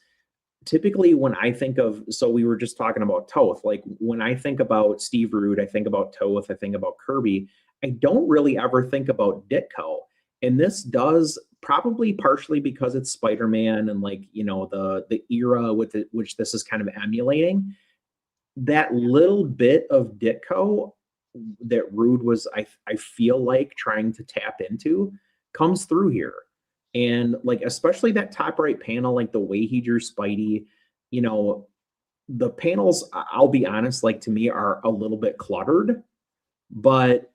typically when I think of, so we were just talking about Toth, like when I think about Steve Rude, I think about Toth, I think about Kirby. I don't really ever think about Ditko. And this does, probably partially because it's Spider-Man and like, you know, the era with it, which this is kind of emulating. That little bit of Ditko that Rude was, I feel like trying to tap into, comes through here. And like especially that top right panel, like the way he drew Spidey, you know, the panels, I'll be honest, like to me are a little bit cluttered, but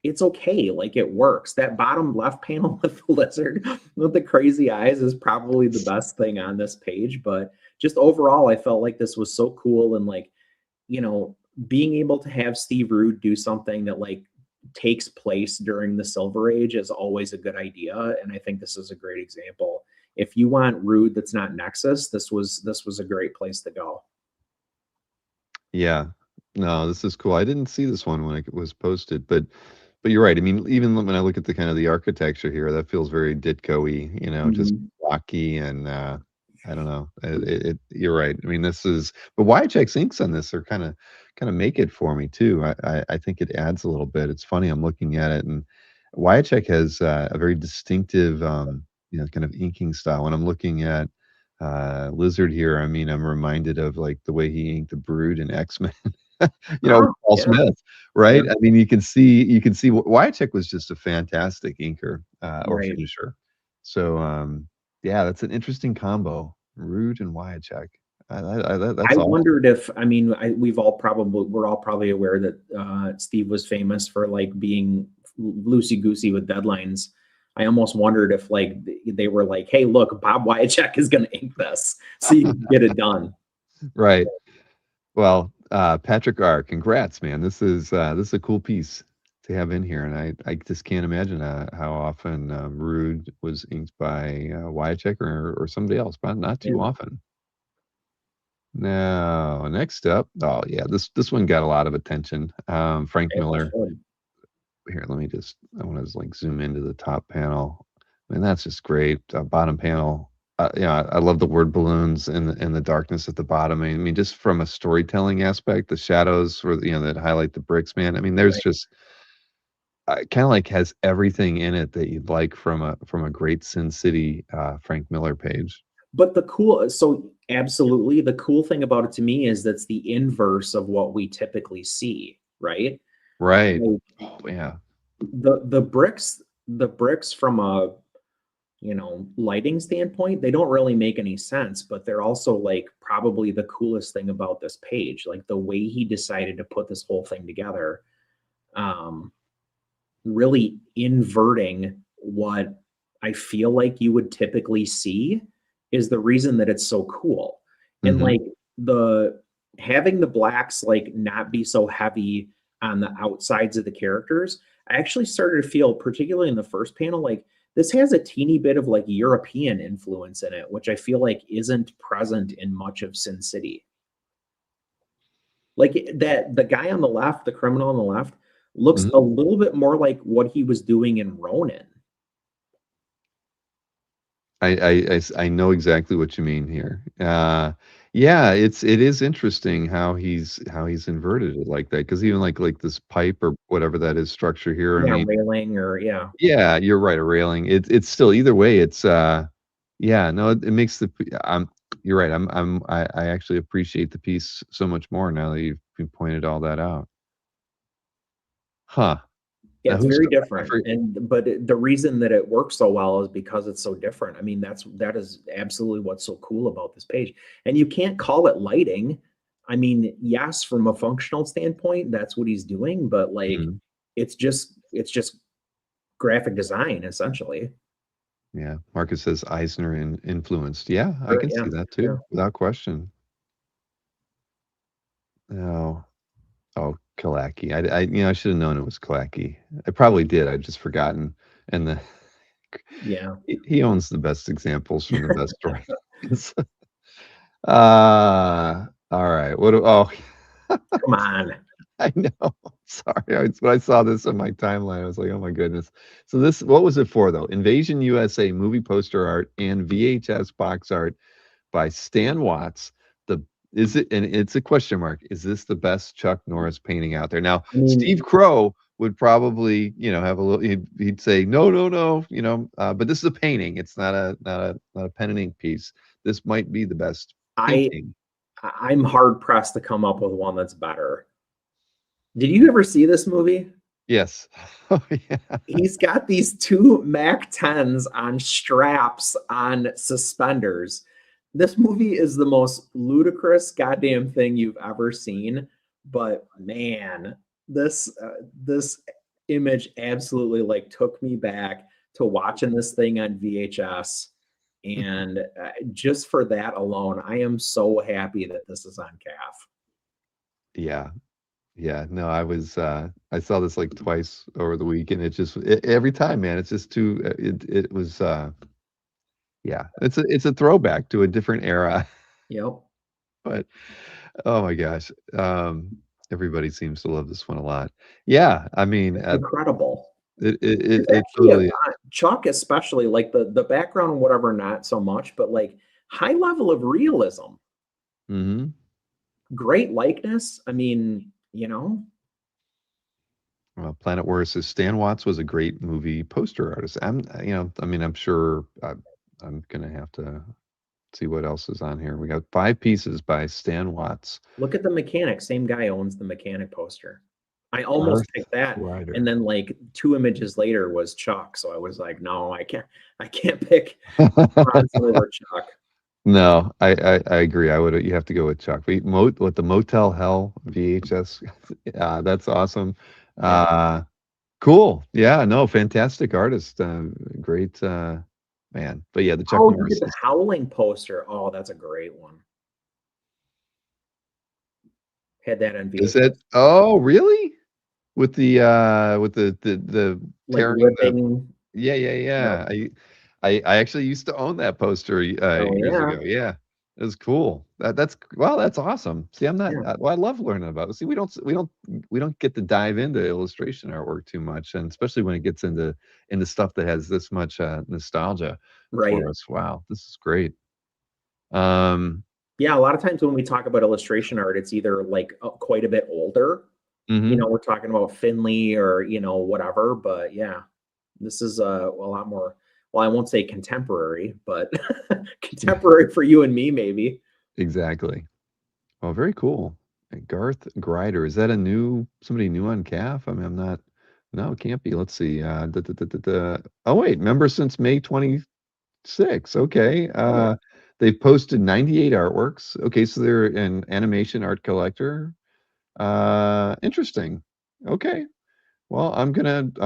it's okay. Like it works. That bottom left panel with the lizard with the crazy eyes is probably the best thing on this page. But just overall, I felt like this was so cool. And like, you know, being able to have Steve Rude do something that like takes place during the Silver Age is always a good idea. And I think this is a great example. If you want Rude that's not Nexus, this was a great place to go. Yeah. No, this is cool. I didn't see this one when it was posted, but you're right. I mean, even when I look at the kind of the architecture here, that feels very Ditko-y, just Mhm. blocky and I don't know. You're right. I mean, this is, but Wycheck's inks on this are kind of make it for me too. I think it adds a little bit. It's funny. I'm looking at it, and Wycheck has a very distinctive, kind of inking style. When I'm looking at Lizard here, I mean, I'm reminded of like the way he inked the Brood in X-Men. Oh, Paul yeah, Smith, right? yeah, I mean, you can see Wycheck was just a fantastic inker or right. finisher. So yeah, that's an interesting combo. Rude and Wycheck. I That's awesome. wondered if, I mean, we're all probably aware that Steve was famous for like being loosey goosey with deadlines. I almost wondered if like they were like, "Hey, look, Bob Wyacek is going to ink this, so you can get it done." Right. Well, Patrick R, congrats, man. This is a cool piece to have in here, and I just can't imagine how often Rude was inked by Wycheck or somebody else, but not too Yeah, often. Now, next up, oh yeah, this one got a lot of attention. Frank as it Miller. should. Here, I want to just like zoom into the top panel. I mean, that's just great. Bottom panel. I love the word balloons and the darkness at the bottom. I mean, just from a storytelling aspect, the shadows or that highlight the bricks, man. I mean, there's Right. just kind of like has everything in it that you'd like from a great Sin City Frank Miller page. But the cool, so absolutely, the cool thing about it to me is that's the inverse of what we typically see, right? Right. Like, Oh yeah. the bricks, the bricks from a, lighting standpoint, they don't really make any sense, but they're also like probably the coolest thing about this page. Like the way he decided to put this whole thing together, um, really inverting what I feel like you would typically see is the reason that it's so cool. And Mhm. like the having the blacks like not be so heavy on the outsides of the characters, I actually started to feel, particularly in the first panel, like this has a teeny bit of like European influence in it, which I feel like isn't present in much of Sin City. Like that the guy on the left, the criminal on the left, looks a Mhm. little bit more like what he was doing in Ronin. I know exactly what you mean here. Yeah, it is interesting how he's inverted it like that. Because even like this pipe or whatever that is structure here, I Yeah, mean, railing or yeah. yeah, you're right, a railing. It's still either way, it's, yeah, no, it makes you're right, I actually appreciate the piece so much more now that you pointed all that out. Huh. Yeah, Now it's who's very I different. for The reason that it works so well is because it's so different. I mean, that is absolutely what's so cool about this page. And you can't call it lighting. I mean, yes, from a functional standpoint, that's what he's doing, but like Mhm. it's just graphic design essentially. Yeah, Marcus says Eisner influenced. Yeah, I Or can yeah, see that yeah. too, without question. Oh, oh, Kalaki. I should have known it was Kalaki. I probably did. I've just forgotten. And Yeah. he owns the best examples from the best drawings. All right. Oh, Come on. I know. Sorry. When I saw this on my timeline, I was like, oh my goodness. So what was it for though? Invasion USA movie poster art and VHS box art by Stan Watts. The is it and it's a question mark. Is this the best Chuck Norris painting out there? Now, I mean, Steve Crow would probably, have a little he'd say, no, no, no, but this is a painting. It's not a pen and ink piece. This might be the best I painting. I'm hard pressed to come up with one that's better. Did you ever see this movie? Yes. Oh yeah. He's got these two Mac 10s on straps on suspenders. This movie is the most ludicrous goddamn thing you've ever seen, but man, this image absolutely like took me back to watching this thing on VHS. And just for that alone, I am so happy that this is on CAF. Yeah. Yeah, no, I saw this like twice over the week, and every time, man, it's just too. It was yeah, it's a throwback to a different era, Yep. but oh my gosh, everybody seems to love this one a lot. Yeah, I mean, It's incredible. There's it actually a totally. Chuck, especially like the background and whatever, not so much, but like high level of realism, Mm-hmm. great likeness. I mean, Planet War says Stan Watts was a great movie poster artist. I mean, I'm sure I'm gonna have to see what else is on here. We got 5 pieces by Stan Watts. look at the mechanic. Same guy owns the mechanic poster. I almost Earth picked that, and Rider. then like 2 images later was Chuck. So I was like, no, I can't pick Bronson over Chuck. No, I agree. You have to go with Chuck. With the Motel Hell VHS, that's awesome. Yeah. Uh, cool. Yeah, no, fantastic artist. Great, man. But yeah, the Chuck Oh, look at Norris the Howling poster. Oh, that's a great one. Had that on is VHS. it? Oh, really? With the Like tearing the ripping. yeah, yeah, Yep. yeah. I actually used to own that poster Oh years yeah. ago. Yeah, it was cool. That's awesome. See, I'm not. Yeah. Well, I love learning about it. See, we don't get to dive into illustration artwork too much, and especially when it gets into stuff that has this much nostalgia Right. for us. Wow, this is great. Um, Yeah, a lot of times when we talk about illustration art, it's either like quite a bit older. mhm. We're talking about Finley or whatever. But yeah, this is a lot more. Well, I won't say contemporary, but contemporary for you and me, maybe. Exactly. Oh, very cool. And Garth Grider, is that somebody new on CAF? I mean, I'm No, it can't be. Let's see. Oh wait, member since May 26. Okay. They've posted 98 artworks. Okay, so they're an animation art collector. Interesting. Okay. Well, I'm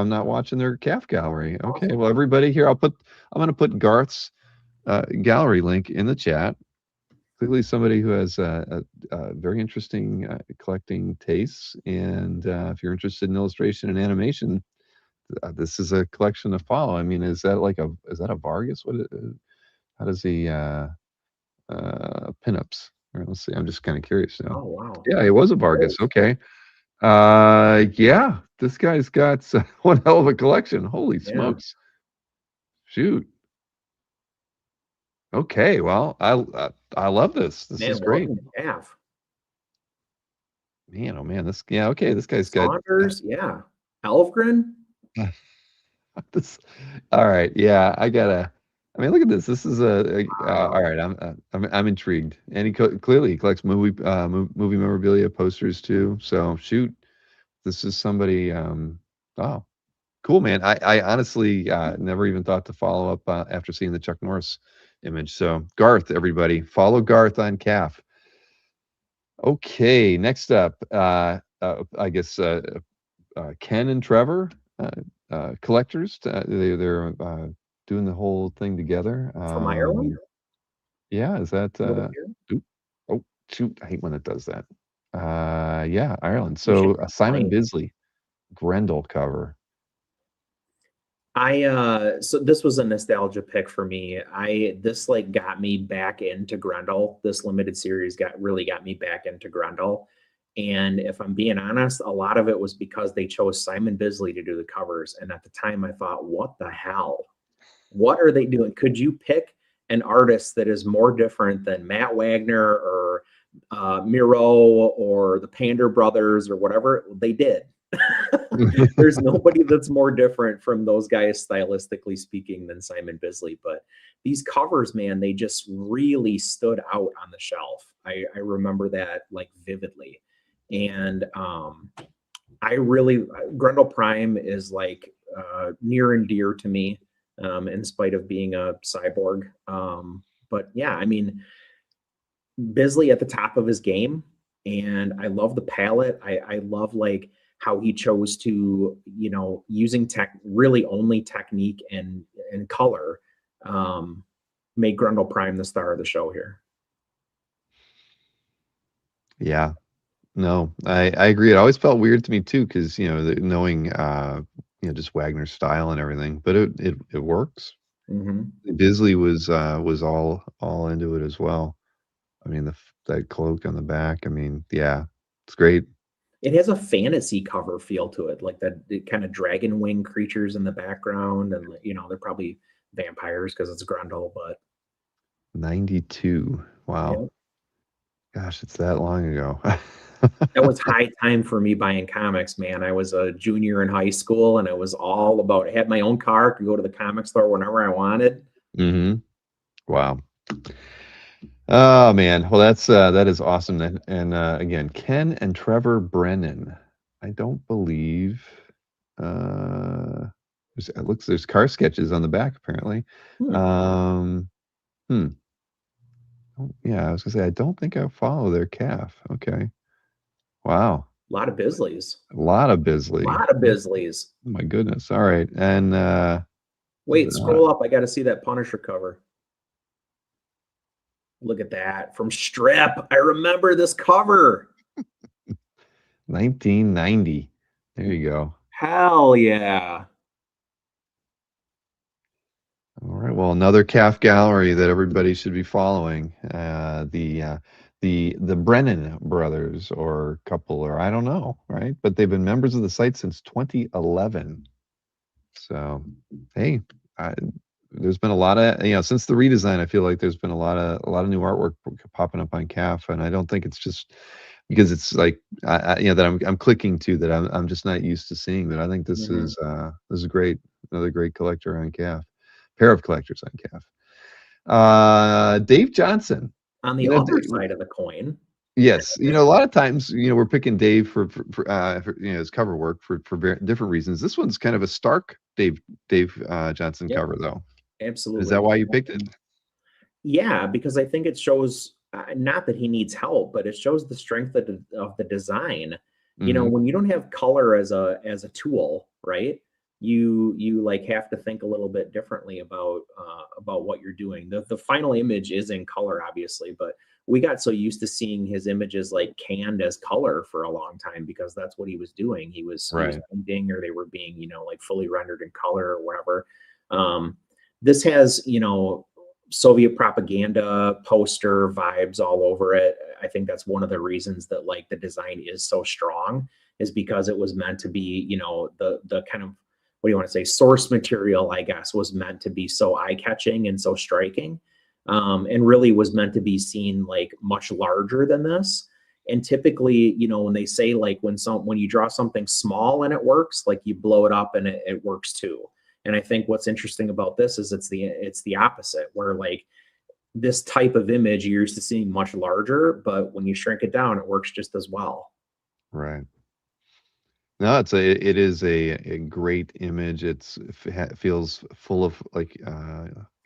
not watching their calf gallery. Okay. Awesome. Well, everybody here, I'm gonna put Garth's gallery link in the chat. Clearly somebody who has very interesting collecting tastes, and if you're interested in illustration and animation, this is a collection to follow. I mean, is that a Vargas? How does he pinups? All right, let's see. I'm just kind of curious now. Oh wow. Yeah, it was a Vargas. Okay. Yeah, this guy's got one hell of a collection. Holy smokes! Shoot. Okay, well, I love this. This is great. Calf. Man, oh man, okay, this guy's got Saunders, yeah. Elfgren. this. All right, yeah, I mean, look at this. This is all right. I'm intrigued, and he clearly collects movie memorabilia, posters too. So shoot, this is somebody. Oh, cool, man. I honestly never even thought to follow up after seeing the Chuck Norris image. So Garth, everybody, follow Garth on CAF. Okay, next up, I guess Ken and Trevor, collectors. They're doing the whole thing together. From Ireland? Yeah, is that? Oh shoot, I hate when it does that. Yeah, Ireland. So Simon Bisley, Grendel cover. So this was a nostalgia pick for me. This like got me back into Grendel. This limited series really got me back into Grendel. And if I'm being honest, a lot of it was because they chose Simon Bisley to do the covers. And at the time I thought, what the hell? What are they doing? Could you pick an artist that is more different than Matt Wagner or Miro or the Pander brothers or whatever? They did. There's nobody that's more different from those guys stylistically speaking than Simon Bisley, but these covers, man, they just really stood out on the shelf. I remember that like vividly. And Grendel Prime is like near and dear to me, in spite of being a cyborg. But yeah, I mean, Bisley at the top of his game, and I love the palette. I love like how he chose to, using really only technique and color, make Grendel Prime the star of the show here. Yeah, no, I agree. It always felt weird to me too, because knowing just Wagner's style and everything, but it works. Mm-hmm. Bisley was all into it as well. I mean, that cloak on the back. I mean, yeah, it's great. It has a fantasy cover feel to it, like that kind of dragon wing creatures in the background, and they're probably vampires because it's Grendel. But 92, wow, yeah. Gosh, it's that long ago. That was high time for me buying comics, man. I was a junior in high school, and it was all about. I had my own car, could go to the comic store whenever I wanted. Mm-hmm. Wow. Oh man, well that is awesome. And again, Ken and Trevor Brennan. I don't believe there's car sketches on the back apparently. Yeah, I was gonna say I don't think I follow their calf. Okay. Wow. A lot of Bisleys. A lot of Bisley. Oh my goodness. All right. And wait, scroll up. I got to see that Punisher cover. Look at that from Strip. I remember this cover. 1990. There you go. Hell yeah. All right. Well, another calf gallery that everybody should be following. The Brennan brothers or couple, or I don't know, right? But they've been members of the site since 2011. So, hey, there's been a lot of since the redesign. I feel like there's been a lot of new artwork popping up on CAF, and I don't think it's just because it's like that I'm clicking to that I'm just not used to seeing. But I think this is great. Another great collector on CAF, pair of collectors on CAF. Dave Johnson on the other side of the coin. Yes, a lot of times, we're picking Dave for his cover work for different reasons. This one's kind of a stark Dave Johnson Yep, cover, though. Is that absolutely. why you picked it? Yeah, because I think it shows not that he needs help, but it shows the strength of the design. Hmm. When you don't have color as a tool, right? You like have to think a little bit differently about what you're doing. The final image is in color, obviously, but we got so used to seeing his images like canned as color for a long time because that's what he was doing. He was Right. painting, or they were being like fully rendered in color or whatever. Um, this has Soviet propaganda poster vibes all over it. I think that's one of the reasons that like the design is so strong, is because it was meant to be, the kind of, what do you want to say, source material, I guess, was meant to be so eye-catching and so striking. And really was meant to be seen like much larger than this. And typically, when they say like when you draw something small and it works, like you blow it up and it works too. And I think what's interesting about this is it's the opposite, where like this type of image you're used to seeing much larger, but when you shrink it down, it works just as well. Right. No, it is a great image. It feels full of like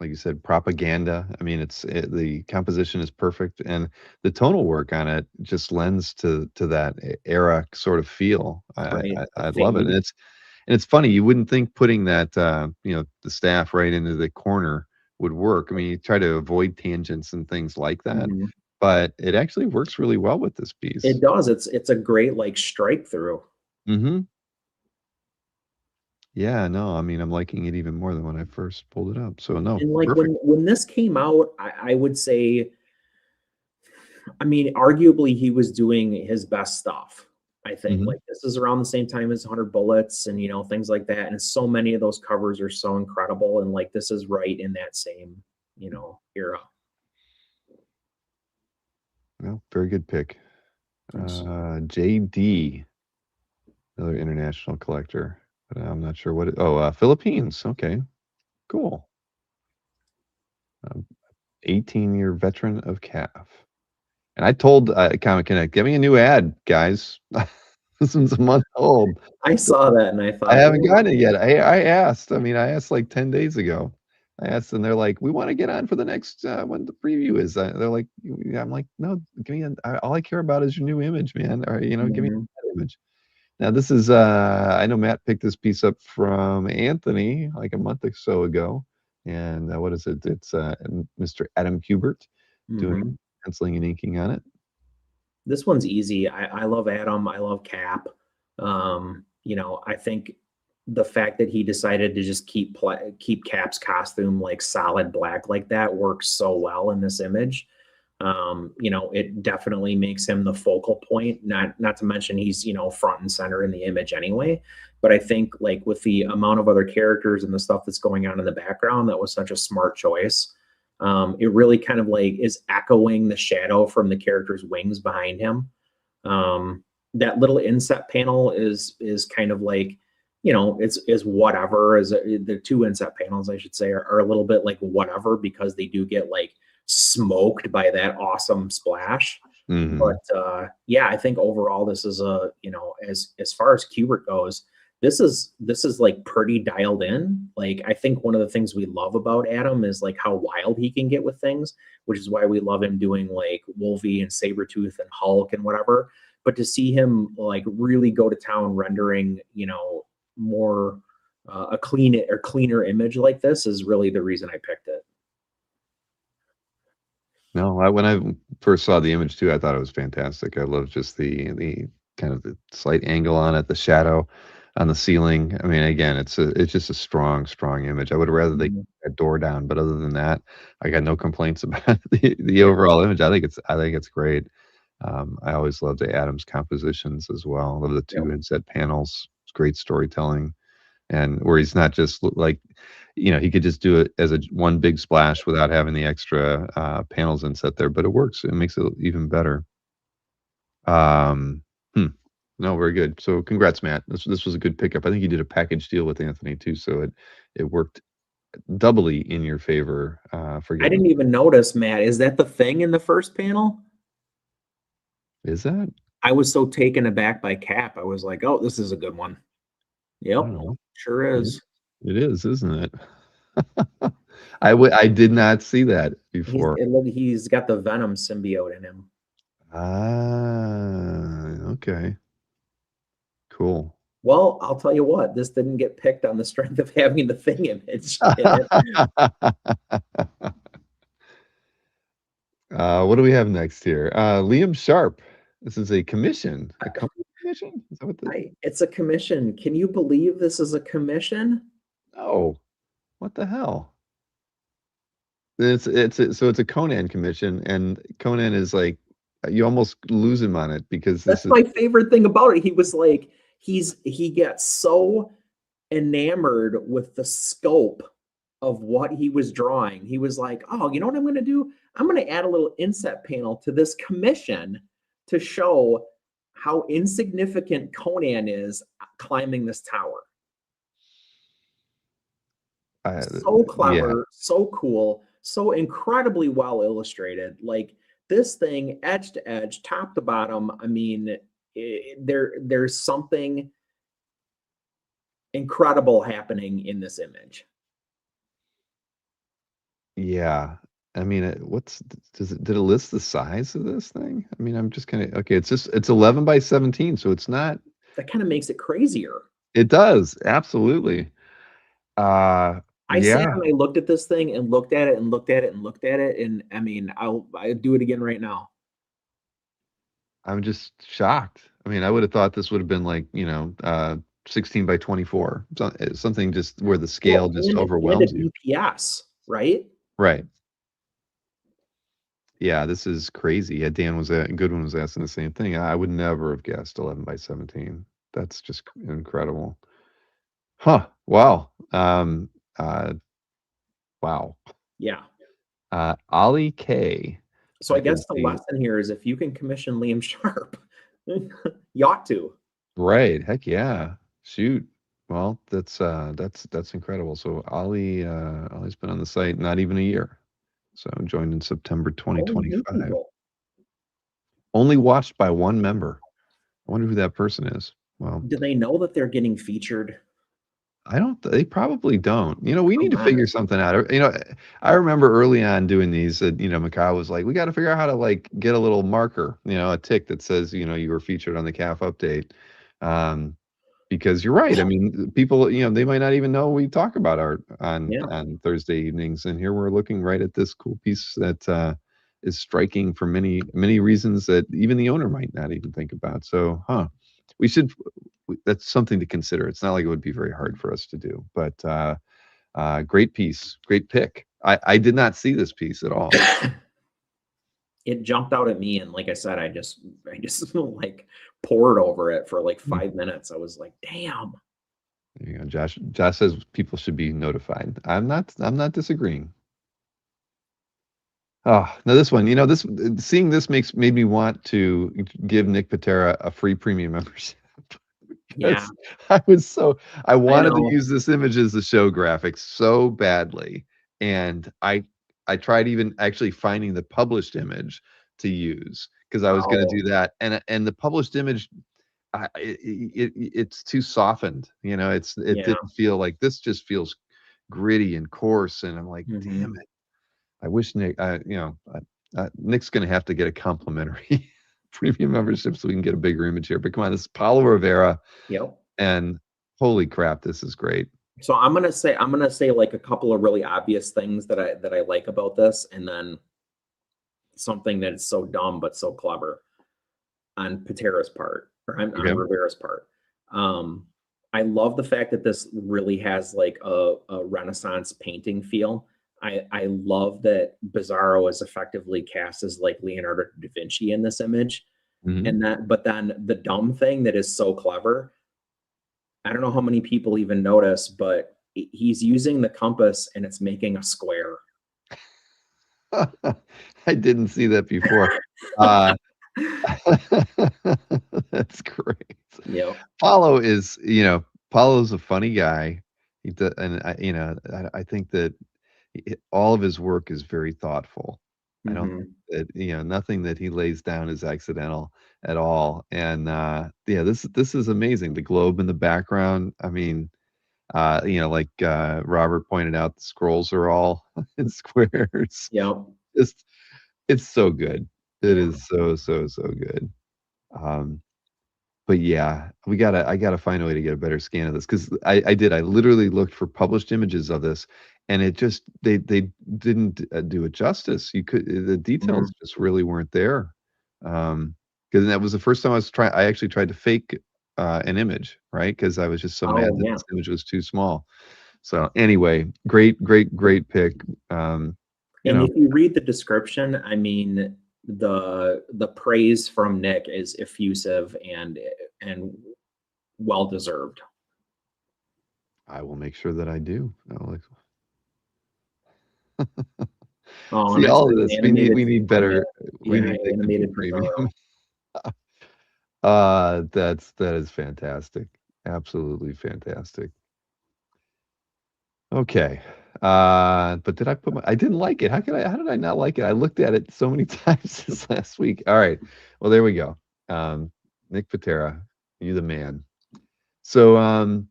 you said, propaganda. I mean, the composition is perfect, and the tonal work on it just lends to that era sort of feel. Right. The I love it, fade. and it's funny. You wouldn't think putting that the staff right into the corner would work. I mean, you try to avoid tangents and things like that, Mhm. but it actually works really well with this It piece. does. It's a great like strike through. Hmm. Yeah, no, I mean, I'm liking it even more than when I first pulled it up. So no, And like perfect. when this came out, I would say, I mean, arguably he was doing his best stuff. I think Hmm. like this is around the same time as 100 Bullets and things like that. And so many of those covers are so incredible. And like this is right in that same era. No, very good pick. Thanks. JD, another international collector, but I'm not sure Philippines. Okay, cool. 18-year veteran of CAF. And I told Comic Connect, get me a new ad, guys. This one's a month old. I saw that and I I thought, haven't ooh, gotten it yet. I asked. I mean, I asked like 10 days ago. I asked, and they're like, "We want to get on for the next when the preview is." They're like, yeah, I'm like, "No, give me all I care about is your new image, man. Or give me mhm. that image." Now this is I know Matt picked this piece up from Anthony like a month or so ago, and what is it? It's Mr. Adam Hubert doing Mhm. penciling and inking on it. This one's easy. I love Adam. I love Cap. I think the fact that he decided to just keep Cap's costume like solid black like that works so well in this image. It definitely makes him the focal point. Not to mention he's front and center in the image anyway. But I think like with the amount of other characters and the stuff that's going on in the background, that was such a smart choice. It really kind of like is echoing the shadow from the character's wings behind him. Um, that little inset panel is kind of like, it's whatever. Is the two inset panels, I should say, are a little bit like whatever, because they do get like smoked by that awesome splash. Hmm. But yeah, I think overall this is as far as Kubert goes, this is like pretty dialed in. Like I think one of the things we love about Adam is like how wild he can get with things, which is why we love him doing like Wolvie and Sabretooth and Hulk and whatever. But to see him like really go to town rendering, more a cleaner image like this is really the reason I picked it. No, when I first saw the image too, I thought it was fantastic. I love just the kind of the slight angle on it, the shadow on the ceiling. I mean, again, it's just a strong image. I would rather they keep Mhm. that door down, but other than that, I got no complaints about the Yeah, overall image. I think it's great. I always loved the Adams compositions as well. I love the yep. two inset panels. It's great storytelling, and where he's not just like, he could just do it as one big splash without having the extra panels inset there, but it works. It makes it even better. Um, hmm. No, very good. So congrats, Matt. This was a good pickup. I think you did a package deal with Anthony too, so it worked doubly in your favor for I getting. didn't even notice, Matt. Is that the thing in the first panel? Is that? I was so taken aback by Cap. I was like, "Oh, this is a good one." I Yep, don't know. sure It is. it is, isn't it? I did not see that before. He's got the Venom symbiote in him. Ah, okay. Cool. Well, I'll tell you what, this didn't get picked on the strength of having the Thing image in it. What do we have next here? Liam Sharp. This is a commission. A company commission? Is that what the It's a commission. Can you believe this is a commission? No. What the hell? So it's a Conan commission, and Conan is like you almost lose him on it because this That's is my favorite thing about it. He was like, he gets so enamored with the scope of what he was drawing. He was like, "Oh, you know what I'm going to do? I'm going to add a little inset panel to this commission to show how insignificant Conan is climbing this tower." So yeah. clever, so cool, so incredibly well illustrated. Like this thing, edge to edge, top to bottom. I mean, there's something incredible happening in this image. Yeah. I mean, what's did it list the size of this thing? I mean, I'm just kind of okay. It's 11 by 17, so it's not. That kind of makes it crazier. It does absolutely. I sat Yeah. and I looked at this thing and looked at it and looked at it and looked at it, and I mean, I do it again right now. I'm just shocked. I mean, I would have thought this would have been like 16 by 24, something just where the scale Well, just and a overwhelms you. BPS, right? Right. Yeah, this is crazy. Yeah, Goodwin was asking the same thing. I would never have guessed 11 by 17. That's just incredible. Huh. Wow. Uh, wow. Yeah. Ollie K. So I Is guess the lesson here is if you can commission Liam Sharp, you ought to. right. Heck yeah. Shoot. Well, that's incredible. So Ollie's been on the site not even a year. So joined in September Only new 2025. people. Only watched by one member. I wonder who that person is. Well, Do they know that they're getting featured? they probably don't. We need Come to on. figure something out. I remember early on doing these, Macau was like, we got to figure out how to like get a little marker, a tick that says, you were featured on the CAF update. Because you're right. I mean, people, they might not even know we talk about art Yeah. on Thursday evenings. And here we're looking right at this cool piece that is striking for many, many reasons that even the owner might not even think about. So, we should, that's something to consider. It's not like it would be very hard for us to do, but great piece, great pick. I did not see this piece at all. It jumped out at me, and like I said, I just like poured over it for like 5 minutes. I was like, damn. There you go. Josh says people should be notified. I'm not disagreeing. Oh, now this one, seeing this made me want to give Nick Patera a free premium membership. Yeah. I wanted to know. use this image as the show graphic so badly, and I tried even actually finding the published image to use because I was going to Oh, do that, and the published image, it's too softened. It yeah. didn't feel like this. Just feels gritty and coarse, and I'm like, Mhm. damn it. I wish Nick, Nick's going to have to get a complimentary premium membership so we can get a bigger image here. But come on, this is Paulo Rivera, Yep. and holy crap, this is great. So I'm gonna say like a couple of really obvious things that I like about this, and then something that is so dumb but so clever on Patera's part, or on Okay. Rivera's part. I love the fact that this really has like a Renaissance painting feel. I love that Bizarro is effectively cast as like Leonardo da Vinci in this image. Mhm. But then the dumb thing that is so clever, I don't know how many people even notice, but he's using the compass and it's making a square. I didn't see that before. Uh, that's great. Yeah. Paulo's a funny guy. And I think that all of his work is very thoughtful. I don't Hmm. think that, nothing that he lays down is accidental at all. And yeah, this is amazing. The globe in the background. I mean, like Robert pointed out, the scrolls are all in squares. Yep. Just it's so good. It Yeah. is so, so, so good. Um, but yeah, I gotta find a way to get a better scan of this because I literally looked for published images of this, and it just they didn't do it justice. The Hmm. details just really weren't there. Because that was the first time I actually tried to fake an image, right? Because I was just so mad Oh that yeah. this image was too small. So anyway, great, great, great pick. You And know, if you read the description, I mean, the praise from Nick is effusive and well deserved. I will make sure that I do. Oh, and See it all of says this. animated We need for better. We yeah, need Nick to be animated for premium. Zorro. That is fantastic. Absolutely fantastic. Okay. But did I put I didn't like it. How did I not like it? I looked at it so many times this last week. All right. Well, there we go. Nick Patera, you the man. So,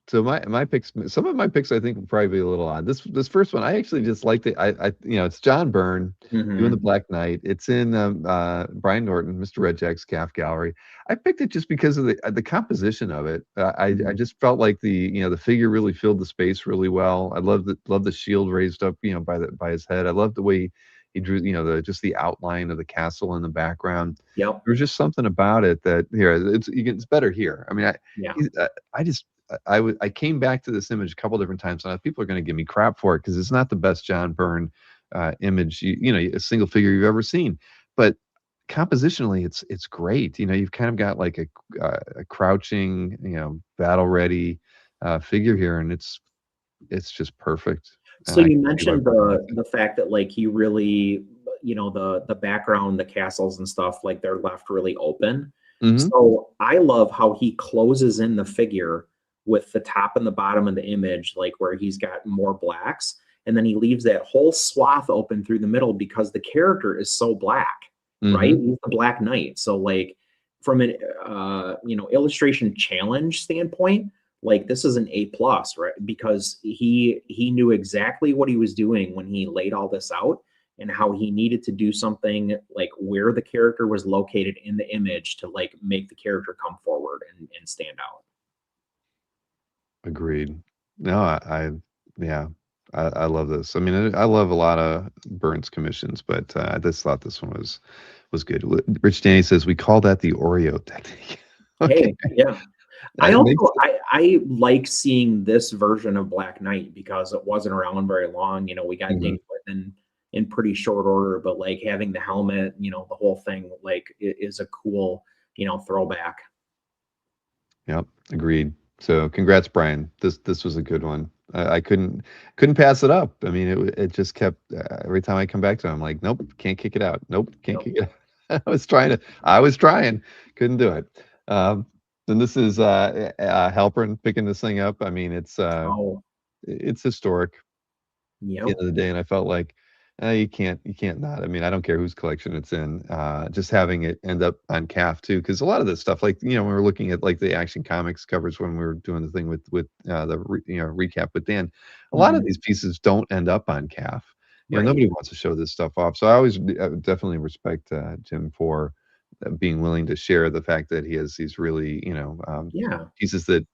so my picks, some of my picks, I think will probably be a little odd. This first one, I actually just liked it. It's John Byrne doing the Hmm. Black Knight. It's in Brian Norton, Mr. Red Jack's calf gallery. I picked it just because of the composition of it. I just felt like the figure really filled the space really well. I love the shield raised up by his head. I love the way he drew the outline of the castle in the background. Yep. There was just something about it that here it's better here. I mean, Yeah. I just I came back to this image a couple different times, and people are going to give me crap for it because it's not the best John Byrne image, a single figure you've ever seen. But compositionally, it's great. You've kind of got like a crouching, battle ready figure here, and it's just perfect. And So I you can see why mentioned Byrne likes it. the fact that like he really, the background, the castles and stuff, like they're left really open. Hmm. So I love how he closes in the figure with the top and the bottom of the image, like where he's got more blacks, and then he leaves that whole swath open through the middle because the character is so black, right? Hmm. He's the Black Knight. So like from an illustration challenge standpoint, like this is an A plus, right? Because he knew exactly what he was doing when he laid all this out and how he needed to do something like where the character was located in the image to like make the character come forward and stand out. Agreed. No, yeah, I love this. I mean, I love a lot of Burns commissions, but I just thought this one was good. Rich Danny says we call that the Oreo technique. Okay, Hey, yeah. I that makes also I like seeing this version of Black Knight because it wasn't around very long. We got mhm. dinged with in pretty short order, but like having the helmet, the whole thing like is a cool, throwback. Yep, agreed. So congrats, Brian. This was a good one. I couldn't pass it up. I mean, it just kept every time I come back to it, I'm like, nope, can't kick it out. Nope, can't Yep. kick it out. I was trying, couldn't do it. Um, and this is Halpern picking this thing up. I mean, Oh, it's historic at the yep. end of the day, and I felt like you can't not. I mean, I don't care whose collection it's in. Just having it end up on calf too, because a lot of this stuff, like when we were looking at like the Action Comics covers when we were doing the thing with recap with Dan, a lot of Mhm. these pieces don't end up on calf. Right. Nobody wants to show this stuff off. So I always definitely respect Jim for being willing to share the fact that he has these really Yeah. pieces that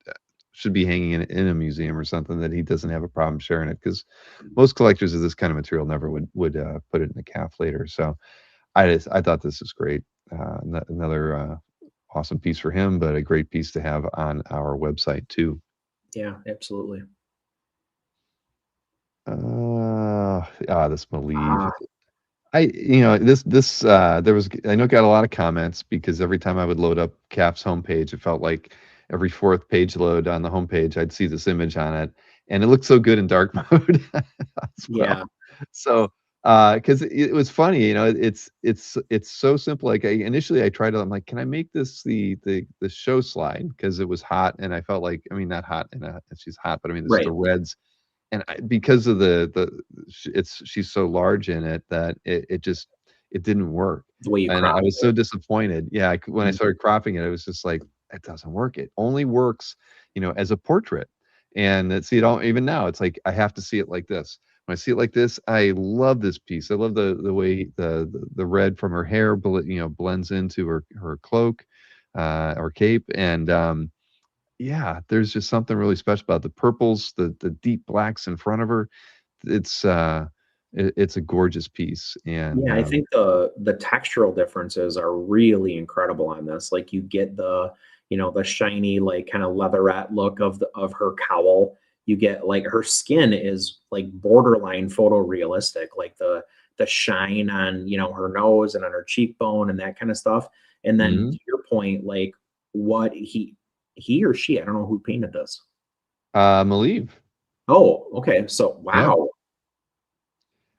should be hanging in a museum or something, that he doesn't have a problem sharing it, because most collectors of this kind of material never would put it in a calf later. So I thought this is great. Another awesome piece for him, but a great piece to have on our website too. Yeah, absolutely. This Believe. Ah, There was, I know, got a lot of comments because every time I would load up CAF's homepage, it felt like every fourth page load on the homepage, I'd see this image on it, and it looked so good in dark mode as well. yeah. So, because it was funny, it's so simple. Like initially I tried to, I'm like, can I make this the show slide? Because it was hot, and I felt like, I mean, not hot, and she's hot, but I mean, this is the Right. reds. and because of she's so large in it that it didn't work, The way you and I crop was so it. disappointed. Yeah, when I started cropping it, it was just like it doesn't work. It only works, as a portrait. And see it all. Even now, it's like I have to see it like this. When I see it like this, I love this piece. I love the way the red from her hair, blends into her cloak, or cape, and yeah, there's just something really special about the purples, the deep blacks in front of her. It's it's a gorgeous piece, and Yeah, I think the textural differences are really incredible on this. Like you get the shiny, like kind of leatherette look of her cowl. You get like her skin is like borderline photorealistic, like the shine on, her nose and on her cheekbone and that kind of stuff. And then mhm. to your point, like what he or she, I don't know who painted this. Malieve. Oh, okay. So Yeah, wow.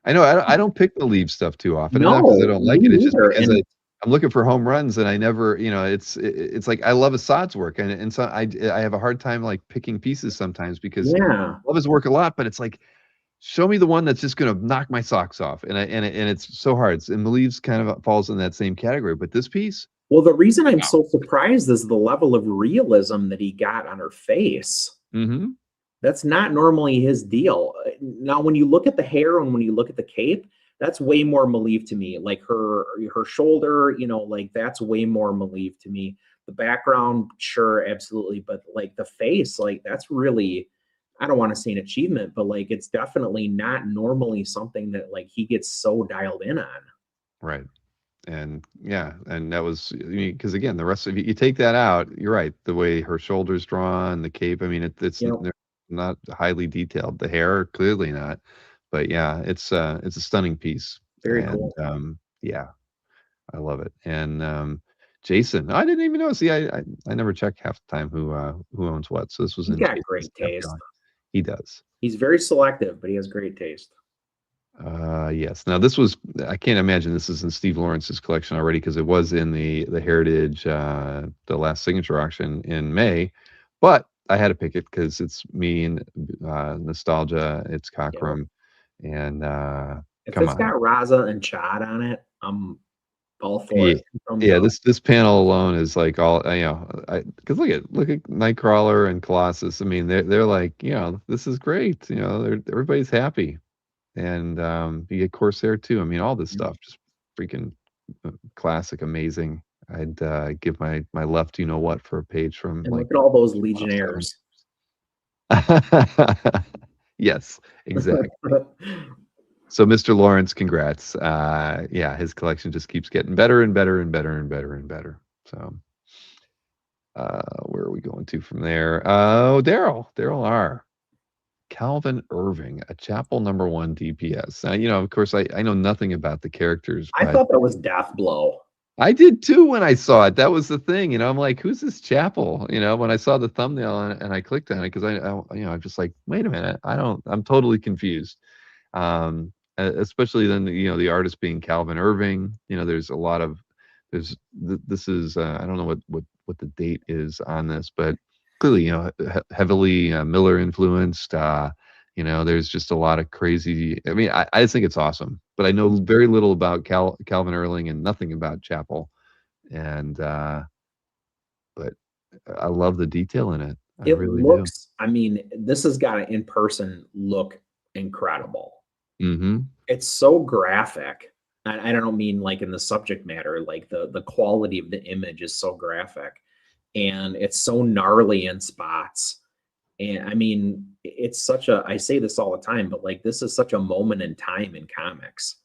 I know. I don't pick the leave stuff too often, and not because I No, don't me like it. It's just neither. because And I'm looking for home runs, and I never, it's like I love Assad's work, and so I have a hard time like picking pieces sometimes because yeah. I love his work a lot, but it's like show me the one that's just gonna knock my socks off, and it's so hard. And Malieve's kind of falls in that same category, but this piece, Well, the reason I'm wow. so surprised is the level of realism that he got on her face. Mm-hmm. That's not normally his deal. Now, when you look at the hair and when you look at the cape, that's way more Malieve to me. Like her shoulder, like that's way more Malieve to me. The background, sure, absolutely, but like the face, like that's really, I don't want to say an achievement, but like it's definitely not normally something that like he gets so dialed in on. Right. And yeah, and that was, I mean, because again, the rest of you take that out, you're right. The way her shoulders drawn, the cape, I mean, You they're not highly detailed. The hair, clearly not. But yeah, it's a stunning piece. Very And cool. yeah, I love it. And Jason, I didn't even know. See, I never check half the time who owns what. So this was He's in got Jason's great cap taste. going. He does. He's very selective, but he has great taste. Yes. Now this was, I can't imagine this is in Steve Lawrence's collection already because it was in the Heritage, the last signature auction in May, but I had to pick it because it's me and nostalgia. It's Yeah. Cockrum, and If come it's on, got Raza and Chad on it, I'm all for yeah, it. Thumbs yeah. up. This panel alone is like all because look at Nightcrawler and Colossus. I mean, they're like this is great. Everybody's happy. And you get Corsair too. I mean, all this stuff just freaking classic, amazing. I'd give my left you know what for a page from And like look at all those 107. Legionnaires. Yes, exactly. So Mr. Lawrence, congrats. Yeah, his collection just keeps getting better and better and better and better and better. So where are we going to from there? Oh, Daryl R. Calvin Irving, a Chapel #1 DPS. Now, of course, I know nothing about the characters, I but thought that was Death Blow. I did too when I saw it. That was the thing, I'm like, who's this Chapel? When I saw the thumbnail and I clicked on it because I'm just like, wait a minute, I'm totally confused. Especially then, the artist being Calvin Irving. There's a lot of this is I don't know what the date is on this, but clearly, heavily Miller influenced. There's just a lot of crazy. I mean, I just think it's awesome, but I know very little about Calvin Irving and nothing about Chapel, and but I love the detail in it. I It really do. looks, I mean, this has got to in person look incredible. Mm-hmm. It's so graphic. I don't mean like in the subject matter, like the quality of the image is so graphic and it's so gnarly in spots. And I mean, it's such a, I say this all the time, but like this is such a moment in time in comics.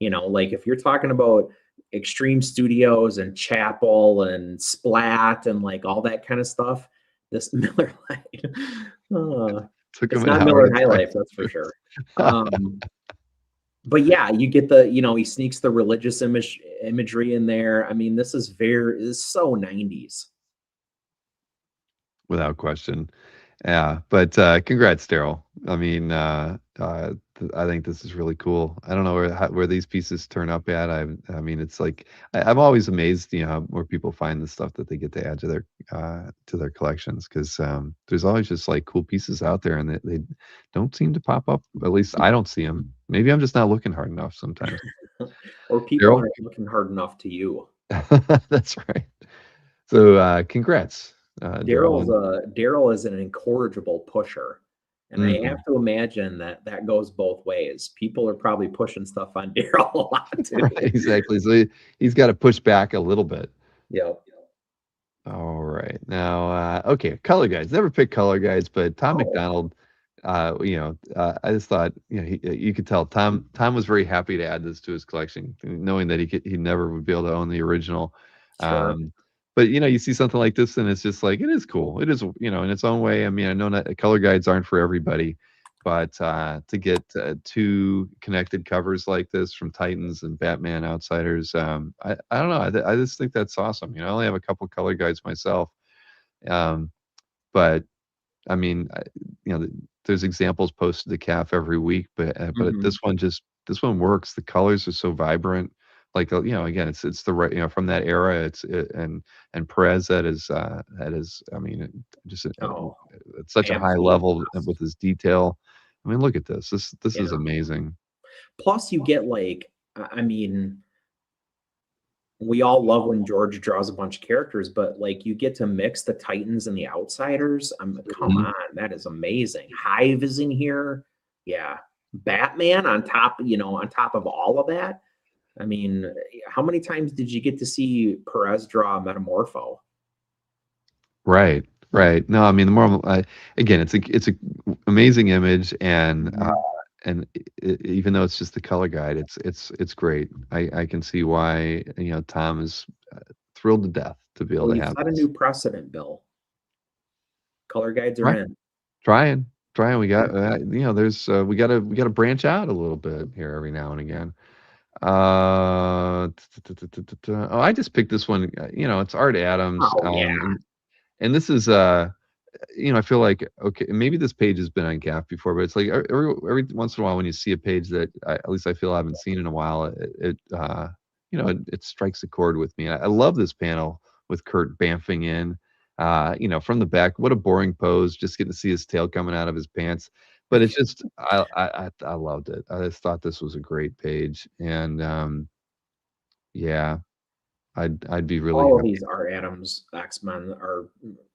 Like if you're talking about Extreme Studios and Chapel and Splat and like all that kind of stuff, this Miller Lite, Took it's him an not hour Miller to High type Life, that's for it. sure. But yeah, you get he sneaks the religious imagery in there. I mean, this is so 90s. Without question. Yeah, but congrats, Daryl. I mean, I think this is really cool. I don't know where these pieces turn up at. I mean, it's like I'm always amazed, where people find the stuff that they get to add to their collections because there's always just like cool pieces out there, and they don't seem to pop up. At least I don't see them. Maybe I'm just not looking hard enough sometimes. Or people Daryl, aren't looking hard enough to you. that's right. So congrats, Daryl. Daryl is an incorrigible pusher. And I Mhm. have to imagine that that goes both ways. People are probably pushing stuff on Daryl a lot too. Right, exactly. So he's got to push back a little bit. Yep. All right. Now, okay, color guides. Never picked color guides, but Tom Oh, McDonald, I just thought, you could tell Tom was very happy to add this to his collection, knowing that he never would be able to own the original. sure. But you see something like this, and it's just like it is cool. It is, in its own way. I mean, I know that color guides aren't for everybody, but to get two connected covers like this from Titans and Batman Outsiders, I don't know. I just think that's awesome. I only have a couple color guides myself, um, but I mean, there's examples posted to CAF every week, but Mhm. this one works. The colors are so vibrant. Like again, it's the right from that era. And Perez that is. I mean, just Oh, at such a high absolute level with best. his detail. I mean, look at this. This is Yeah. amazing. Plus, you get like, I mean, we all love when George draws a bunch of characters, but like you get to mix the Titans and the Outsiders. Come Mhm. on, that is amazing. Hive is in here. Yeah. Batman on top of all of that. I mean, how many times did you get to see Perez draw Metamorpho? Right, right. No, I mean, the more again, it's a amazing image, Mhm. and even though it's just the color guide, it's great. I can see why Tom is thrilled to death to be able Well, to you have set a this. new precedent, Bill. Color guides are Right, in. trying. We Yeah. got there's we gotta branch out a little bit here every now and again. Oh, I just picked this one. It's Art Adams, Oh yeah. and this is I feel like okay, maybe this page has been on Gaff before, but it's like every once in a while when you see a page that at least I feel I haven't seen in a while, it strikes a chord with me. I love this panel with Kurt bamfing in, from the back. What a boring pose, just getting to see his tail coming out of his pants. But it's just I loved it. I just thought this was a great page, and yeah, I'd be really All of happy. these Art Adams X-Men are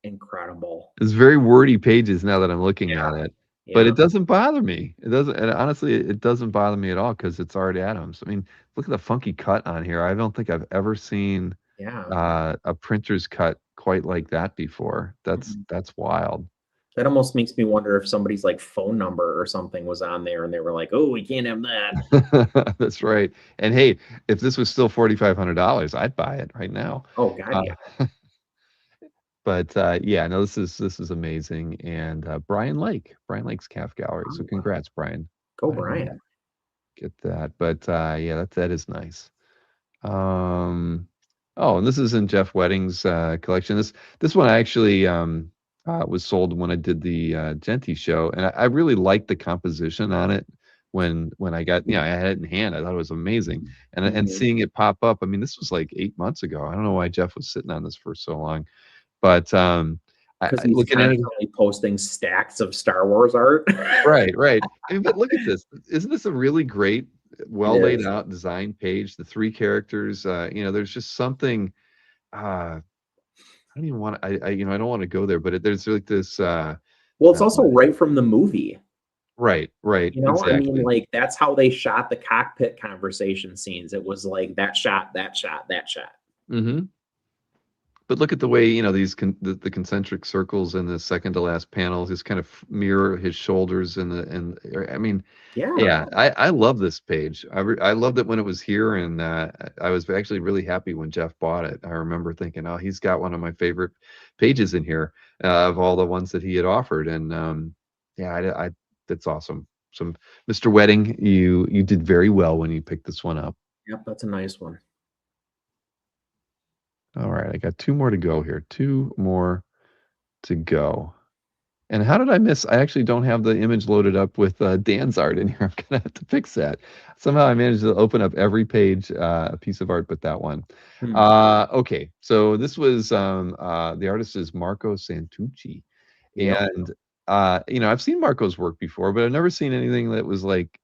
incredible. It's very wordy pages now that I'm looking Yeah. at it, but Yeah. it doesn't bother me. It doesn't, and honestly, it doesn't bother me at all because it's Art Adams. I mean, look at the funky cut on here. I don't think I've ever seen Yeah. a printer's cut quite like that before. That's Mhm. that's wild. That almost makes me wonder if somebody's like phone number or something was on there and they were like, "Oh, we can't have that." That's right. And hey, if this was still $4,500, I'd buy it right now. Oh God, Uh, yeah. but yeah, no, this is amazing. And Brian Lake's Calf Gallery. So Oh, congrats, Brian. go I Brian. get that. But yeah, that is nice. Um, oh, and this is in Jeff Wedding's collection. This one I actually was sold when I did the Genti show, and I really liked the composition on it when I got I had it in hand. I thought it was amazing, and Mhm. seeing it pop up. I mean, this was like 8 months ago. I don't know why Jeff was sitting on this for so long, but Because he's looking at it. constantly posting stacks of Star Wars art. Right, right. I mean, but look at this. Isn't this a really great, It well laid is. out design page? The three characters, there's just something. I don't even want to. I don't want to go there, but there's like this. Well, it's Uh, also right from the movie. right, right, I mean, exactly. like that's how they shot the cockpit conversation scenes. It was like that shot, that shot, that shot. hmm But look at the way these the concentric circles in the second to last panel just kind of mirror his shoulders I mean, Yeah. yeah, I love this page. I loved it when it was here, and I was actually really happy when Jeff bought it. I remember thinking, oh, he's got one of my favorite pages in here of all the ones that he had offered, and yeah, that's awesome. So, Mr. Wedding, you did very well when you picked this one up. Yep, that's a nice one. All right, I got two more to go here. Two more to go. And how did I miss? I actually don't have the image loaded up with Dan's art in here. I'm gonna have to fix that. Somehow I managed to open up every page, a piece of art, but that one. Hmm. Okay, so this was the artist is Marco Santucci, Yep. and I've seen Marco's work before, but I've never seen anything that was like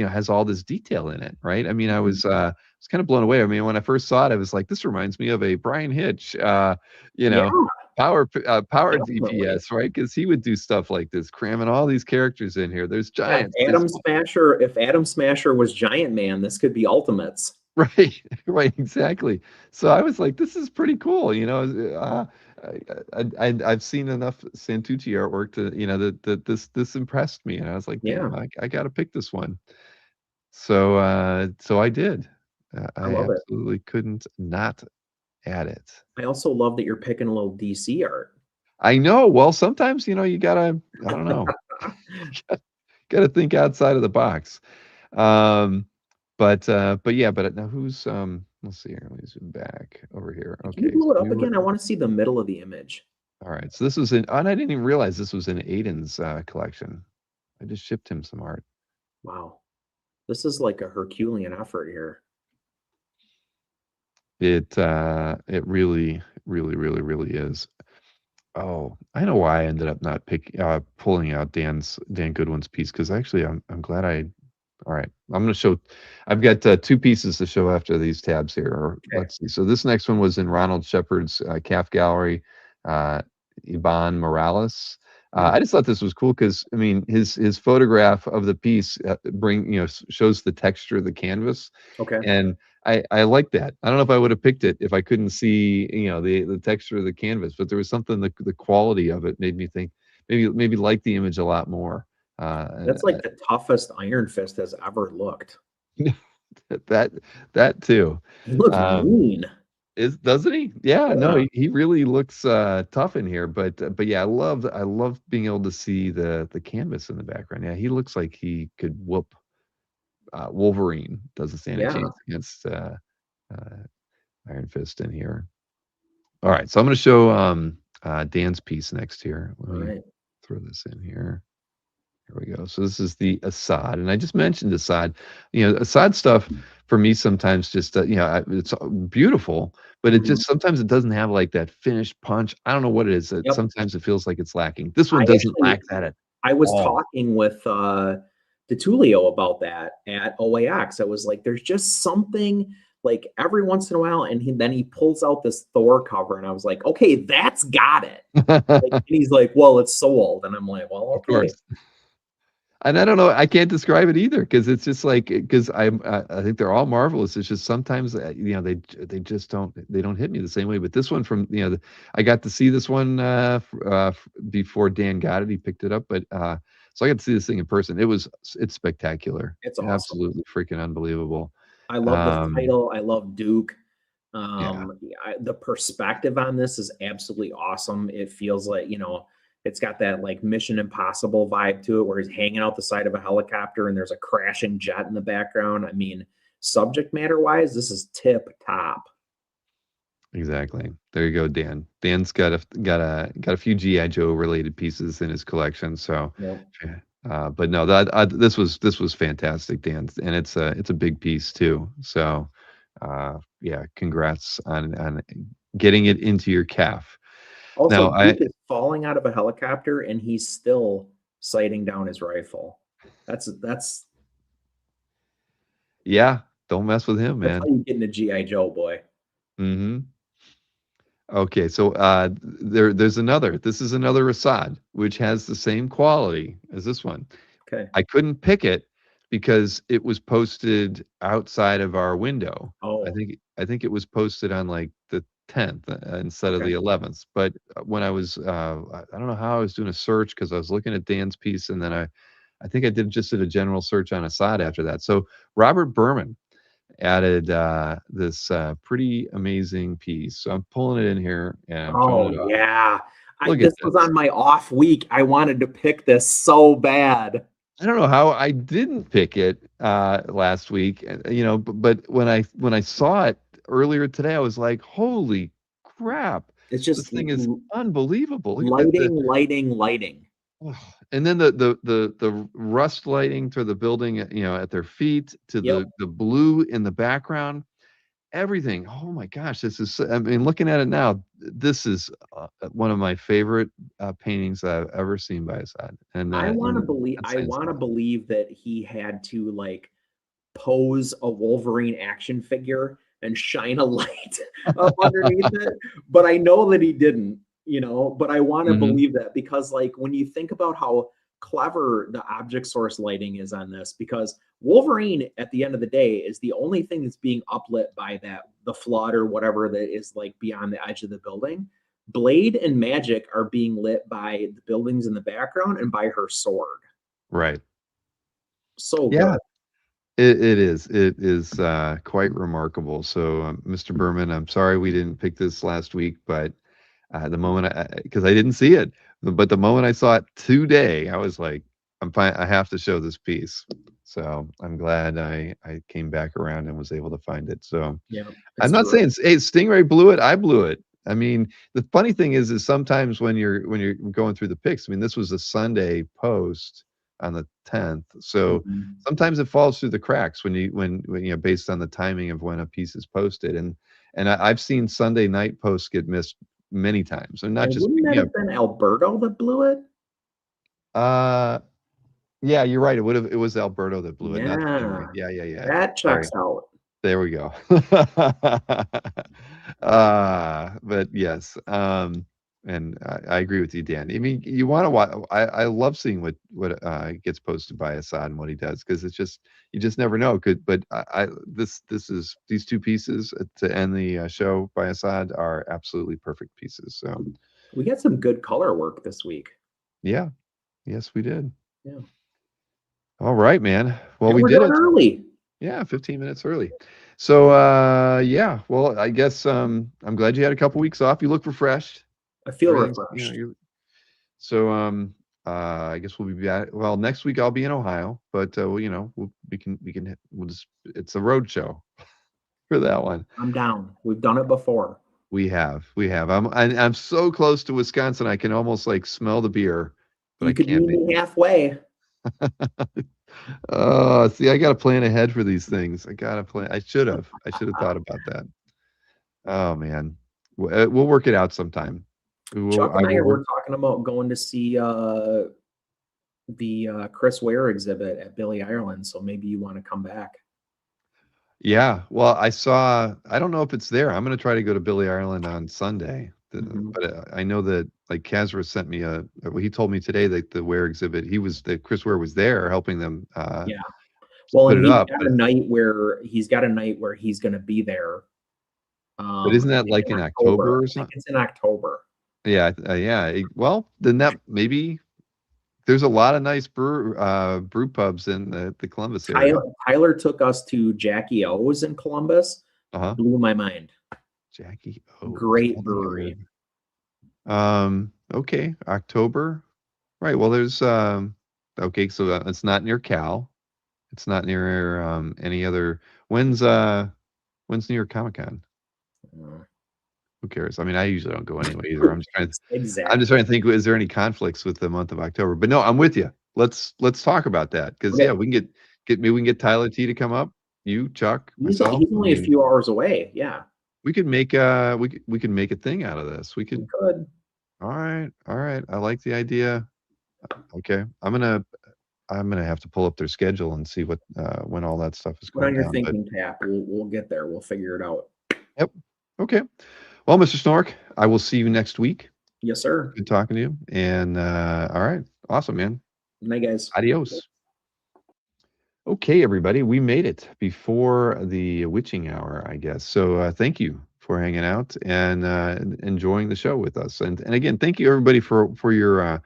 has all this detail in it, right? I mean, I Mhm. was kind of blown away. I mean, when I first saw it, I was like, this reminds me of a Brian Hitch, you Yeah, know, power definitely. DPS, right? Because he would do stuff like this, cramming all these characters in here. There's Yeah, giants, If Adam Smasher was Giant Man, this could be Ultimates. right, right, exactly. So I was like, this is pretty cool, I've seen enough Santucci artwork to, that this impressed me, and I was like, Yeah, damn, I got to pick this one. So I did. I I love it. absolutely couldn't not add it. I also love that you're picking a little DC art. I know. Well, sometimes, you gotta, I don't know, gotta think outside of the box. Um, but yeah, but now let's see here. Let me zoom back over here. Can you Okay, so blow it we up were, again? I want to see the middle of the image. all right. So this was and I didn't even realize this was in Aiden's collection. I just shipped him some art. Wow. This is like a Herculean effort here. It really, really, really, really is. Oh, I know why I ended up not pulling out Dan Goodwin's piece, because actually I'm glad I. All right, I'm going to show. I've got two pieces to show after these tabs here. Or Okay. let's see. So this next one was in Ronald Shepard's calf gallery, uh, Iban Morales. Hmm. I just thought this was cool because I mean his photograph of the piece shows the texture of the canvas, Okay. and I like that. I don't know if I would have picked it if I couldn't see, the texture of the canvas, but there was something, the quality of it made me think maybe like the image a lot more. And That's like the toughest Iron Fist has ever looked. that that too. He looks Um, mean. is doesn't he? Yeah, no, Yeah. he really looks tough in here. But yeah, I love being able to see the canvas in the background. Yeah, he looks like he could whoop Wolverine. Doesn't stand a Yeah. chance against uh, Iron Fist in here. All right, so I'm going to show Dan's piece next here. Let All me right. throw this in here. Here we go. So this is the Assad, and I just mentioned Assad. Assad stuff for me sometimes just it's beautiful, but it Mhm. just sometimes it doesn't have like that finished punch. I don't know what it is. Yep. Sometimes it feels like it's lacking. This one I doesn't actually lack that at I was all. talking with DeTulio about that at OAX. I was like, there's just something like every once in a while, and then he pulls out this Thor cover, and I was like, okay, that's got it. Like, and he's like, well, it's so old, and I'm like, well, Of okay, course. And I don't know, I can't describe it either because it's just like because I think they're all marvelous. It's just sometimes they just don't hit me the same way. But this one from I got to see this one before Dan got it. He picked it up, but so I got to see this thing in person. It's spectacular, it's awesome. absolutely freaking unbelievable. I love the Um, title. I love Duke. yeah, The perspective on this is absolutely awesome. It feels like, it's got that like Mission Impossible vibe to it where he's hanging out the side of a helicopter and there's a crashing jet in the background. I mean, subject matter wise, this is tip top. exactly. There you go, Dan. Dan's got a few GI Joe related pieces in his collection. So, Yep. yeah. But no, this was fantastic, Dan, and it's a big piece too. So, yeah, congrats on getting it into your calf. Also, Now, Duke is falling out of a helicopter and he's still sighting down his rifle. That's yeah, don't mess with him, that's how man. you get into GI Joe, boy. Hmm. Okay, so there's another. This is another Rasad, which has the same quality as this one. Okay. I couldn't pick it because it was posted outside of our window. I Oh, think I think it was posted on like the 10th instead of okay. the 11th. But when I don't know how I was doing a search because I was looking at Dan's piece, and then I think I did a general search on Assad after that. So Robert Berman added this pretty amazing piece. So I'm pulling it in here and I'm showing Oh it off. yeah. Look at This was this. on my off week. I wanted to pick this so bad. I don't know how I didn't pick it last week, but when I saw it earlier today, I was like, "Holy crap!" It's This just thing is unbelievable. Look at lighting. and then the rust lighting to the building, at their feet, to Yep. the blue in the background, everything. Oh my gosh, this is. I mean, looking at it now, this is one of my favorite paintings I've ever seen by Assad. And I want to and believe. that's I saying want to something. believe that he had to like pose a Wolverine action figure and shine a light up underneath it. But I know that he didn't, but I want to Mhm. believe that because like when you think about how clever the object source lighting is on this, because Wolverine at the end of the day is the only thing that's being uplit by the flood or whatever that is like beyond the edge of the building. Blade and Magic are being lit by the buildings in the background and by her sword. Right. So Yeah. good. It is. It is quite remarkable. So, Mr. Berman, I'm sorry we didn't pick this last week, but the moment because I didn't see it, but the moment I saw it today, I was like, I'm fine. I have to show this piece. So I'm glad I came back around and was able to find it. So Yeah, I'm it's not terrific. saying, hey, Stingray blew it. I blew it. I mean, the funny thing is sometimes when you're going through the pics. I mean, this was a Sunday post on the 10th, so Mhm. sometimes it falls through the cracks when based on the timing of when a piece is posted, and I've seen Sunday night posts get missed many times, and not And just wouldn't that have been Alberto that blew it? uh yeah, you're right. It was Alberto that blew it, not Stingray. Yeah, Yeah, yeah, yeah. that Sorry. checks out. There we go. But yes, and I agree with you, Dan. I mean, you want to watch. I love seeing what gets posted by Assad and what he does, because it's just you just never know. Could but this is these two pieces to end the show by Assad are absolutely perfect pieces. So We got some good color work this week. yeah, yes, we did. Yeah. All right, man. Well, And we we're did done it. early. Yeah, 15 minutes early. So yeah, well, I guess I'm glad you had a couple weeks off. You look refreshed. I feel Everything's, refreshed. so I guess we'll be back. Well, next week I'll be in Ohio, but well, we'll just it's a road show for that one. I'm down. We've done it before. We have. I'm so close to Wisconsin. I can almost like smell the beer, but I You could can't meet be. me halfway. Oh, see, I got to plan ahead for these things. I got to plan. I should have. I should have thought about that. Oh man, we'll work it out sometime. Chuck I and I will work. were talking about going to see the Chris Ware exhibit at Billy Ireland, so maybe you want to come back. Yeah, well, I don't know if it's there. I'm gonna try to go to Billy Ireland on Sunday, Mhm. but I know that like Kazra sent me well, he told me today that the Ware exhibit, that Chris Ware was there helping them Yeah. Well, put and it up, he's got a night where he's going to be there. but isn't I that think like in in October. October or I think something? it's in October. Yeah, yeah. Well, then that maybe there's a lot of nice brew pubs in the Columbus area. Tyler took us to Jackie O's in Columbus. Uh-huh. Blew my mind. Jackie O's. Great I think I brewery. heard. Okay, October. Right. Well, there's okay, so it's not near Cal. It's not near any other. When's New York Comic Con? Uh, Who cares? I mean, I usually don't go anyway either. I'm just exactly. trying to think, is there any conflicts with the month of October? But no, I'm with you. Let's talk about that, because Okay. yeah, we can get maybe we can get Tyler T to come up, you, Chuck, He's myself. I only a mean, few hours away. Yeah, we could make we could make a thing out of this. We we could. could. All right. I like the idea. Okay, I'm gonna have to pull up their schedule and see what when all that stuff is Put on going your down. But thinking cap. We'll get there. We'll figure it out. yep. Okay. Well, Mr. Snork, I will see you next week. Yes, sir. Good talking to you. And all right. Awesome, man. Good night, guys. Adios. Okay, everybody, we made it before the witching hour, I guess. So thank you for hanging out and enjoying the show with us. And again, thank you everybody for your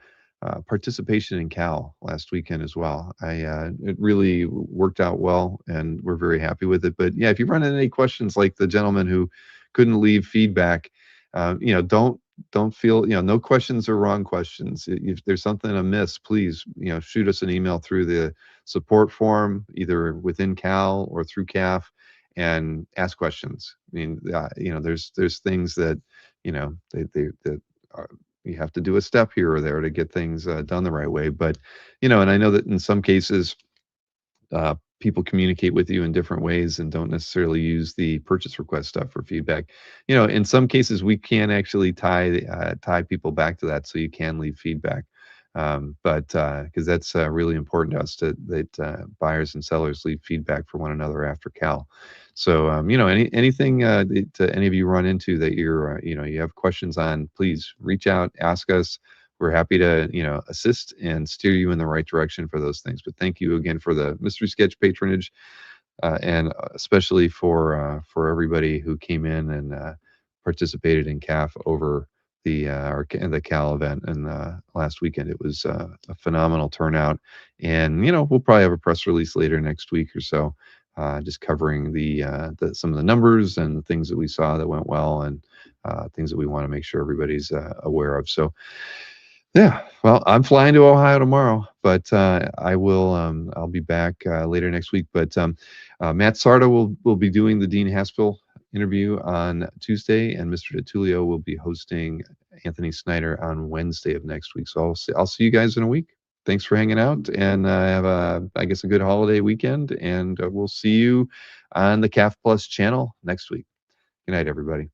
participation in Cal last weekend as well. It really worked out well, and we're very happy with it. But yeah, if you run into any questions like the gentleman who couldn't leave feedback, don't feel, no questions are wrong questions. If there's something amiss, please, shoot us an email through the support form, either within Cal or through CAF, and ask questions. I mean, there's things that, that are, you have to do a step here or there to get things done the right way. But, and I know that in some cases, people communicate with you in different ways and don't necessarily use the purchase request stuff for feedback. In some cases, we can actually tie people back to that, so you can leave feedback. But because that's really important to us, that buyers and sellers leave feedback for one another after Cal. So anything that any of you run into that you have questions on, please reach out, ask us. We're happy to assist and steer you in the right direction for those things. But thank you again for the Mystery Sketch patronage, and especially for everybody who came in and participated in CAF over the Cal event and last weekend. It was a phenomenal turnout, and we'll probably have a press release later next week or so, just covering some of the numbers and the things that we saw that went well, and things that we want to make sure everybody's aware of. So. Yeah, well, I'm flying to Ohio tomorrow, but I'll be back later next week. But Matt Sarda will be doing the Dean Haspel interview on Tuesday, and Mr. DeTulio will be hosting Anthony Snyder on Wednesday of next week. So I'll see you guys in a week. Thanks for hanging out, and have I guess a good holiday weekend, and we'll see you on the CAF Plus channel next week. Good night, everybody.